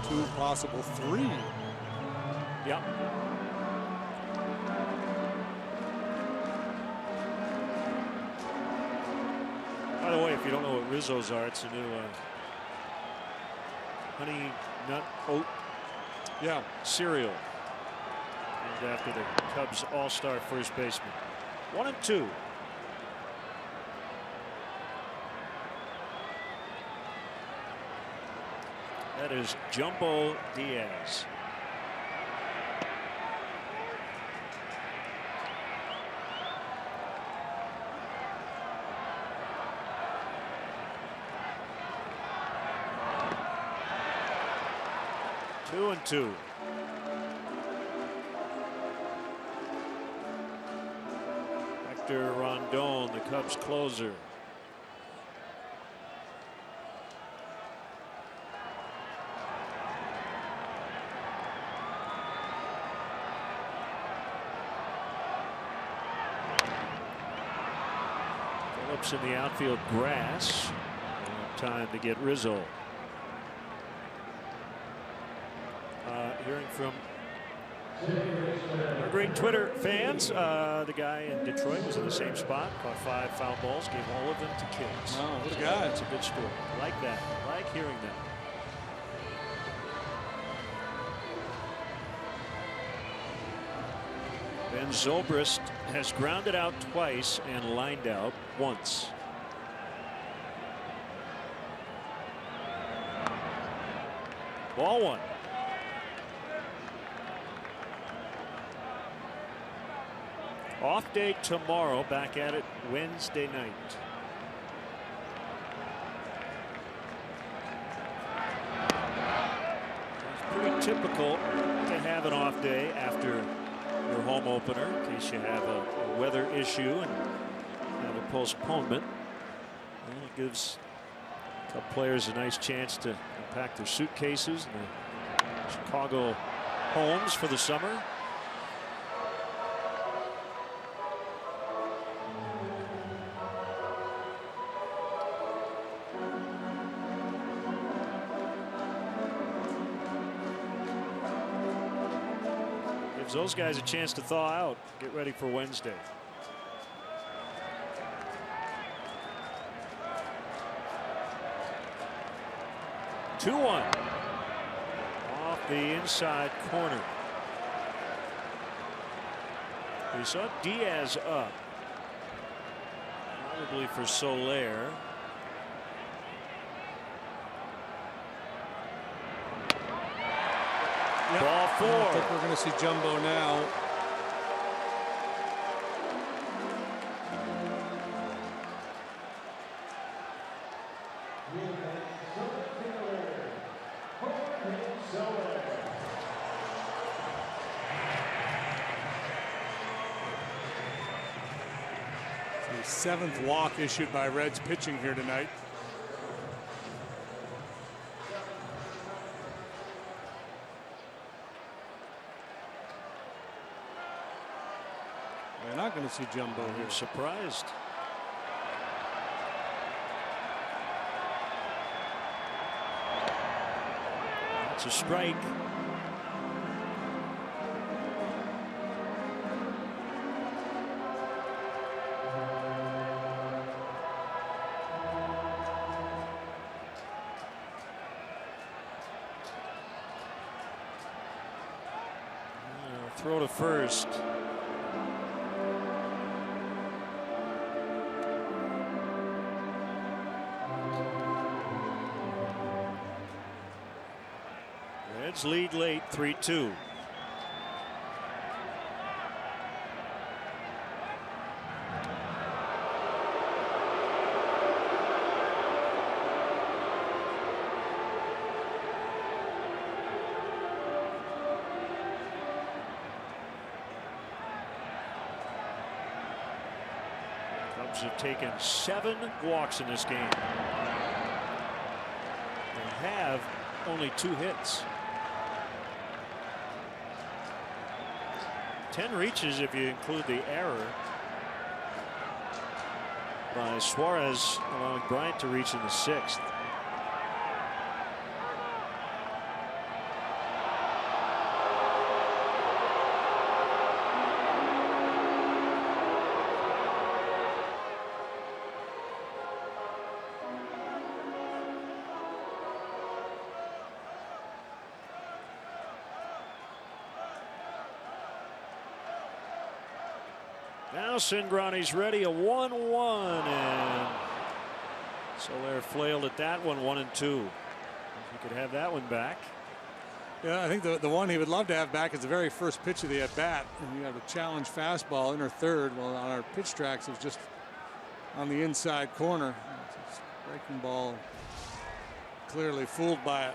2, possible 3. Yep. By the way, if you don't know what Rizzos are, it's a new honey nut oat cereal. Named after the Cubs all-star first baseman. 1-2. That is Jumbo Diaz. Two and two. Hector Rondon, the Cubs closer. Phillips in the outfield grass. Time to get Rizzo. Hearing from our great Twitter fans, the guy in Detroit was in the same spot, caught 5 foul balls, gave all of them to kids. Oh, what a guy. That's a good story. I like that. I like hearing that. Ben Zobrist has grounded out twice and lined out once. Ball 1. Off day tomorrow, back at it Wednesday night. It's pretty typical to have an off day after your home opener in case you have a weather issue and have a postponement. And it gives a couple players a nice chance to unpack their suitcases and their Chicago homes for the summer. Those guys a chance to thaw out, get ready for Wednesday. Two one off the inside corner. We saw Diaz up, probably for Soler. Yep. Ball 4. I think we're going to see Jumbo now. The 7th walk issued by Reds pitching here tonight. We're not going to see Jumbo here. I'm surprised. It's a strike. Throw to first. Reds lead late 3-2. Cubs have taken 7 walks in this game. They have only 2 hits. 10 reaches if you include the error by Suarez, allowing Bryant to reach in the 6th. Now Cingrani's ready, a 1-1, and Soler flailed at that one, 1-2. If he could have that one back. Yeah, I think the one he would love to have back is the very first pitch of the at bat, and you have a challenge fastball in or third. Well, on our pitch tracks, it was just on the inside corner. It's a breaking ball, clearly fooled by it.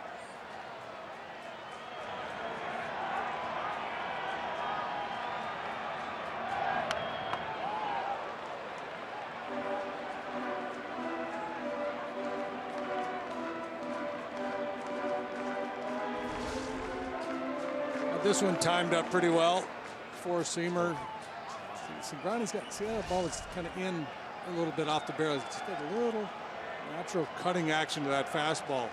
This one timed up pretty well. 4-seamer. Cingrani's got, see that ball is kind of in a little bit off the barrel. It's just got a little natural cutting action to that fastball.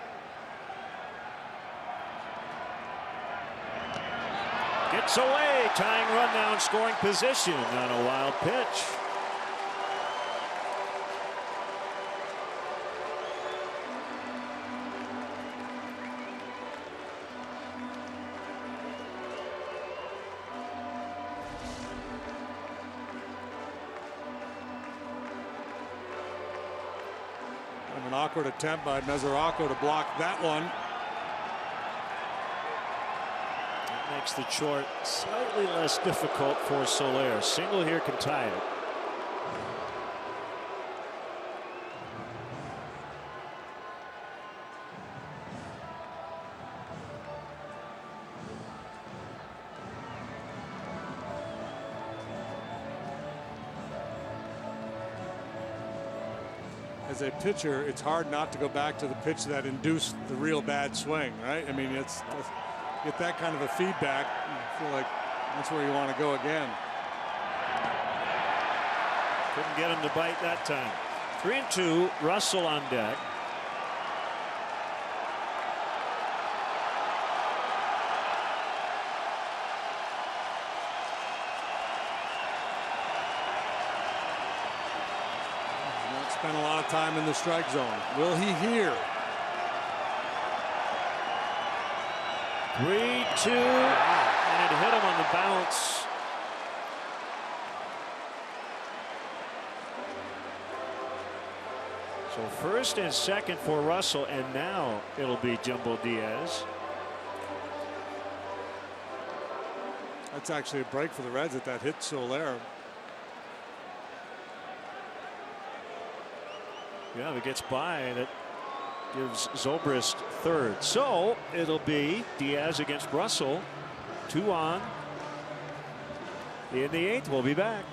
Gets away, tying run now in scoring position on a wild pitch. An awkward attempt by Mesoraco to block that one. That makes the chore slightly less difficult for Soler. Single here can tie it. As a pitcher, it's hard not to go back to the pitch that induced the real bad swing, right? I mean, it's get that kind of a feedback. You feel like that's where you want to go again. Couldn't get him to bite that time. 3-2, Russell on deck. Spent a lot of time in the strike zone. Will he hear? 3-2, and it hit him on the bounce. So first and second for Russell, and now it'll be Jumbo Diaz. That's actually a break for the Reds at that hit Soler. Yeah, if it gets by, that gives Zobrist third. So it'll be Diaz against Russell. 2 on. In the 8th, we'll be back.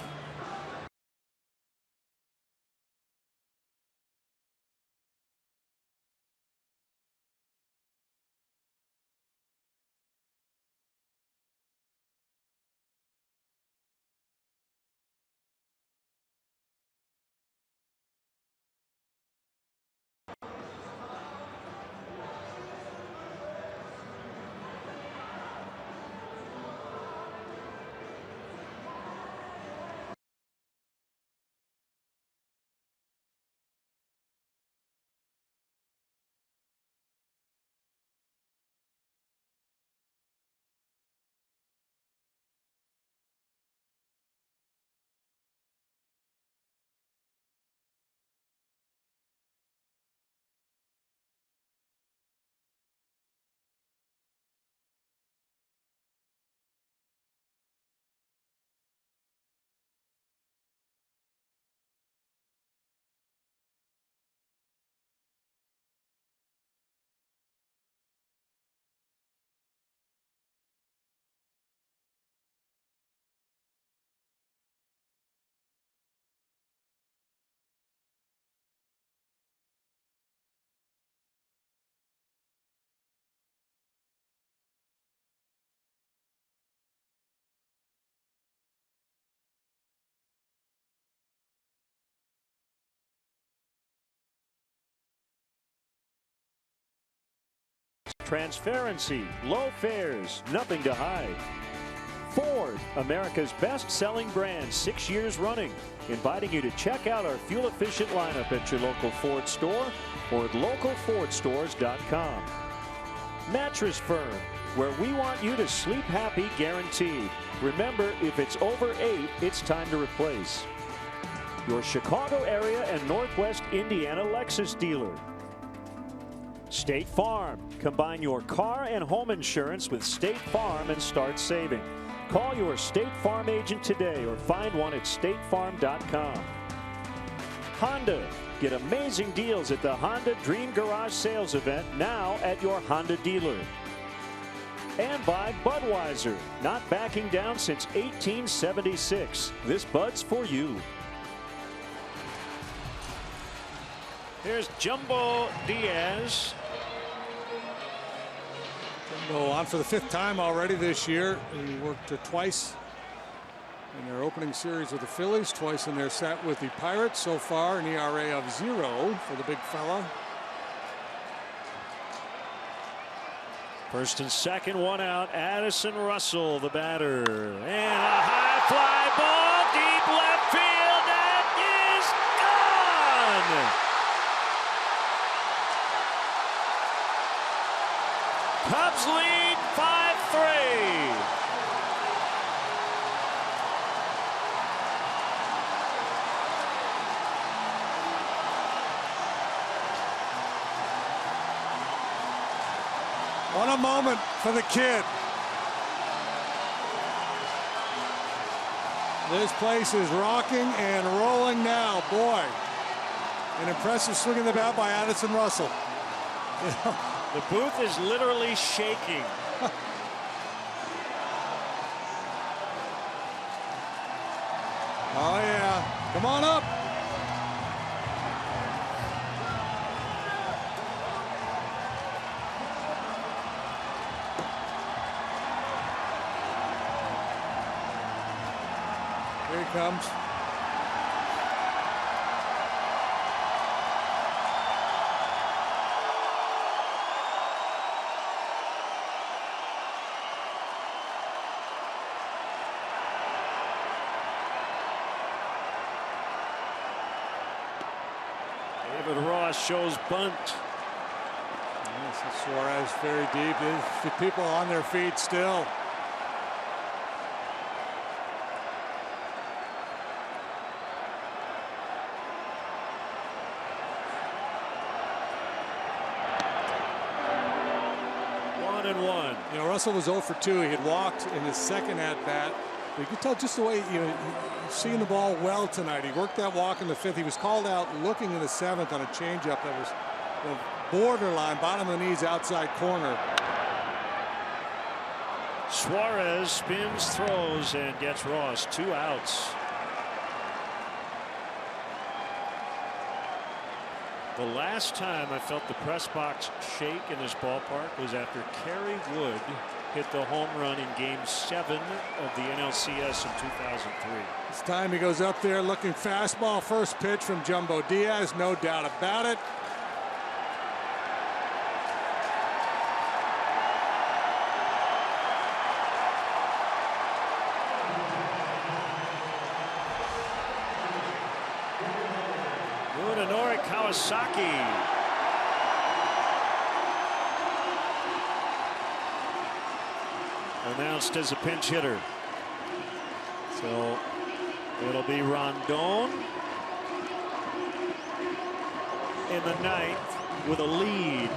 Transparency, low fares, nothing to hide. Ford, America's best-selling brand 6 years running, inviting you to check out our fuel-efficient lineup at your local Ford store or at localfordstores.com. Mattress Firm, where we want you to sleep happy guaranteed. Remember, if it's over 8, it's time to replace. Your Chicago area and Northwest Indiana Lexus dealer. State Farm. Combine your car and home insurance with State Farm and start saving. Call your State Farm agent today or find one at statefarm.com. Honda. Get amazing deals at the Honda Dream Garage Sales Event now at your Honda dealer. And by Budweiser. Not backing down since 1876. This Bud's for you. Here's Jumbo Diaz. Jumbo on for the 5th time already this year. He worked twice in their opening series with the Phillies, twice in their set with the Pirates. So far, an ERA of 0 for the big fella. First and second, one out. Addison Russell, the batter. And a high fly ball, deep left field. That is gone. Cubs lead 5-3. What a moment for the kid. This place is rocking and rolling now. Boy, an impressive swing in the bat by Addison Russell. The booth is literally shaking. Oh, yeah. Come on up. Here he comes. David Ross shows bunt. Yes, Suarez very deep. The people on their feet still. You know, Russell was 0 for 2. He had walked in his second at-bat. You could tell just the way, you know, he's seeing the ball well tonight. He worked that walk in the 5th. He was called out looking in the 7th on a changeup that was borderline, bottom of the knees, outside corner. Suarez spins, throws, and gets Ross. 2 outs. The last time I felt the press box shake in this ballpark was after Kerry Wood hit the home run in Game 7 of the NLCS in 2003. This time he goes up there looking fastball. First pitch from Jumbo Diaz, no doubt about it. Kawasaki. Announced as a pinch hitter. So it'll be Rondon in the 9th with a lead.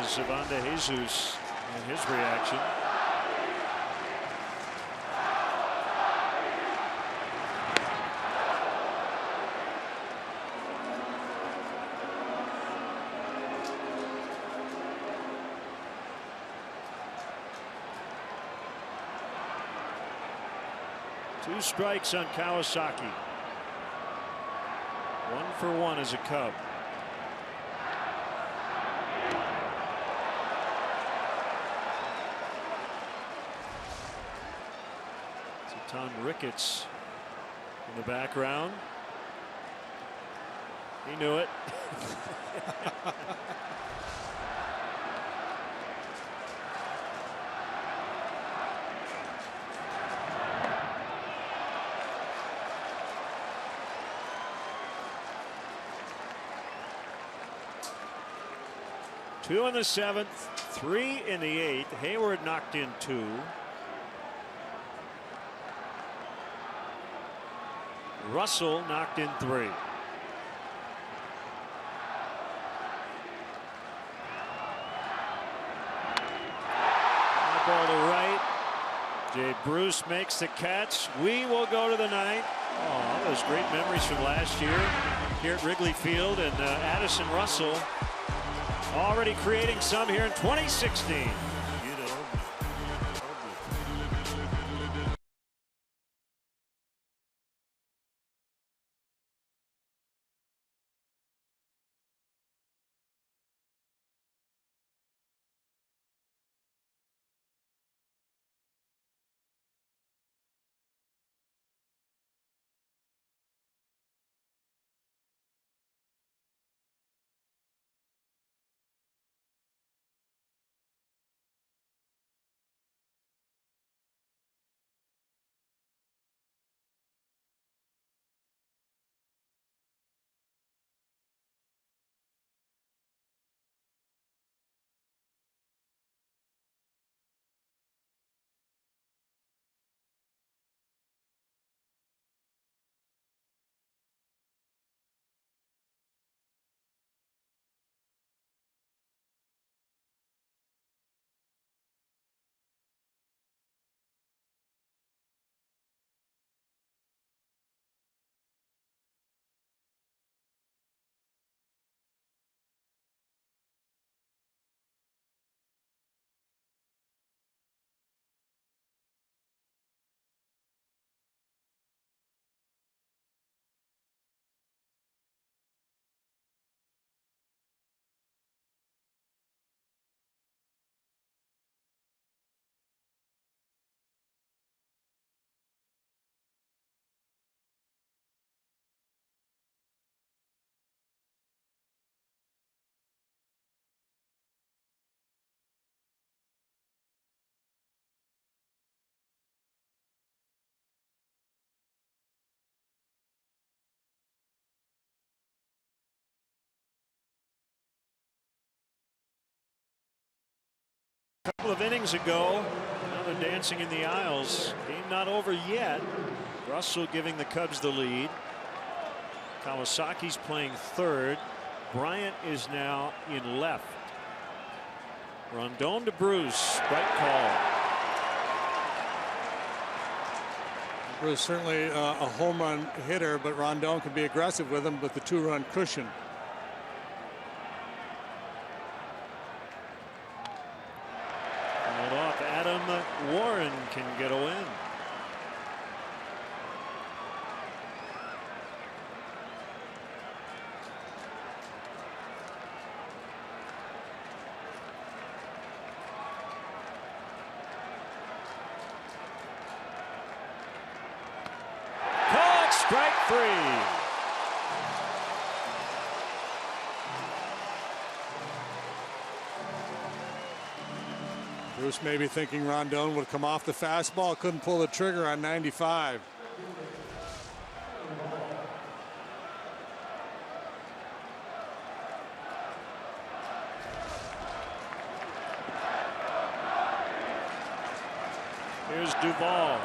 Savanda Jesus and his reaction. Two strikes on Kawasaki. 1-for-1 as a Cub. So Tom Ricketts in the background. He knew it. Two in the 7th, 3 in the 8th. Hayward knocked in 2. Russell knocked in 3. Ball to right. Jay Bruce makes the catch. We will go to the 9th. Oh, those great memories from last year here at Wrigley Field, and Addison Russell already creating some here in 2016. A couple of innings ago, now they're dancing in the aisles. Game not over yet. Russell giving the Cubs the lead. Kawasaki's playing third. Bryant is now in left. Rondon to Bruce. Right call. Bruce certainly a home run hitter, but Rondon can be aggressive with him with the 2-run cushion. Off. Adam Warren can get a win. Called strike 3. Bruce may be thinking Rondon would come off the fastball, couldn't pull the trigger on 95. Here's Duvall.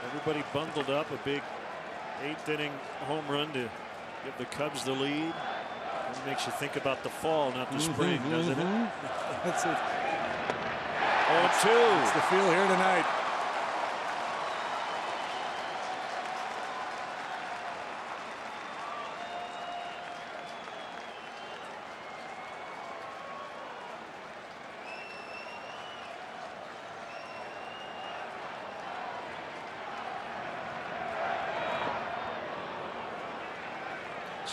Everybody bundled up. A big 8th inning home run to give the Cubs the lead. It makes you think about the fall, not the spring, doesn't it? That's it. 0-2. It's the feel here tonight.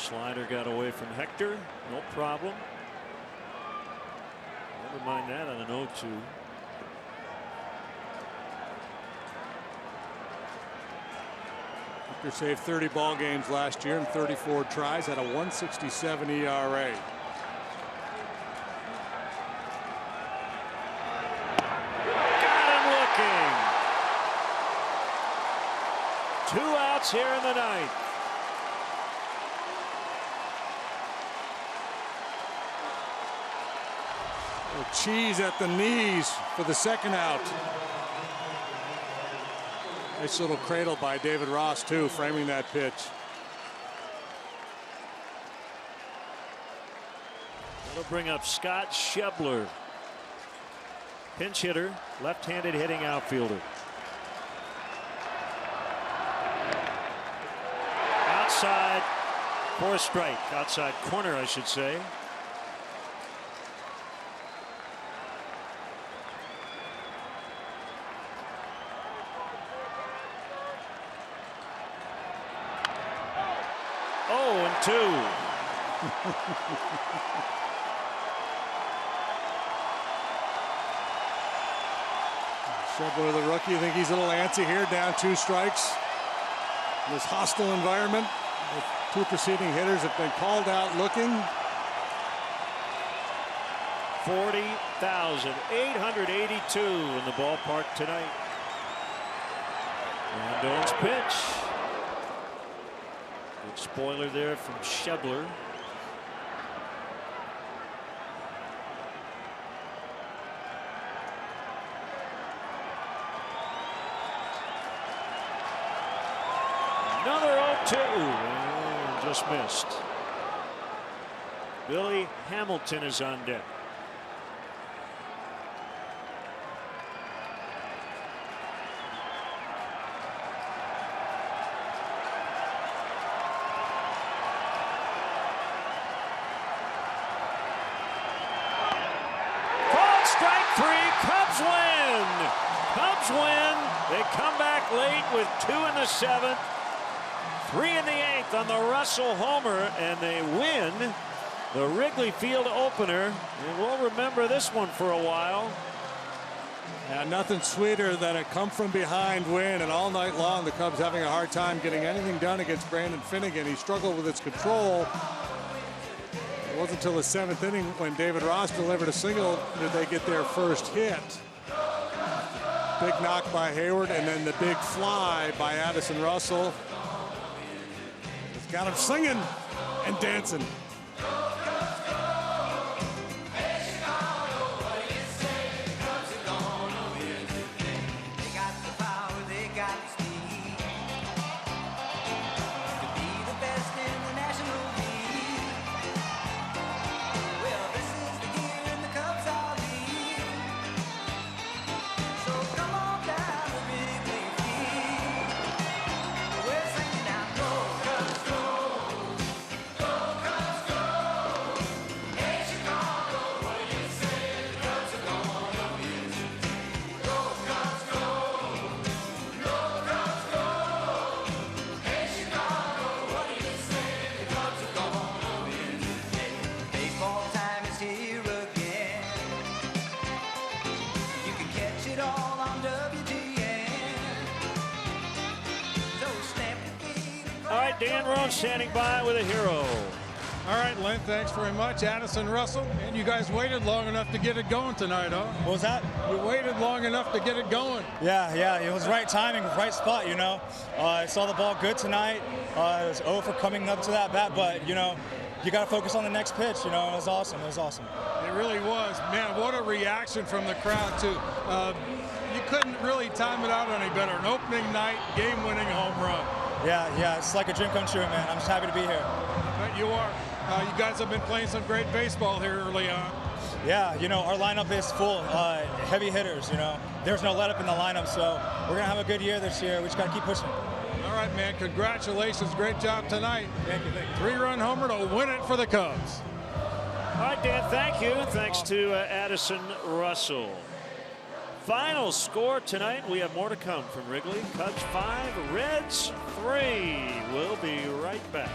Slider got away from Hector. No problem. Never mind that on an 0-2. Hector saved 30 ball games last year in 34 tries, had a 1.67 ERA. Got him looking. 2 outs here in the ninth. Cheese at the knees for the second out. Nice little cradle by David Ross, too, framing that pitch. That'll bring up Scott Schebler. Pinch hitter, left-handed hitting outfielder. Outside for a strike. Outside corner, I should say. Oh, and 2. Schebler, the rookie, I think he's a little antsy here, down 2 strikes. In this hostile environment, with 2 preceding hitters have been called out looking. 40,882 in the ballpark tonight. Rendon's pitch. Good spoiler there from Schebler. Another 0-2. And just missed. Billy Hamilton is on deck. Cubs win. They come back late with 2 in the 7th, 3 in the 8th on the Russell homer, and they win the Wrigley Field opener. And we'll remember this one for a while. Yeah, nothing sweeter than a come from behind win, and all night long the Cubs having a hard time getting anything done against Brandon Finnegan. He struggled with his control. It wasn't until the 7th inning when David Ross delivered a single that they get their first hit. Big knock by Hayward, and then the big fly by Addison Russell. It's got him singing and dancing. Dan Roan standing by with a hero. All right, Len, thanks very much. Addison Russell, and you guys waited long enough to get it going tonight, huh? What was that? You waited long enough to get it going. Yeah, it was right timing, right spot, you know. I saw the ball good tonight. It was 0 for coming up to that bat, but, you know, you got to focus on the next pitch, you know. It was awesome. It was awesome. It really was. Man, what a reaction from the crowd, too. You couldn't really time it out any better. An opening night, game-winning home run. Yeah, it's like a dream come true, man. I'm just happy to be here. But you are. You guys have been playing some great baseball here early on. Yeah, you know, our lineup is full. Heavy hitters, you know. There's no let-up in the lineup, so we're going to have a good year this year. We just got to keep pushing. All right, man. Congratulations. Great job tonight. Thank you. 3-run homer to win it for the Cubs. All right, Dan, thank you. Thanks to Addison Russell. Final score tonight. We have more to come from Wrigley. Cubs 5, Reds 3. We'll be right back.